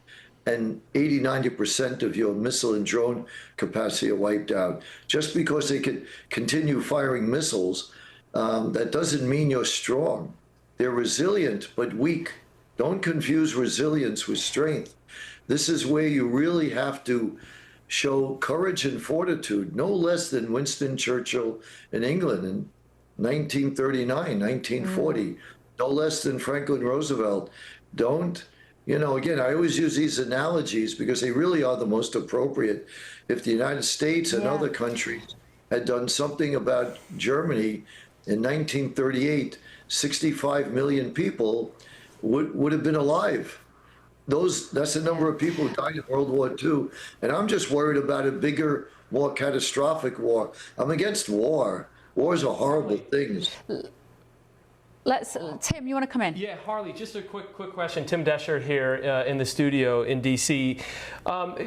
and 80–90% of your missile and drone capacity are wiped out. Just because they could continue firing missiles That doesn't mean you're strong. They're resilient, but weak. Don't confuse resilience with strength. This is where you really have to show courage and fortitude, no less than Winston Churchill in England in 1939, 1940, no less than Franklin Roosevelt. Don't, you know, again, I always use these analogies because they really are the most appropriate. If the United States and other countries had done something about Germany in 1938, 65 million people would have been alive. That's the number of people who died in World War II. And I'm just worried about a bigger, more catastrophic war. I'm against war. Wars are horrible things. Tim, you want to come in? Yeah, Harley, just a quick question. Tim Deschert here in the studio in DC.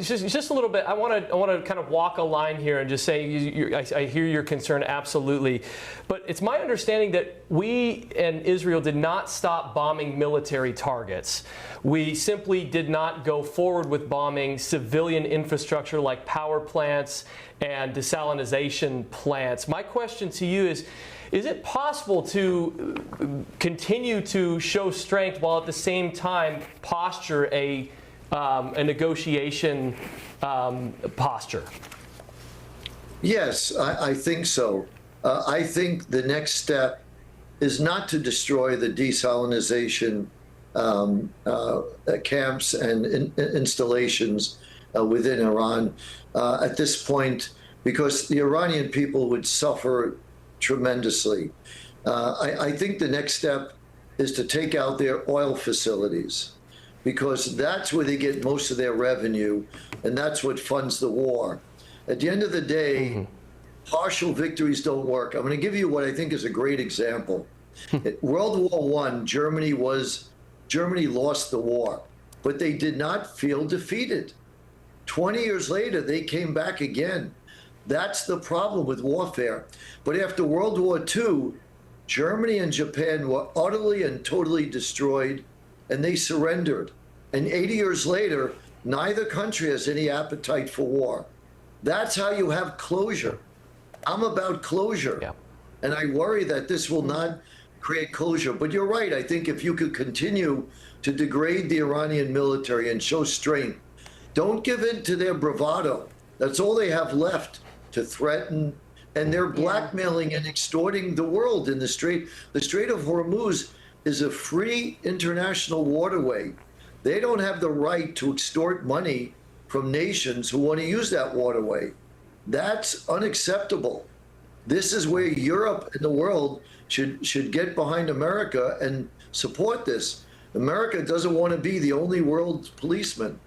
Just a little bit. I want to kind of walk a line here and just say I hear your concern absolutely, but it's my understanding that we and Israel did not stop bombing military targets. We simply did not go forward with bombing civilian infrastructure like power plants and desalination plants. My question to you is it possible to continue to show strength while at the same time posture a negotiation posture? Yes, I think so. I think the next step is not to destroy the desalination camps and installations within Iran at this point, because the Iranian people would suffer tremendously. I think the next step is to take out their oil facilities, because that's where they get most of their revenue, and that's what funds the war. At the end of the day, partial victories don't work. I'm going to give you what I think is a great example. World War I, Germany lost the war, but they did not feel defeated. 20 years later, they came back again. That's the problem with warfare. But after World War II, Germany and Japan were utterly and totally destroyed, and they surrendered. And 80 years later, neither country has any appetite for war. That's how you have closure. I'm about closure. Yeah. And I worry that this will not create closure. But you're right. I think if you could continue to degrade the Iranian military and show strength, don't give in to their bravado. That's all they have left, to threaten. And they're blackmailing and extorting the world in the Strait. The Strait of Hormuz is a free international waterway. They don't have the right to extort money from nations who want to use that waterway. That's unacceptable. This is where Europe and the world should get behind America and support this. America doesn't want to be the only world policeman.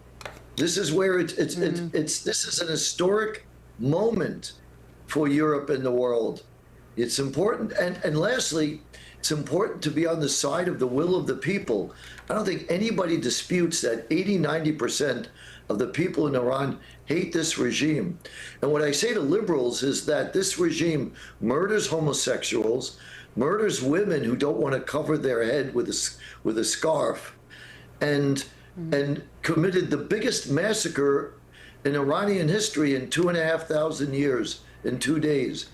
This is where this is an historic moment for Europe and the world. It's important. And lastly, it's important to be on the side of the will of the people. I don't think anybody disputes that 80–90% of the people in Iran hate this regime. And what I say to liberals is that this regime murders homosexuals, murders women who don't want to cover their head with a scarf, and committed the biggest massacre in Iranian history in 2,500 years in 2 days.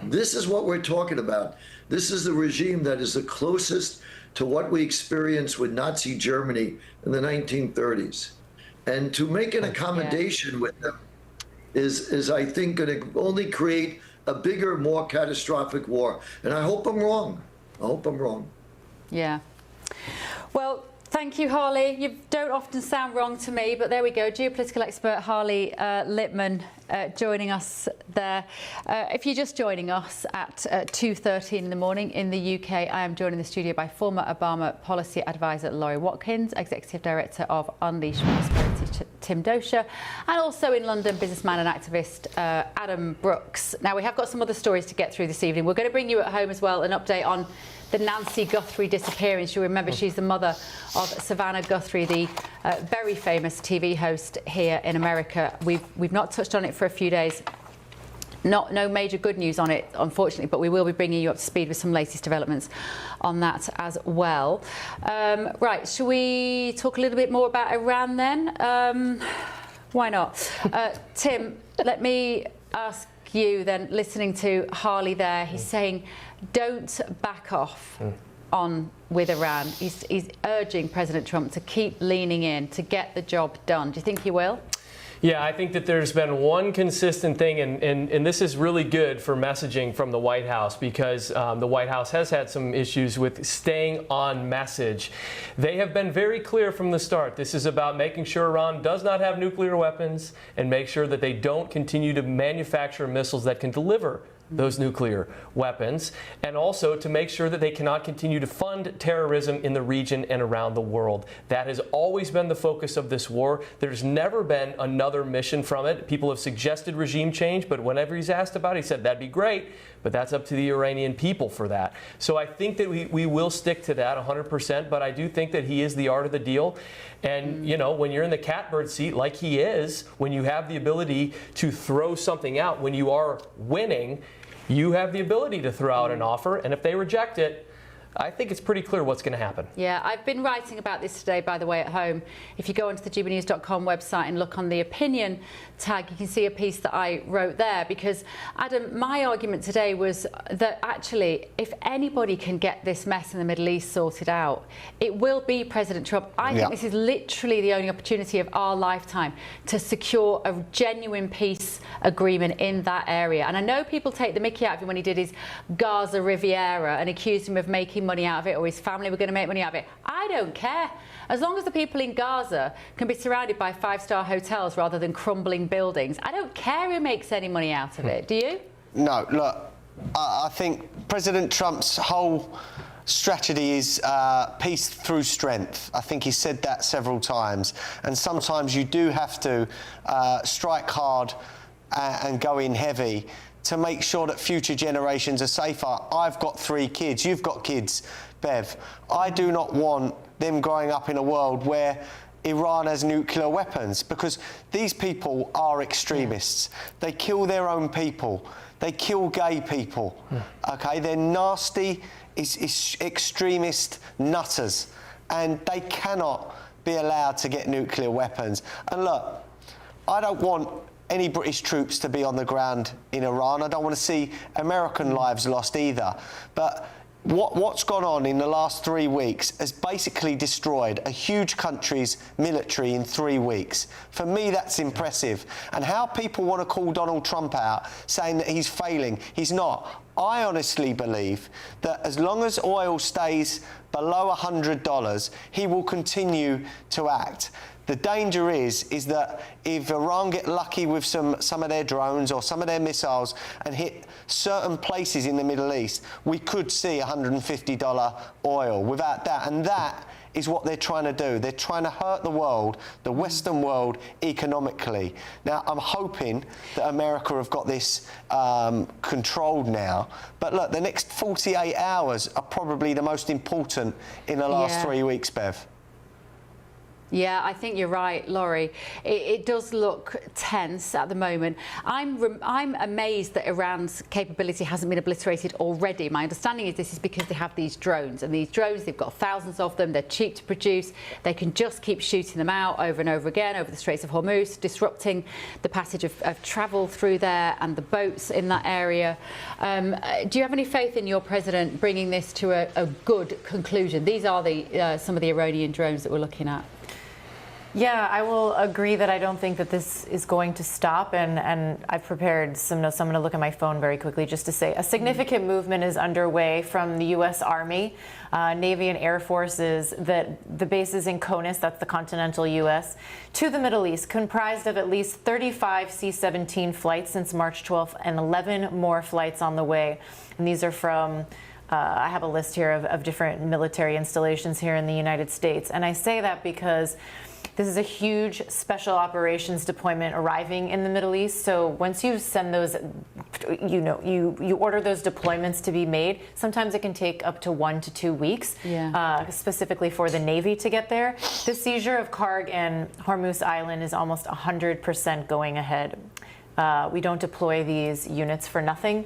This is what we're talking about. This is the regime that is the closest to what we experienced with Nazi Germany in the 1930s. And to make an accommodation with them is I think, going to only create a bigger, more catastrophic war. And I hope I'm wrong. I hope I'm wrong. Yeah. Well, thank you, Harley. You don't often sound wrong to me, but there we go. Geopolitical expert Harley Littman joining us there. If you're just joining us at 2:30 in the morning in the UK, I am joined in the studio by former Obama policy advisor Laurie Watkins, Executive Director of Unleash Prosperity Tim Dozier, and also in London, businessman and activist Adam Brooks. Now, we have got some other stories to get through this evening. We're going to bring you at home as well an update on the Nancy Guthrie disappearance. You'll remember she's the mother of Savannah Guthrie, the very famous TV host here in America. We've not touched on it for a few days. No major good news on it, unfortunately, but we will be bringing you up to speed with some latest developments on that as well. Right, shall we talk a little bit more about Iran then? Why not? Tim, let me ask ask you then, listening to Harley there, he's saying, don't back off on with Iran. He's urging President Trump to keep leaning in, to get the job done. Do you think he will? Yeah, I think that there's been one consistent thing, and this is really good for messaging from the White House, because the White House has had some issues with staying on message. They have been very clear from the start. This is about making sure Iran does not have nuclear weapons and make sure that they don't continue to manufacture missiles that can deliver those nuclear weapons, and also to make sure that they cannot continue to fund terrorism in the region and around the world. That has always been the focus of this war. There's never been another mission from it. People have suggested regime change, but whenever he's asked about it, he said that'd be great, but that's up to the Iranian people for that. So I think that we will stick to that 100%, but I do think that he is the art of the deal. And, you know, when you're in the catbird seat like he is, when you have the ability to throw something out, when you are winning, you have the ability to throw out an offer, and if they reject it, I think it's pretty clear what's going to happen. Yeah, I've been writing about this today, by the way, at home. If you go onto the GBNews.com website and look on the opinion tag, you can see a piece that I wrote there, because, Adam, my argument today was that actually, if anybody can get this mess in the Middle East sorted out, it will be President Trump. I think this is literally the only opportunity of our lifetime to secure a genuine peace agreement in that area. And I know people take the mickey out of him when he did his Gaza Riviera and accused him of making money out of it, or his family were going to make money out of it. I don't care. As long as the people in Gaza can be surrounded by five-star hotels rather than crumbling buildings, I don't care who makes any money out of it. Do you? No, look, I think President Trump's whole strategy is peace through strength. I think he said that several times. And sometimes you do have to strike hard and go in heavy to make sure that future generations are safer. I've got 3 kids. You've got kids, Bev. I do not want them growing up in a world where Iran has nuclear weapons, because these people are extremists. They kill their own people. They kill gay people. Okay, they're nasty, extremist nutters, and they cannot be allowed to get nuclear weapons. And look, I don't want any British troops to be on the ground in Iran. I don't want to see American lives lost either. But what's gone on in the last 3 weeks has basically destroyed a huge country's military in 3 weeks. For me, that's impressive. And how people want to call Donald Trump out, saying that he's failing, he's not. I honestly believe that as long as oil stays below $100, he will continue to act. The danger is that if Iran get lucky with some of their drones or some of their missiles and hit certain places in the Middle East, we could see $150 oil, without that. And that is what they're trying to do. They're trying to hurt the world, the Western world, economically. Now, I'm hoping that America have got this controlled now. But look, the next 48 hours are probably the most important in the last 3 weeks, Bev. Yeah, I think you're right, Laurie. It does look tense at the moment. I'm amazed that Iran's capability hasn't been obliterated already. My understanding is this is because they have these drones, and these drones, they've got thousands of them. They're cheap to produce. They can just keep shooting them out over and over again over the Straits of Hormuz, disrupting the passage of travel through there and the boats in that area. Do you have any faith in your president bringing this to a good conclusion? These are some of the Iranian drones that we're looking at. Yeah, I will agree that I don't think that this is going to stop, and I've prepared some notes. So I'm going to look at my phone very quickly just to say a significant movement is underway from the U.S. Army, Navy, and Air Forces, that the bases in CONUS, that's the continental U.S., to the Middle East, comprised of at least 35 C-17 flights since March 12th and 11 more flights on the way. And these are from I have a list here of different military installations here in the United States. And I say that because this is a huge special operations deployment arriving in the Middle East. So once you send those, you order those deployments to be made, sometimes it can take up to 1 to 2 weeks, specifically for the Navy to get there. The seizure of Karg and Hormuz Island is almost 100% going ahead. We don't deploy these units for nothing.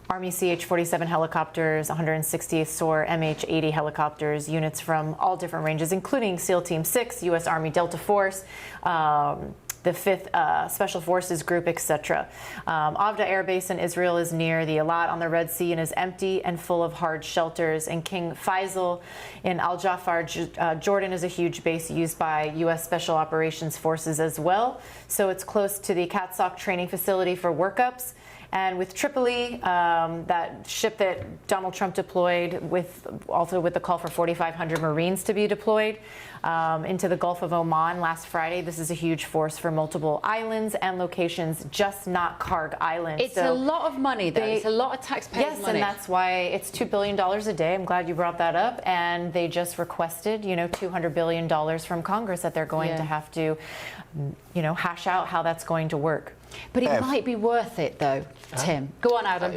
Army CH-47 helicopters, 160th SOAR MH-80 helicopters, units from all different ranges, including SEAL Team 6, U.S. Army Delta Force, the 5th Special Forces Group, etc. Avda Air Base in Israel is near the Eilat on the Red Sea and is empty and full of hard shelters. And King Faisal in Al Jafar, Jordan, is a huge base used by U.S. Special Operations Forces as well. So it's close to the Katzok training facility for workups. And with Tripoli, that ship that Donald Trump deployed, also with the call for 4,500 Marines to be deployed into the Gulf of Oman last Friday. This is a huge force for multiple islands and locations, just not Karg Island. It's a lot of money, though. It's a lot of taxpayers' money. Yes, and that's why it's $2 billion a day. I'm glad you brought that up. And they just requested, $200 billion from Congress that they're going to have to, hash out how that's going to work. But it might be worth it, though, Tim. Go on, Adam.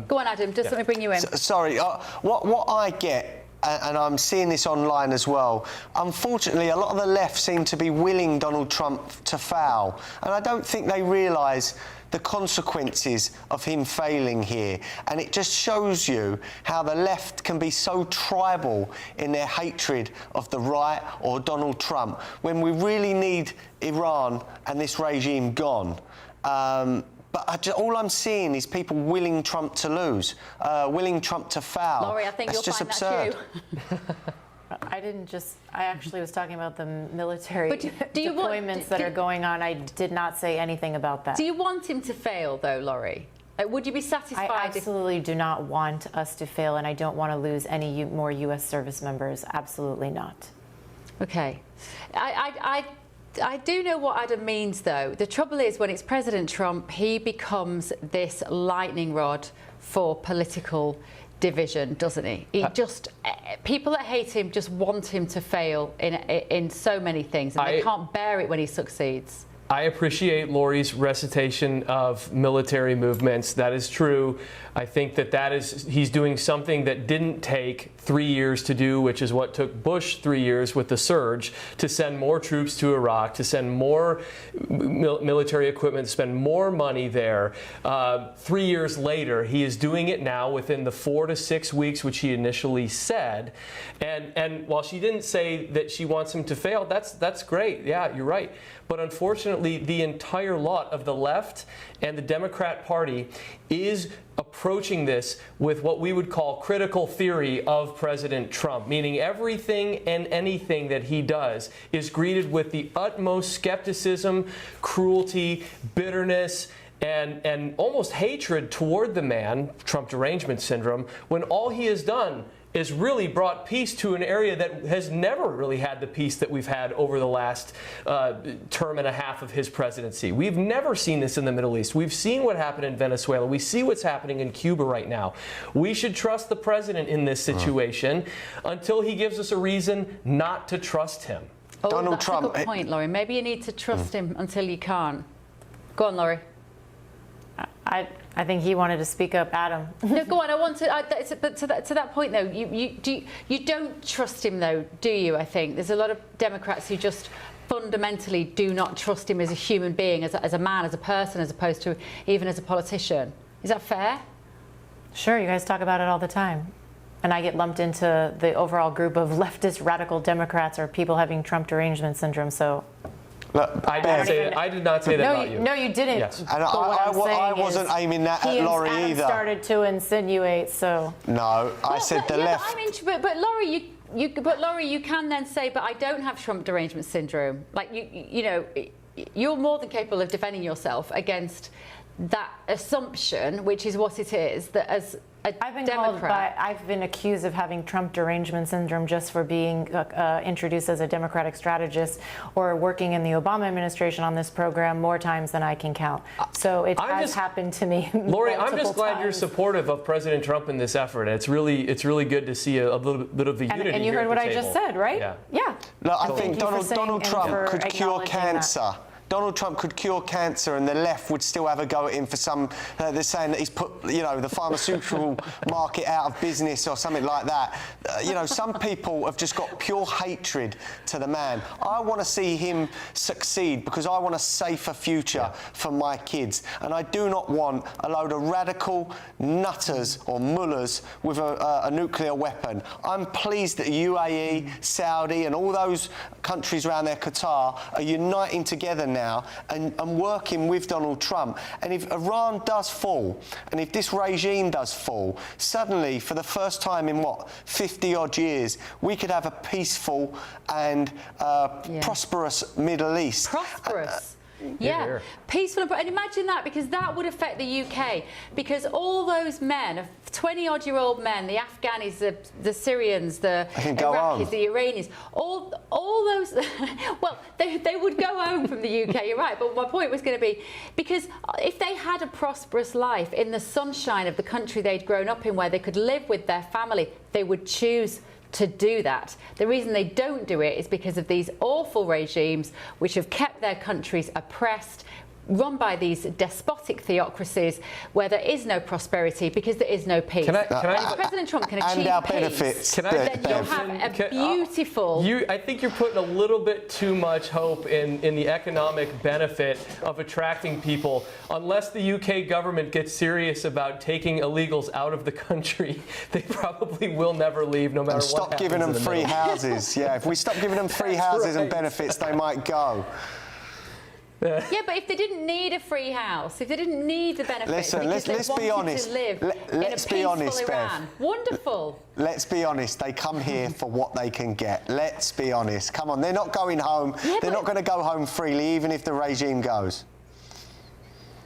Go on, Adam. Just let me bring you in. Sorry. What I get, and I'm seeing this online as well, unfortunately, a lot of the left seem to be willing Donald Trump to fail. And I don't think they realise the consequences of him failing here. And it just shows you how the left can be so tribal in their hatred of the right or Donald Trump when we really need Iran and this regime gone. But all I'm seeing is people willing Trump to lose, willing Trump to fail. Laurie, I think That's you'll just find absurd. I actually was talking about the military do deployments that are going on. I did not say anything about that. Do you want him to fail, though, Laurie? Would you be satisfied? I absolutely do not want us to fail, and I don't want to lose any more U.S. service members. Absolutely not. Okay. I do know what Adam means, though. The trouble is, when it's President Trump, he becomes this lightning rod for political division, doesn't he? People that hate him just want him to fail in so many things, and they can't bear it when he succeeds. I appreciate Laurie's recitation of military movements. That is true. I think he's doing something that didn't take 3 years to do, which is what took Bush 3 years with the surge, to send more troops to Iraq, to send more military equipment, spend more money there. 3 years later, he is doing it now within the 4 to 6 weeks, which he initially said. And while she didn't say that she wants him to fail, that's great. Yeah, you're right. But unfortunately, the entire lot of the left and the Democrat Party is approaching this with what we would call critical theory of President Trump, meaning everything and anything that he does is greeted with the utmost skepticism, cruelty, bitterness, and almost hatred toward the man, Trump derangement syndrome, when all he has done is really brought peace to an area that has never really had the peace that we've had over the last term and a half of his presidency. We've never seen this in the Middle East. We've seen what happened in Venezuela. We see what's happening in Cuba right now. We should trust the president in this situation until he gives us a reason not to trust him. Donald Trump. That's a good point, Laurie. Maybe you need to trust him until you can't. Go on, Laurie. I think he wanted to speak up, Adam. No, go on. I want to. But to that point, though, you don't trust him, though, do you? I think there's a lot of Democrats who just fundamentally do not trust him as a human being, as a man, as a person, as opposed to even as a politician. Is that fair? Sure. You guys talk about it all the time. And I get lumped into the overall group of leftist radical Democrats or people having Trump derangement syndrome. So. I did not say that about you. No, you didn't. Yes. And I wasn't aiming that at Laurie Adam either. Started to insinuate, so. No, I said the left. But Laurie, you can then say, but I don't have Trump derangement syndrome. Like you're more than capable of defending yourself against that assumption, which is what it is, that as a Democrat. I've been accused of having Trump derangement syndrome just for being introduced as a Democratic strategist or working in the Obama administration on this program more times than I can count. So it has happened to me. Laurie, I'm just glad you're supportive of President Trump in this effort. It's really good to see a little bit of the unity. And you heard what I just said, right? Yeah. Look, I think Donald Trump could cure cancer. Donald Trump could cure cancer and the left would still have a go at him for some, they're saying that he's put, you know, the pharmaceutical market out of business or something like that. You know, some people have just got pure hatred to the man. I want to see him succeed because I want a safer future for my kids. And I do not want a load of radical nutters or mullahs with a nuclear weapon. I'm pleased that UAE, Saudi and all those countries around there, Qatar, are uniting together now and working with Donald Trump. And if Iran does fall, and if this regime does fall, suddenly, for the first time in, what, 50-odd years, we could have a peaceful and prosperous Middle East. Prosperous? Yeah, peaceful and imagine that, because that would affect the UK, because all those men, 20-odd-year-old men, the Afghanis, the Syrians, the Iraqis, the Iranians, all those, well, they would go home from the UK, you're right, but my point was going to be, because if they had a prosperous life in the sunshine of the country they'd grown up in, where they could live with their family, they would choose to do that. The reason they don't do it is because of these awful regimes which have kept their countries oppressed, run by these despotic theocracies where there is no prosperity because there is no peace. If President Trump can achieve peace, then you'll have a beautiful... I think you're putting a little bit too much hope in the economic benefit of attracting people. Unless the UK government gets serious about taking illegals out of the country, they probably will never leave, no matter what happens. Stop giving them free houses. Yeah, if we stop giving them free houses and benefits, they might go. Yeah, but if they didn't need a free house, if they didn't need the benefits, because let's they be wanted honest. to live in a peaceful Iran. Wonderful. Let's be honest, they come here for what they can get. Let's be honest. Come on, they're not going home. They're not going to go home freely, even if the regime goes.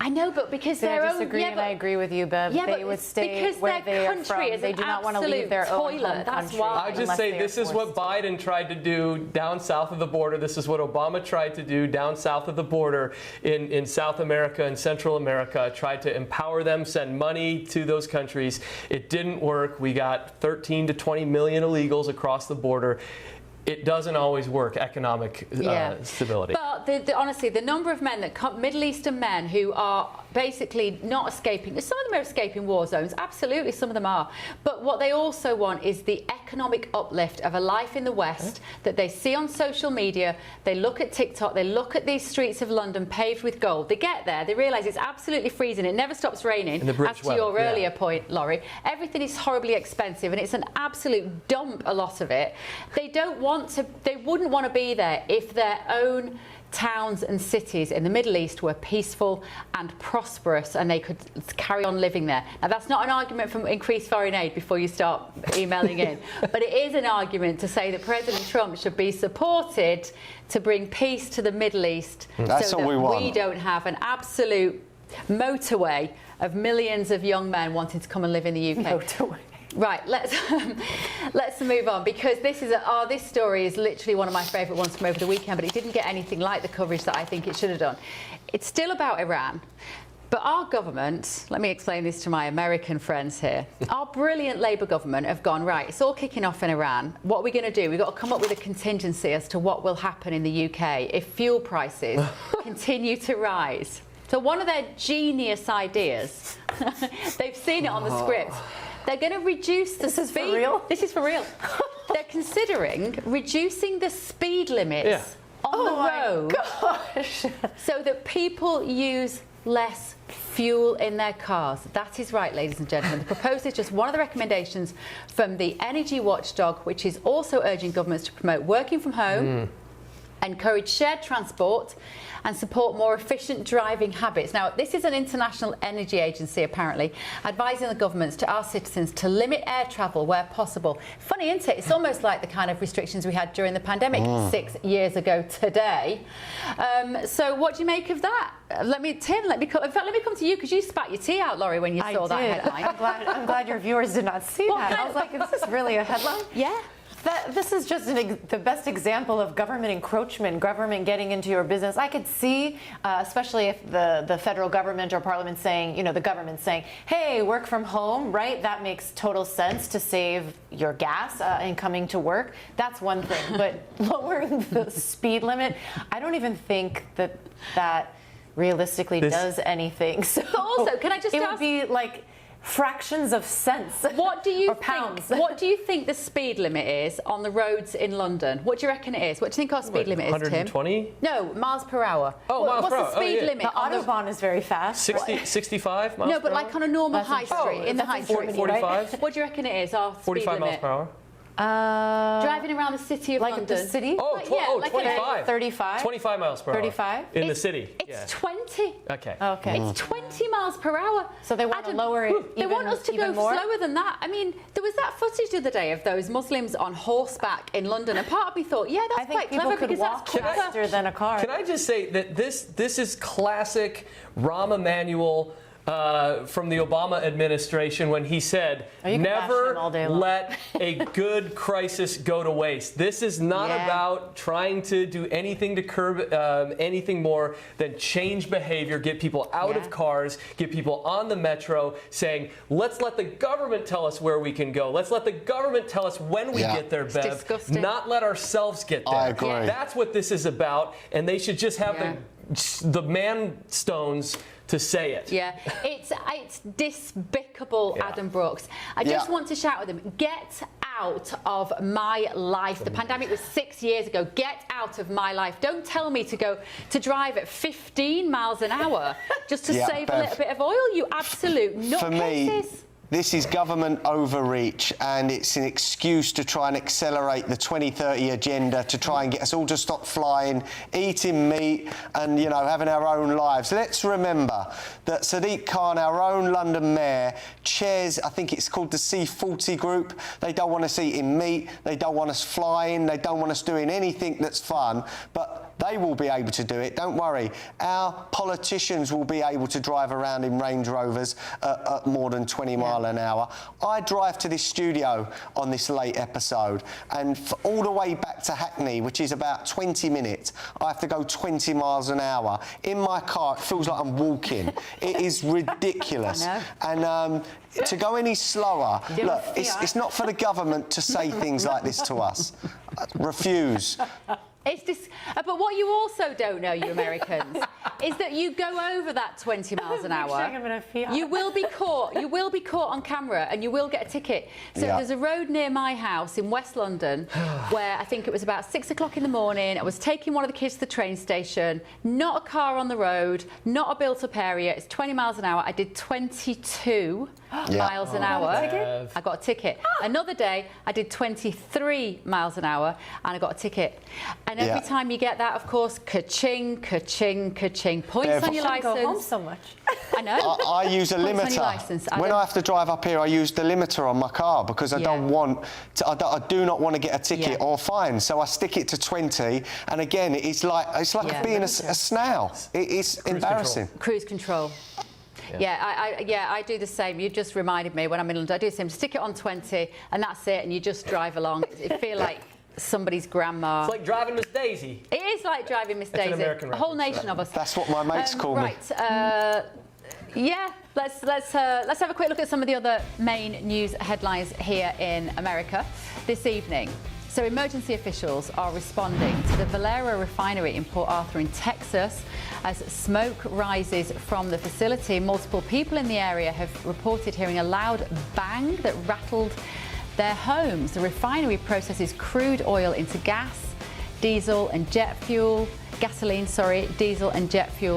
I know, but because I disagree, and I agree with you, Bev. They would stay where they are from. They do not want to leave their own home country. I just say this is what Biden tried to do down south of the border. This is what Obama tried to do down south of the border in South America and Central America. Tried to empower them, send money to those countries. It didn't work. We got 13 to 20 million illegals across the border. It doesn't always work, economic stability. But honestly, the number of men that come, Middle Eastern men who are basically not escaping, some of them are escaping war zones, absolutely, some of them are. But what they also want is the economic uplift of a life in the West that they see on social media. They look at TikTok, they look at these streets of London paved with gold. They get there, they realise it's absolutely freezing, it never stops raining. As to your earlier point, Laurie, everything is horribly expensive and it's an absolute dump, a lot of it. They wouldn't want to be there if their own towns and cities in the Middle East were peaceful and prosperous and they could carry on living there. Now, that's not an argument for increased foreign aid before you start emailing in, but it is an argument to say that President Trump should be supported to bring peace to the Middle East so that we don't have an absolute motorway of millions of young men wanting to come and live in the UK. Motorway. Right, let's move on, because this story is literally one of my favourite ones from over the weekend, but it didn't get anything like the coverage that I think it should have done. It's still about Iran, but our government, let me explain this to my American friends here, our brilliant Labour government have gone, right, it's all kicking off in Iran. What are we going to do? We've got to come up with a contingency as to what will happen in the UK if fuel prices continue to rise. So one of their genius ideas, they've seen it on the script, they're going to reduce the speed. This is for real? This is for real. They're considering reducing the speed limits on the road so that people use less fuel in their cars. That is right, ladies and gentlemen. The proposal is just one of the recommendations from the energy watchdog, which is also urging governments to promote working from home, encourage shared transport and support more efficient driving habits. Now, this is an international energy agency, apparently, advising the governments to ask citizens to limit air travel where possible. Funny, isn't it? It's almost like the kind of restrictions we had during the pandemic 6 years ago today. So what do you make of that? Tim, let me come to you, because you spat your tea out, Laurie, when you saw that headline. I'm glad your viewers did not see that. I was like, is this really a headline? Yeah. This is just the best example of government encroachment, government getting into your business. I could see, especially if the federal government or parliament saying, you know, the government saying, hey, work from home, right? That makes total sense to save your gas in coming to work. That's one thing. But lowering the speed limit, I don't even think that realistically does anything. So also, can I just it ask, would be like fractions of cents. What do you or pounds. think? What do you think the speed limit is on the roads in London? What do you reckon it is? What do you think our speed limit is, Tim? 120? No, miles per hour. Oh, miles what's per hour. the speed limit? The Autobahn is very fast. 65 miles No, but per like hour? on a normal high street, in the high street. 45? What do you reckon it is, our speed 45 limit? miles per hour? Driving around the city of London. Like the city? Oh, 25. 35? 25 miles per hour. 35? In the city. It's 20. Okay. It's 20 miles per hour. So they want to lower it They want us to go more? slower than that. I mean, there was that footage the other day of those Muslims on horseback in London, and part of me thought, yeah, that's quite clever because that's quicker. faster than a car. Can I just say that this is classic Rahm Emanuel from the Obama administration when he said, never let a good crisis go to waste. This is not about trying to do anything to curb anything more than change behavior, get people out of cars, get people on the metro, saying, let's let the government tell us where we can go. Let's let the government tell us when we get there, Bev, not let ourselves get there. I agree. That's what this is about, and they should just have the man stones to say it. Yeah, it's despicable, Adam Brooks. I just want to shout at them, get out of my life. The pandemic was 6 years ago. Get out of my life. Don't tell me to drive at 15 miles an hour just to save a little bit of oil, you absolute nutcases. For me, this is government overreach, and it's an excuse to try and accelerate the 2030 agenda to try and get us all to stop flying, eating meat, and, you know, having our own lives. Let's remember that Sadiq Khan, our own London mayor, chairs, I think it's called the C40 group. They don't want us eating meat. They don't want us flying. They don't want us doing anything that's fun. But they will be able to do it. Don't worry. Our politicians will be able to drive around in Range Rovers at more than 20 miles an hour. I drive to this studio on this late episode, and all the way back to Hackney, which is about 20 minutes, I have to go 20 miles an hour. In my car, it feels like I'm walking. It is ridiculous. And to go any slower, look, it's not for the government to say things like this to us. Refuse. But what you also don't know, you Americans, is that you go over that 20 miles an hour. You will be caught. You will be caught on camera, and you will get a ticket. So there's a road near my house in West London where I think it was about 6 o'clock in the morning. I was taking one of the kids to the train station. Not a car on the road. Not a built-up area. It's 20 miles an hour. I did 22 miles an hour. I got a ticket. Another day, I did 23 miles an hour, and I got a ticket. And every time you get that, of course, ka-ching, ka-ching, ka-ching. Points on your license. Go home so much. I know. I use a limiter. When I have to drive up here, I use the limiter on my car because I don't want to, I do not want to get a ticket or fine. So I stick it to 20. And again, it's like being a snail. It's embarrassing. Cruise control. I do the same. You just reminded me when I'm in London. I do the same. Stick it on 20, and that's it. And you just drive along. It feels like somebody's grandma. It's like driving Miss Daisy. It is like driving Miss Daisy. An American a whole nation of us. That's what my mates call me. Right. Let's have a quick look at some of the other main news headlines here in America this evening. So emergency officials are responding to the Valero Refinery in Port Arthur in Texas as smoke rises from the facility. Multiple people in the area have reported hearing a loud bang that rattled their homes. The refinery processes crude oil into gasoline, diesel and jet fuel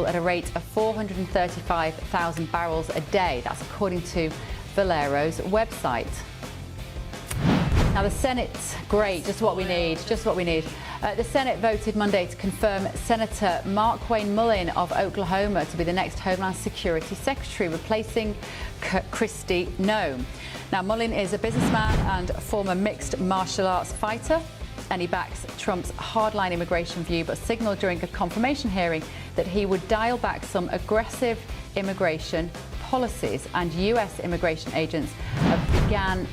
at a rate of 435,000 barrels a day. That's according to Valero's website. Now the Senate, great, just what we need. The Senate voted Monday to confirm Senator Mark Wayne Mullin of Oklahoma to be the next Homeland Security Secretary, replacing Kristi Noem. Now Mullin is a businessman and former mixed martial arts fighter, and he backs Trump's hardline immigration view, but signaled during a confirmation hearing that he would dial back some aggressive immigration policies, and US immigration agents have began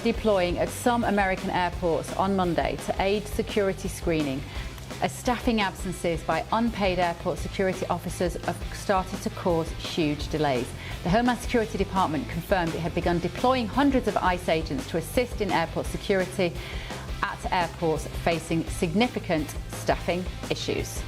deploying at some American airports on Monday to aid security screening, as staffing absences by unpaid airport security officers have started to cause huge delays. The Homeland Security Department confirmed it had begun deploying hundreds of ICE agents to assist in airport security at airports facing significant staffing issues.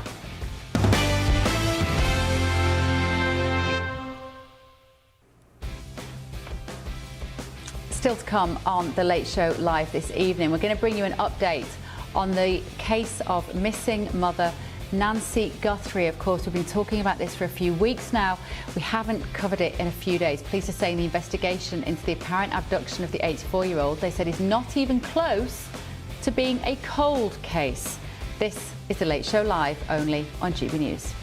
Still to come on The Late Show Live this evening, we're going to bring you an update on the case of missing mother Nancy Guthrie. Of course, we've been talking about this for a few weeks now. We haven't covered it in a few days. Police are saying the investigation into the apparent abduction of the 84-year-old, they said, is not even close to being a cold case. This is The Late Show Live, only on GB News.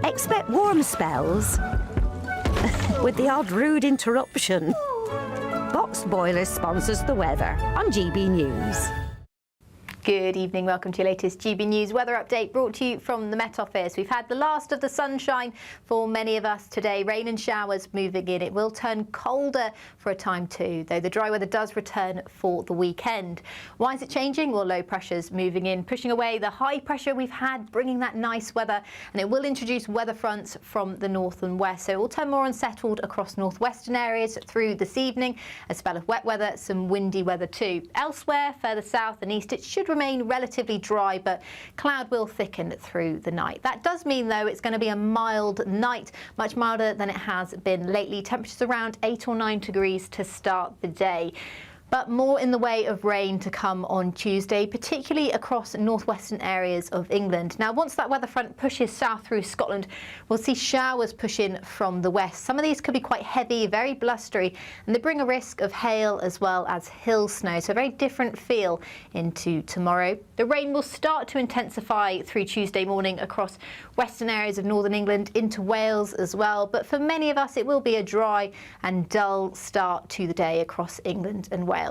Expect warm spells with the odd rude interruption. Boxed Boilers sponsors the weather on GB News. Good evening, welcome to your latest GB News weather update brought to you from the Met Office. We've had the last of the sunshine for many of us today. Rain and showers moving in. It will turn colder for a time too, though the dry weather does return for the weekend. Why is it changing? Well, low pressure's moving in, pushing away the high pressure we've had, bringing that nice weather, and it will introduce weather fronts from the north and west. So it will turn more unsettled across northwestern areas through this evening. A spell of wet weather, some windy weather too. Elsewhere, further south and east, it should remain relatively dry, but cloud will thicken through the night. That does mean, though, it's going to be a mild night, much milder than it has been lately. Temperatures around 8 or 9 degrees to start the day. But more in the way of rain to come on Tuesday, particularly across northwestern areas of England. Now, once that weather front pushes south through Scotland, we'll see showers push in from the west. Some of these could be quite heavy, very blustery, and they bring a risk of hail as well as hill snow. So a very different feel into tomorrow. The rain will start to intensify through Tuesday morning across western areas of northern England into Wales as well. But for many of us, it will be a dry and dull start to the day across England and Wales.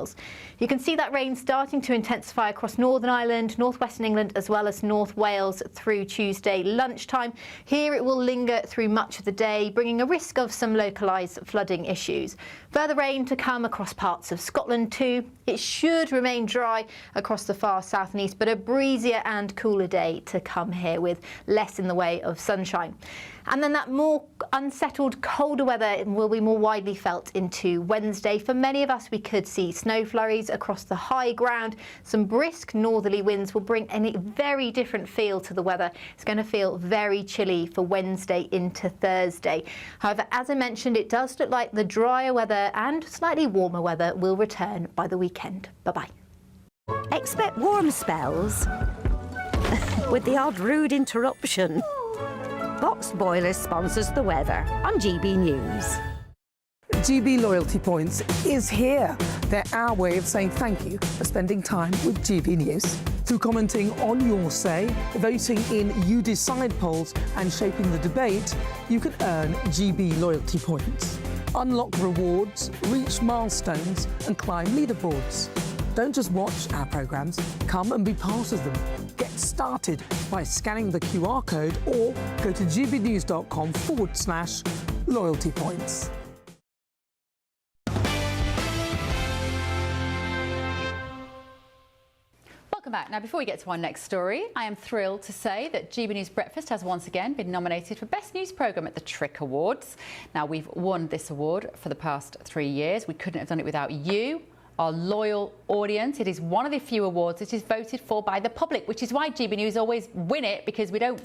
You can see that rain starting to intensify across Northern Ireland, northwestern England, as well as North Wales through Tuesday lunchtime. Here it will linger through much of the day, bringing a risk of some localised flooding issues. Further rain to come across parts of Scotland too. It should remain dry across the far south and east, but a breezier and cooler day to come here with less in the way of sunshine. And then that more unsettled, colder weather will be more widely felt into Wednesday. For many of us, we could see snow flurries across the high ground. Some brisk northerly winds will bring a very different feel to the weather. It's going to feel very chilly for Wednesday into Thursday. However, as I mentioned, it does look like the drier weather and slightly warmer weather will return by the weekend. Bye-bye. Expect warm spells with the odd rude interruption. Boxed Boilers sponsors the weather on GB News. GB Loyalty Points is here. They're our way of saying thank you for spending time with GB News. Through commenting on your say, voting in You Decide polls and shaping the debate, you can earn GB Loyalty Points. Unlock rewards, reach milestones and climb leaderboards. Don't just watch our programmes, come and be part of them. Get started by scanning the QR code or go to gbnews.com/loyalty points. Welcome back. Now, before we get to our next story, I am thrilled to say that GB News Breakfast has once again been nominated for Best News Programme at the Trick Awards. Now, we've won this award for the past 3 years. We couldn't have done it without you, our loyal audience. It is one of the few awards that is voted for by the public, which is why GB News always win it, because we don't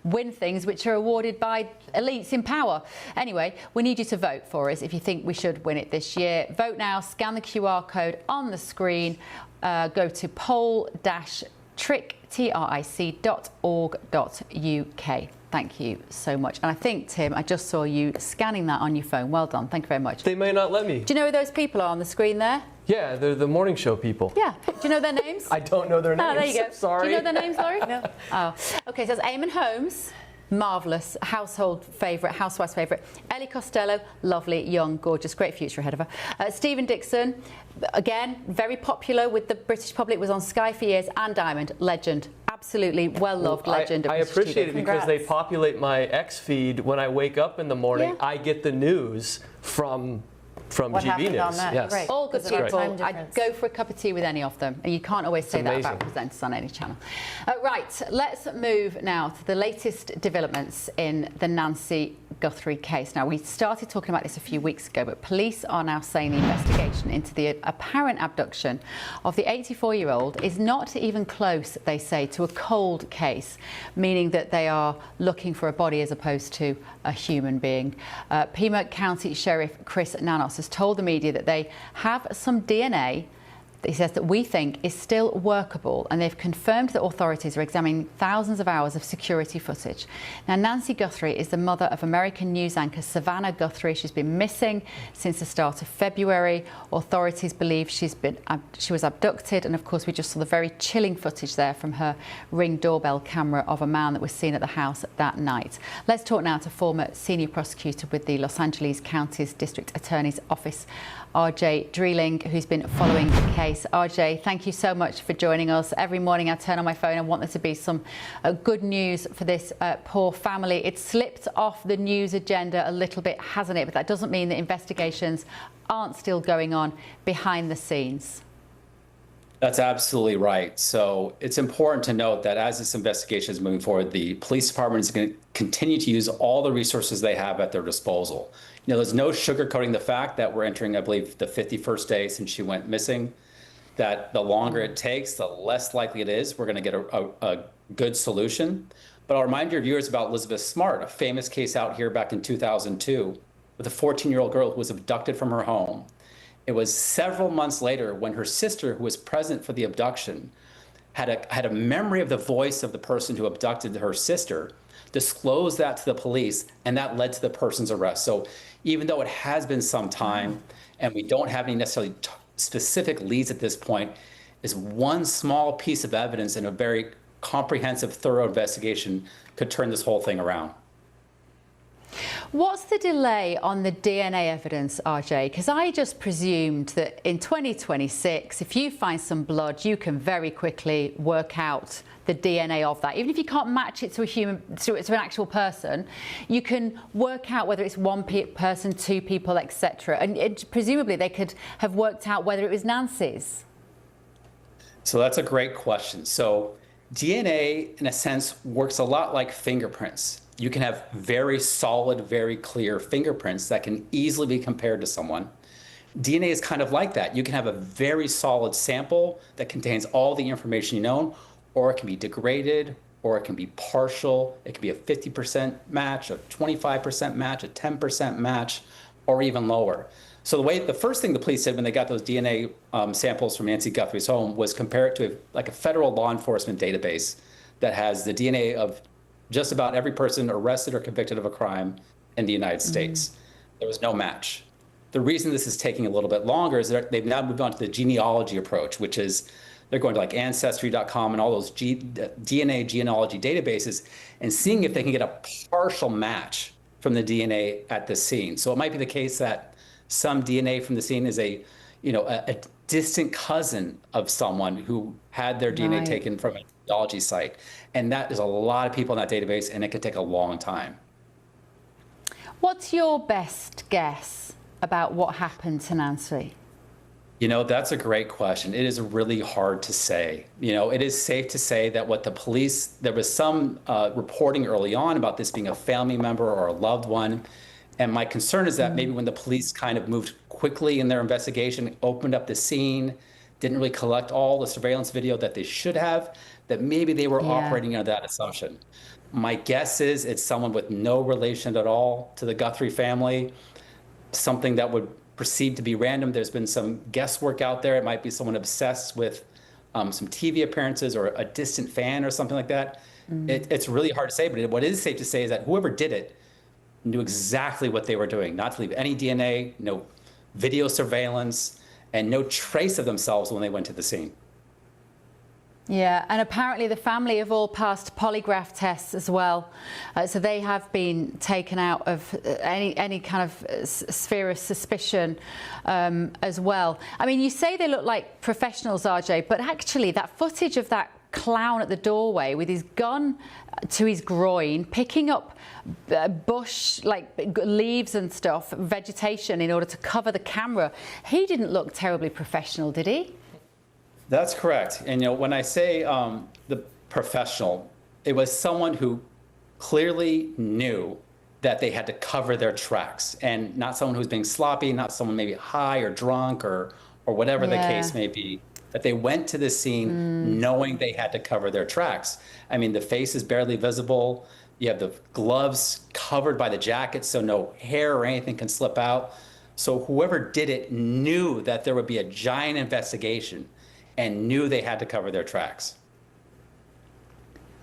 win things which are awarded by elites in power. Anyway, we need you to vote for us if you think we should win it this year. Vote now, scan the QR code on the screen, go to poll-tric.org.uk. Thank you so much. And I think, Tim, I just saw you scanning that on your phone. Well done. Thank you very much. They may not let me. Do you know who those people are on the screen there? Yeah, they're the morning show people. Yeah. Do you know their names? I don't know their names. Oh, there you go. Sorry. Do you know their names, Laurie? No. Oh. OK, so it's Eamon Holmes, marvellous, household favourite, housewife's favourite. Ellie Costello, lovely, young, gorgeous, great future ahead of her. Stephen Dixon, again, very popular with the British public, was on Sky for years, and Diamond, legend. absolutely well-loved legend of I Mr. appreciate Tudor. it because they populate my X feed when I wake up in the morning. Yeah. I get the news from What GB happened News. on that? Yes. Right. All good people. I'd go for a cup of tea with any of them. And you can't always say that about presenters on any channel. Right, let's move now to the latest developments in the Nancy Guthrie case. Now, we started talking about this a few weeks ago, but police are now saying the investigation into the apparent abduction of the 84-year-old is not even close, they say, to a cold case, meaning that they are looking for a body as opposed to a human being. Pima County Sheriff Chris Nanos has told the media that they have some DNA he says that we think is still workable, and they've confirmed that authorities are examining thousands of hours of security footage. Now, Nancy Guthrie is the mother of American news anchor Savannah Guthrie. She's been missing since the start of February. Authorities believe she was abducted, and of course we just saw the very chilling footage there from her Ring doorbell camera of a man that was seen at the house that night. Let's talk now to former senior prosecutor with the Los Angeles County's District Attorney's Office, RJ Dreeling, who's been following the case. RJ, thank you so much for joining us. Every morning I turn on my phone and want there to be some good news for this poor family. It's slipped off the news agenda a little bit, hasn't it? But that doesn't mean that investigations aren't still going on behind the scenes. That's absolutely right. So it's important to note that as this investigation is moving forward, the police department is going to continue to use all the resources they have at their disposal. You know, there's no sugarcoating the fact that we're entering, I believe, the 51st day since she went missing, that the longer it takes, the less likely it is we're going to get a good solution. But I'll remind your viewers about Elizabeth Smart, a famous case out here back in 2002 with a 14-year-old girl who was abducted from her home. It was several months later when her sister, who was present for the abduction, had a memory of the voice of the person who abducted her sister, disclosed that to the police, and that led to the person's arrest. So even though it has been some time and we don't have any necessarily specific leads at this point, is one small piece of evidence in a very comprehensive, thorough investigation could turn this whole thing around. What's the delay on the DNA evidence, RJ? Because I just presumed that in 2026, if you find some blood, you can very quickly work out the DNA of that. Even if you can't match it to a human, to an actual person, you can work out whether it's one person, two people, etc. And presumably they could have worked out whether it was Nancy's. So that's a great question. So DNA, in a sense, works a lot like fingerprints. You can have very solid, very clear fingerprints that can easily be compared to someone. DNA is kind of like that. You can have a very solid sample that contains all the information you know, or it can be degraded, or it can be partial. It can be a 50% match, a 25% match, a 10% match, or even lower. So the first thing the police did when they got those DNA samples from Nancy Guthrie's home was compare it to a federal law enforcement database that has the DNA of just about every person arrested or convicted of a crime in the United States. There was no match. The reason this is taking a little bit longer is that they've now moved on to the genealogy approach, which is they're going to like Ancestry.com and all those DNA genealogy databases and seeing if they can get a partial match from the DNA at the scene. So it might be the case that some DNA from the scene is a distant cousin of someone who had their DNA taken from a genealogy site. And that is a lot of people in that database, and it could take a long time. What's your best guess about what happened to Nancy? You know, that's a great question. It is really hard to say. You know, it is safe to say that what the police, there was some reporting early on about this being a family member or a loved one. And my concern is that maybe when the police kind of moved quickly in their investigation, opened up the scene, didn't really collect all the surveillance video that they should have, that maybe they were operating under that assumption. My guess is it's someone with no relation at all to the Guthrie family, something that would perceived to be random. There's been some guesswork out there. It might be someone obsessed with some TV appearances or a distant fan or something like that. It's really hard to say, but what is safe to say is that whoever did it knew exactly what they were doing, not to leave any DNA, no video surveillance, and no trace of themselves when they went to the scene. Yeah, and apparently the family have all passed polygraph tests as well. So they have been taken out of any kind of sphere of suspicion as well. I mean, you say they look like professionals, RJ, but actually that footage of that clown at the doorway with his gun to his groin, picking up bush, like leaves and stuff, vegetation, in order to cover the camera. He didn't look terribly professional, did he? That's correct. And when I say the professional, it was someone who clearly knew that they had to cover their tracks, and not someone who's being sloppy, not someone maybe high or drunk or whatever the case may be. That they went to the scene knowing they had to cover their tracks. I mean, the face is barely visible. You have the gloves covered by the jacket, so no hair or anything can slip out. So whoever did it knew that there would be a giant investigation and knew they had to cover their tracks.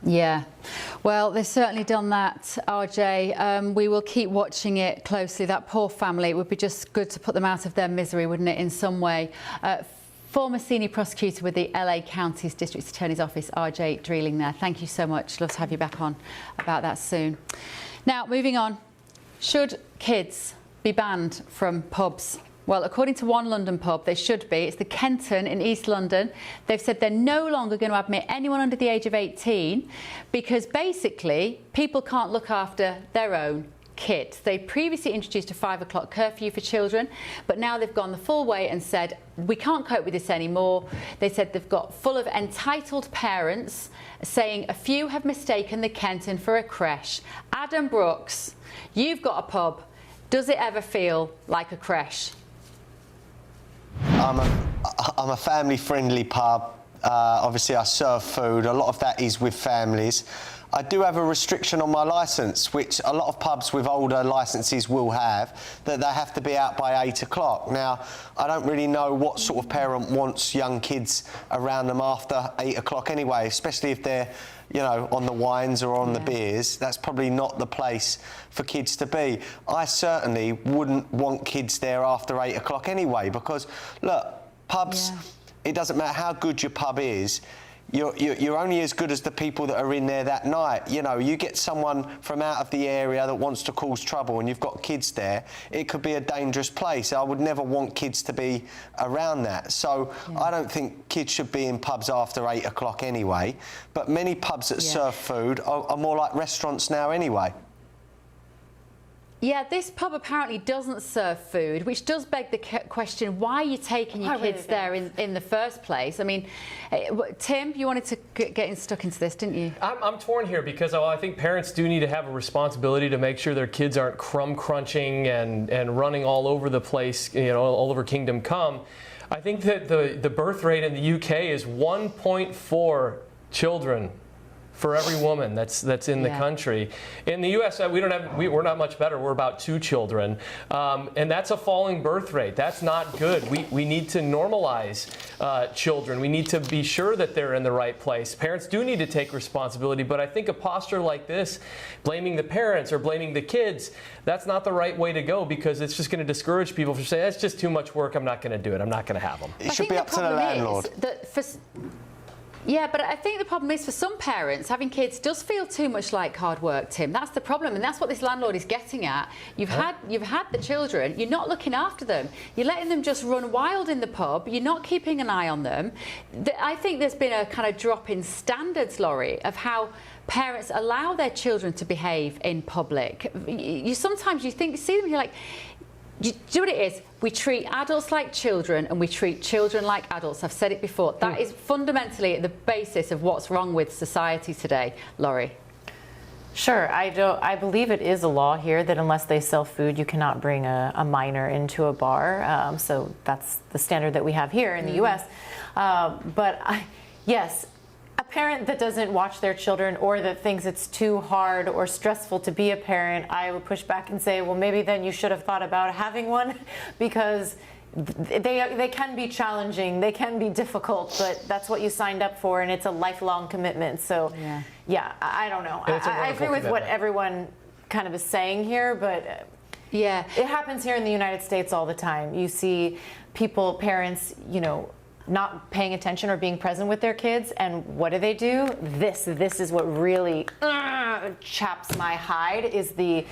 Yeah, well, they've certainly done that, RJ. We will keep watching it closely. That poor family, it would be just good to put them out of their misery, wouldn't it, in some way? Former senior prosecutor with the LA County's District Attorney's Office, RJ Dreeling there. Thank you so much. Love to have you back on about that soon. Now, moving on. Should kids be banned from pubs? Well, according to one London pub, they should be. It's the Kenton in East London. They've said they're no longer going to admit anyone under the age of 18 because basically people can't look after their own kids. They previously introduced a 5 o'clock curfew for children, but now they've gone the full way and said, we can't cope with this anymore. They said they've got full of entitled parents saying a few have mistaken the Kenton for a creche. Adam Brooks, you've got a pub. Does it ever feel like a creche? I'm a family-friendly pub. Obviously, I serve food. A lot of that is with families. I do have a restriction on my licence, which a lot of pubs with older licences will have, that they have to be out by 8 o'clock. Now, I don't really know what sort of parent wants young kids around them after 8 o'clock anyway, especially if they're, on the wines or on the beers. That's probably not the place for kids to be. I certainly wouldn't want kids there after 8 o'clock anyway, because, look, pubs, it doesn't matter how good your pub is, you're only as good as the people that are in there that night. You get someone from out of the area that wants to cause trouble and you've got kids there, it could be a dangerous place. I would never want kids to be around that. So I don't think kids should be in pubs after 8 o'clock anyway. But many pubs that serve food are more like restaurants now anyway. Yeah, this pub apparently doesn't serve food, which does beg the question, why are you taking your kids there in the first place? I mean, Tim, you wanted to get stuck into this, didn't you? I'm torn here because I think parents do need to have a responsibility to make sure their kids aren't crumb crunching and running all over the place, all over Kingdom Come. I think that the birth rate in the UK is 1.4 children for every woman that's in the country. In the U.S., we're not much better. We're about 2 children, and that's a falling birth rate. That's not good. We need to normalize children. We need to be sure that they're in the right place. Parents do need to take responsibility, but I think a posture like this, blaming the parents or blaming the kids, that's not the right way to go, because it's just going to discourage people from saying, that's just too much work, I'm not going to do it, I'm not going to have them. It should be up to the landlord. Yeah, but I think the problem is for some parents, having kids does feel too much like hard work, Tim. That's the problem, and that's what this landlord is getting at. You've had the children, you're not looking after them. You're letting them just run wild in the pub, you're not keeping an eye on them. I think there's been a kind of drop in standards, Laurie, of how parents allow their children to behave in public. Sometimes you see them, you're like, do you know what it is? We treat adults like children and we treat children like adults. I've said it before. That is fundamentally at the basis of what's wrong with society today. Laurie? Sure. I believe it is a law here that unless they sell food, you cannot bring a minor into a bar. So that's the standard that we have here in the U.S. Yes, a parent that doesn't watch their children or that thinks it's too hard or stressful to be a parent, I would push back and say, well, maybe then you should have thought about having one, because they can be challenging, they can be difficult, but that's what you signed up for, and it's a lifelong commitment. So, yeah, I don't know. I agree with what everyone kind of is saying here, but it happens here in the United States all the time. You see parents, not paying attention or being present with their kids, and what do? This is what really chaps my hide, is the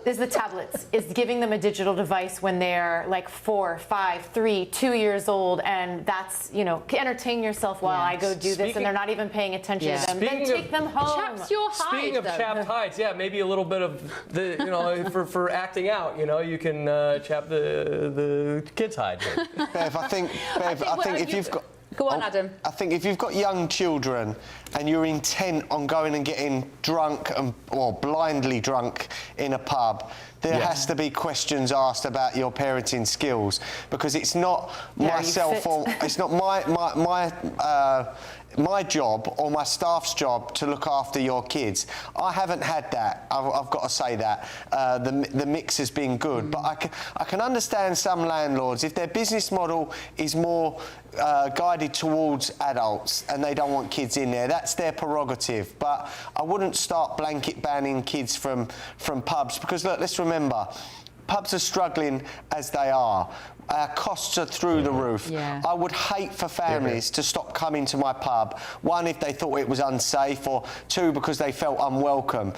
is the tablets, is giving them a digital device when they're like 4, 5, 3, 2 years old, and that's, you know, entertain yourself while I go do this, and they're not even paying attention to them. Then take them home. Chaps your hide. Speaking of chapped hides, yeah, maybe a little bit of the, you know, for acting out, you know, you can chap the kids' hide. Bev, I think if you've got. Go on, Adam. I think if you've got young children and you're intent on going and getting drunk or blindly drunk in a pub, there has to be questions asked about your parenting skills, because it's not myself or it's not my job or my staff's job to look after your kids. I haven't had that. I've got to say that. The mix has been good, but I can understand some landlords, if their business model is more guided towards adults and they don't want kids in there, that's their prerogative. But I wouldn't start blanket banning kids from pubs, because look, let's remember, pubs are struggling as they are. Our costs are through the roof. I would hate for families to stop coming to my pub. One, if they thought it was unsafe, or two, because they felt unwelcome.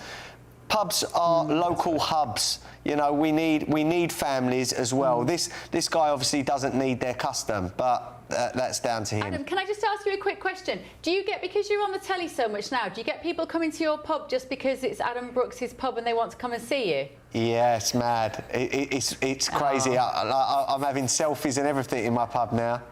Pubs are local hubs. You know, we need families as well. This guy obviously doesn't need their custom, but that's down to him. Adam, can I just ask you a quick question? Do you get, because you're on the telly so much now, do you get people coming to your pub just because it's Adam Brooks's pub and they want to come and see you? Yeah, it's mad. It's crazy. I'm having selfies and everything in my pub now.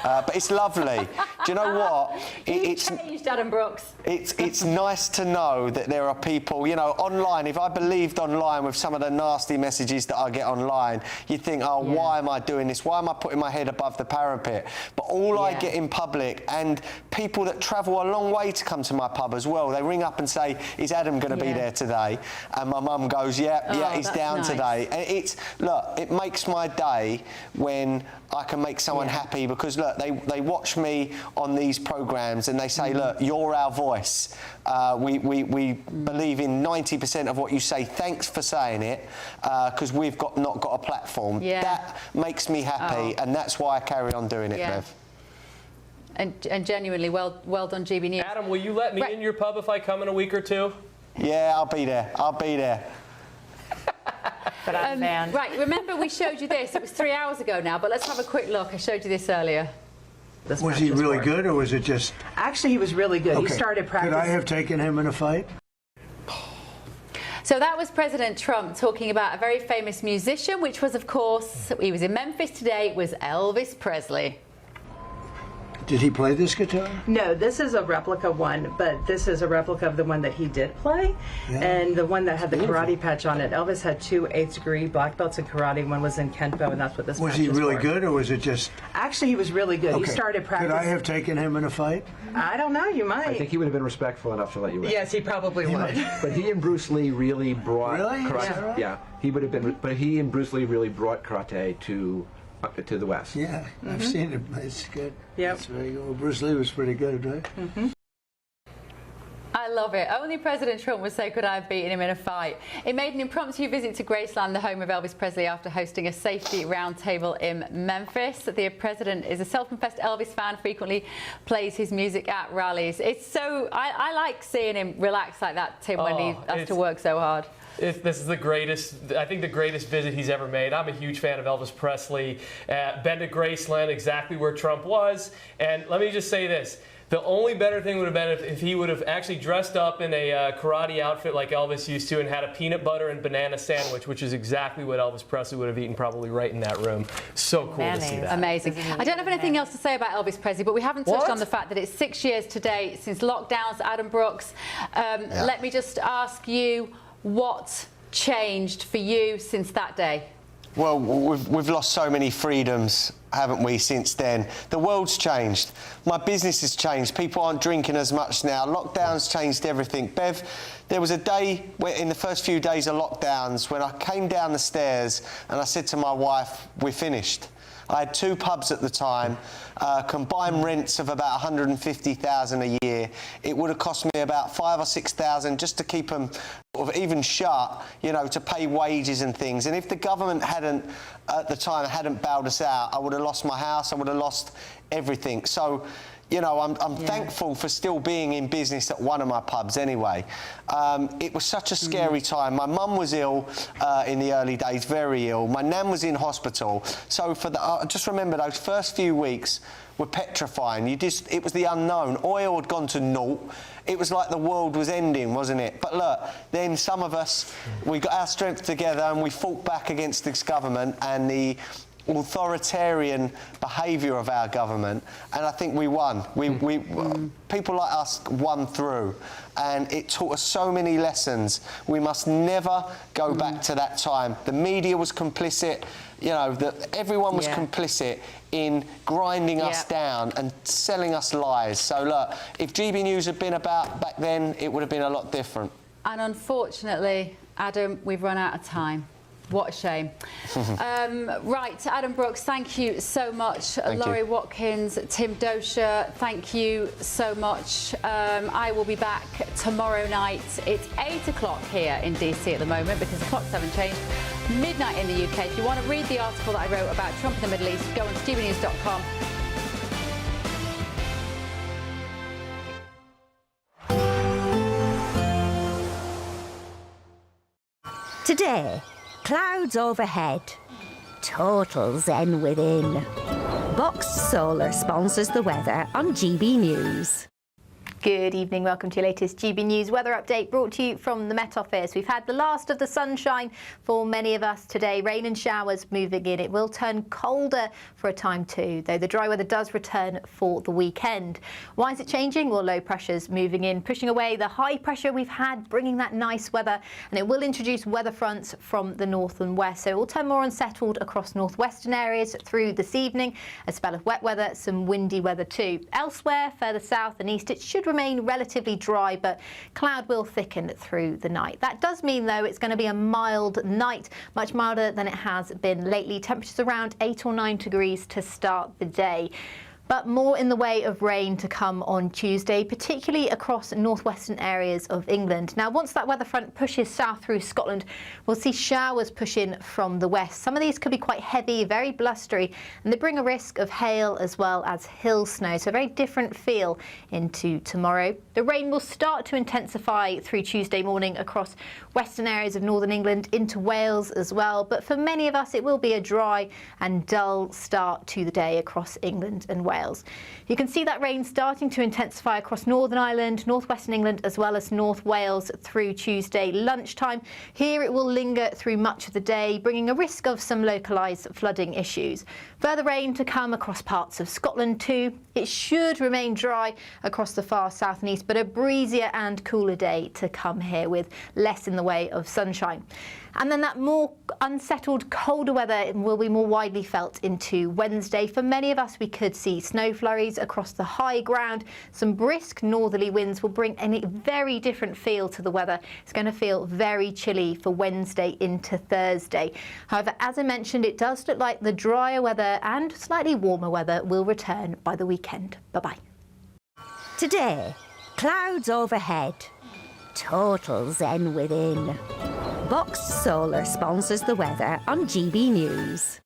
But it's lovely. Do you know what? It's changed, Adam Brooks. It's nice to know that there are people, you know, online. If I believed online with some of the nasty messages that I get online, you'd think, oh, why am I doing this? Why am I putting my head above the parapet? But all I get in public, and people that travel a long way to come to my pub as well, they ring up and say, is Adam going to be there today? And my mum goes, yeah, he's down today. And look, it makes my day when I can make someone happy, because look, they watch me on these programs and they say, look, you're our voice. We believe in 90% of what you say. Thanks for saying it, because we've not got a platform. That makes me happy, and that's why I carry on doing it, Bev. And genuinely, well done, GB News. Adam, will you let me in your pub if I come in a week or two? Yeah, I'll be there. I'll be there. But I'm banned. Right, remember we showed you this. It was 3 hours ago now, but let's have a quick look. I showed you this earlier. Was he really good, or was it just... Actually, he was really good. Okay. He started practicing. Could I have taken him in a fight? So that was President Trump talking about a very famous musician, which was, of course, he was in Memphis today, was Elvis Presley. Did he play this guitar? No, this is a replica one, but this is a replica of the one that he did play, and the one that had the karate patch on it. Elvis had 2 8th degree black belts in karate. One was in Kenpo, and that's what this Was patch he is really for. good, or was it just... Actually, he was really good. He started practicing. Could I have taken him in a fight? I don't know, you might. I think he would have been respectful enough to let you in. Yes, he probably would. But he and Bruce Lee really brought karate. Right? Yeah, he would have been. But he and Bruce Lee really brought karate to the West. Yeah, I've seen it. It's good. Yep. It's very good. Well, Bruce Lee was pretty good, right? I love it. Only President Trump would say, could I have beaten him in a fight? It made an impromptu visit to Graceland, the home of Elvis Presley, after hosting a safety roundtable in Memphis. The president is a self-confessed Elvis fan, frequently plays his music at rallies. It's so, I like seeing him relax like that, Tim, when he has to work so hard. This is the greatest, I think the greatest visit he's ever made. I'm a huge fan of Elvis Presley. Been to Graceland, exactly where Trump was. And let me just say this. The only better thing would have been if he would have actually dressed up in a karate outfit like Elvis used to and had a peanut butter and banana sandwich, which is exactly what Elvis Presley would have eaten probably right in that room. So cool to see that. Amazing. I don't have anything else to say about Elvis Presley, but we haven't touched on the fact that it's 6 years today since lockdowns. Adam Brooks, let me just ask you, what changed for you since that day? Well, we've lost so many freedoms, haven't we, since then? The world's changed. My business has changed. People aren't drinking as much now. Lockdowns changed everything. Bev, there was a day where, in the first few days of lockdowns, when I came down the stairs and I said to my wife, we're finished. I had 2 pubs at the time, combined rents of about $150,000 a year. It would have cost me about $5,000 or $6,000 just to keep them sort of even shut, you know, to pay wages and things. And if the government hadn't, at the time, hadn't bailed us out, I would have lost my house, I would have lost everything. So, you know, I'm thankful for still being in business at one of my pubs anyway. It was such a scary time. My mum was ill in the early days, very ill. My nan was in hospital. So for I just remember those first few weeks were petrifying. It was the unknown. Oil had gone to naught. It was like the world was ending, wasn't it? But look, then some of us, we got our strength together and we fought back against this government and the authoritarian behaviour of our government, and I think we won. People like us won through, and it taught us so many lessons. We must never go back to that time. The media was complicit, you know, everyone was complicit in grinding us down and selling us lies. So look, if GB News had been about back then, it would have been a lot different. And unfortunately, Adam, we've run out of time. What a shame. Right, Adam Brooks, thank you so much. Laurie Watkins, Tim Dosher, thank you so much. I will be back tomorrow night. It's 8 o'clock here in DC at the moment because the clocks haven't changed. Midnight in the UK. If you want to read the article that I wrote about Trump in the Middle East, go on to gbnews.com. Today, clouds overhead, total zen within. Boxed Solar sponsors the weather on GB News. Good evening, welcome to your latest GB News weather update brought to you from the Met Office. We've had the last of the sunshine for many of us today. Rain and showers moving in. It will turn colder for a time too, though the dry weather does return for the weekend. Why is it changing? Well, low pressure's moving in, pushing away the high pressure we've had, bringing that nice weather, and it will introduce weather fronts from the north and west. So it will turn more unsettled across northwestern areas through this evening. A spell of wet weather, some windy weather too. Elsewhere, further south and east, it should remain relatively dry, but cloud will thicken through the night. That does mean, though, it's going to be a mild night, much milder than it has been lately. Temperatures around 8 or 9 degrees to start the day. But more in the way of rain to come on Tuesday, particularly across northwestern areas of England. Now, once that weather front pushes south through Scotland, we'll see showers push in from the west. Some of these could be quite heavy, very blustery, and they bring a risk of hail as well as hill snow. So a very different feel into tomorrow. The rain will start to intensify through Tuesday morning across western areas of northern England into Wales as well. But for many of us, it will be a dry and dull start to the day across England and Wales. You can see that rain starting to intensify across Northern Ireland, northwestern England, as well as North Wales through Tuesday lunchtime. Here it will linger through much of the day, bringing a risk of some localised flooding issues. Further rain to come across parts of Scotland too. It should remain dry across the far south and east, but a breezier and cooler day to come here with less in the way of sunshine. And then that more unsettled, colder weather will be more widely felt into Wednesday. For many of us, we could see snow flurries across the high ground. Some brisk northerly winds will bring a very different feel to the weather. It's going to feel very chilly for Wednesday into Thursday. However, as I mentioned, it does look like the drier weather and slightly warmer weather will return by the weekend. Bye-bye. Today, clouds overhead, total zen within. Boxed Solar sponsors the weather on GB News.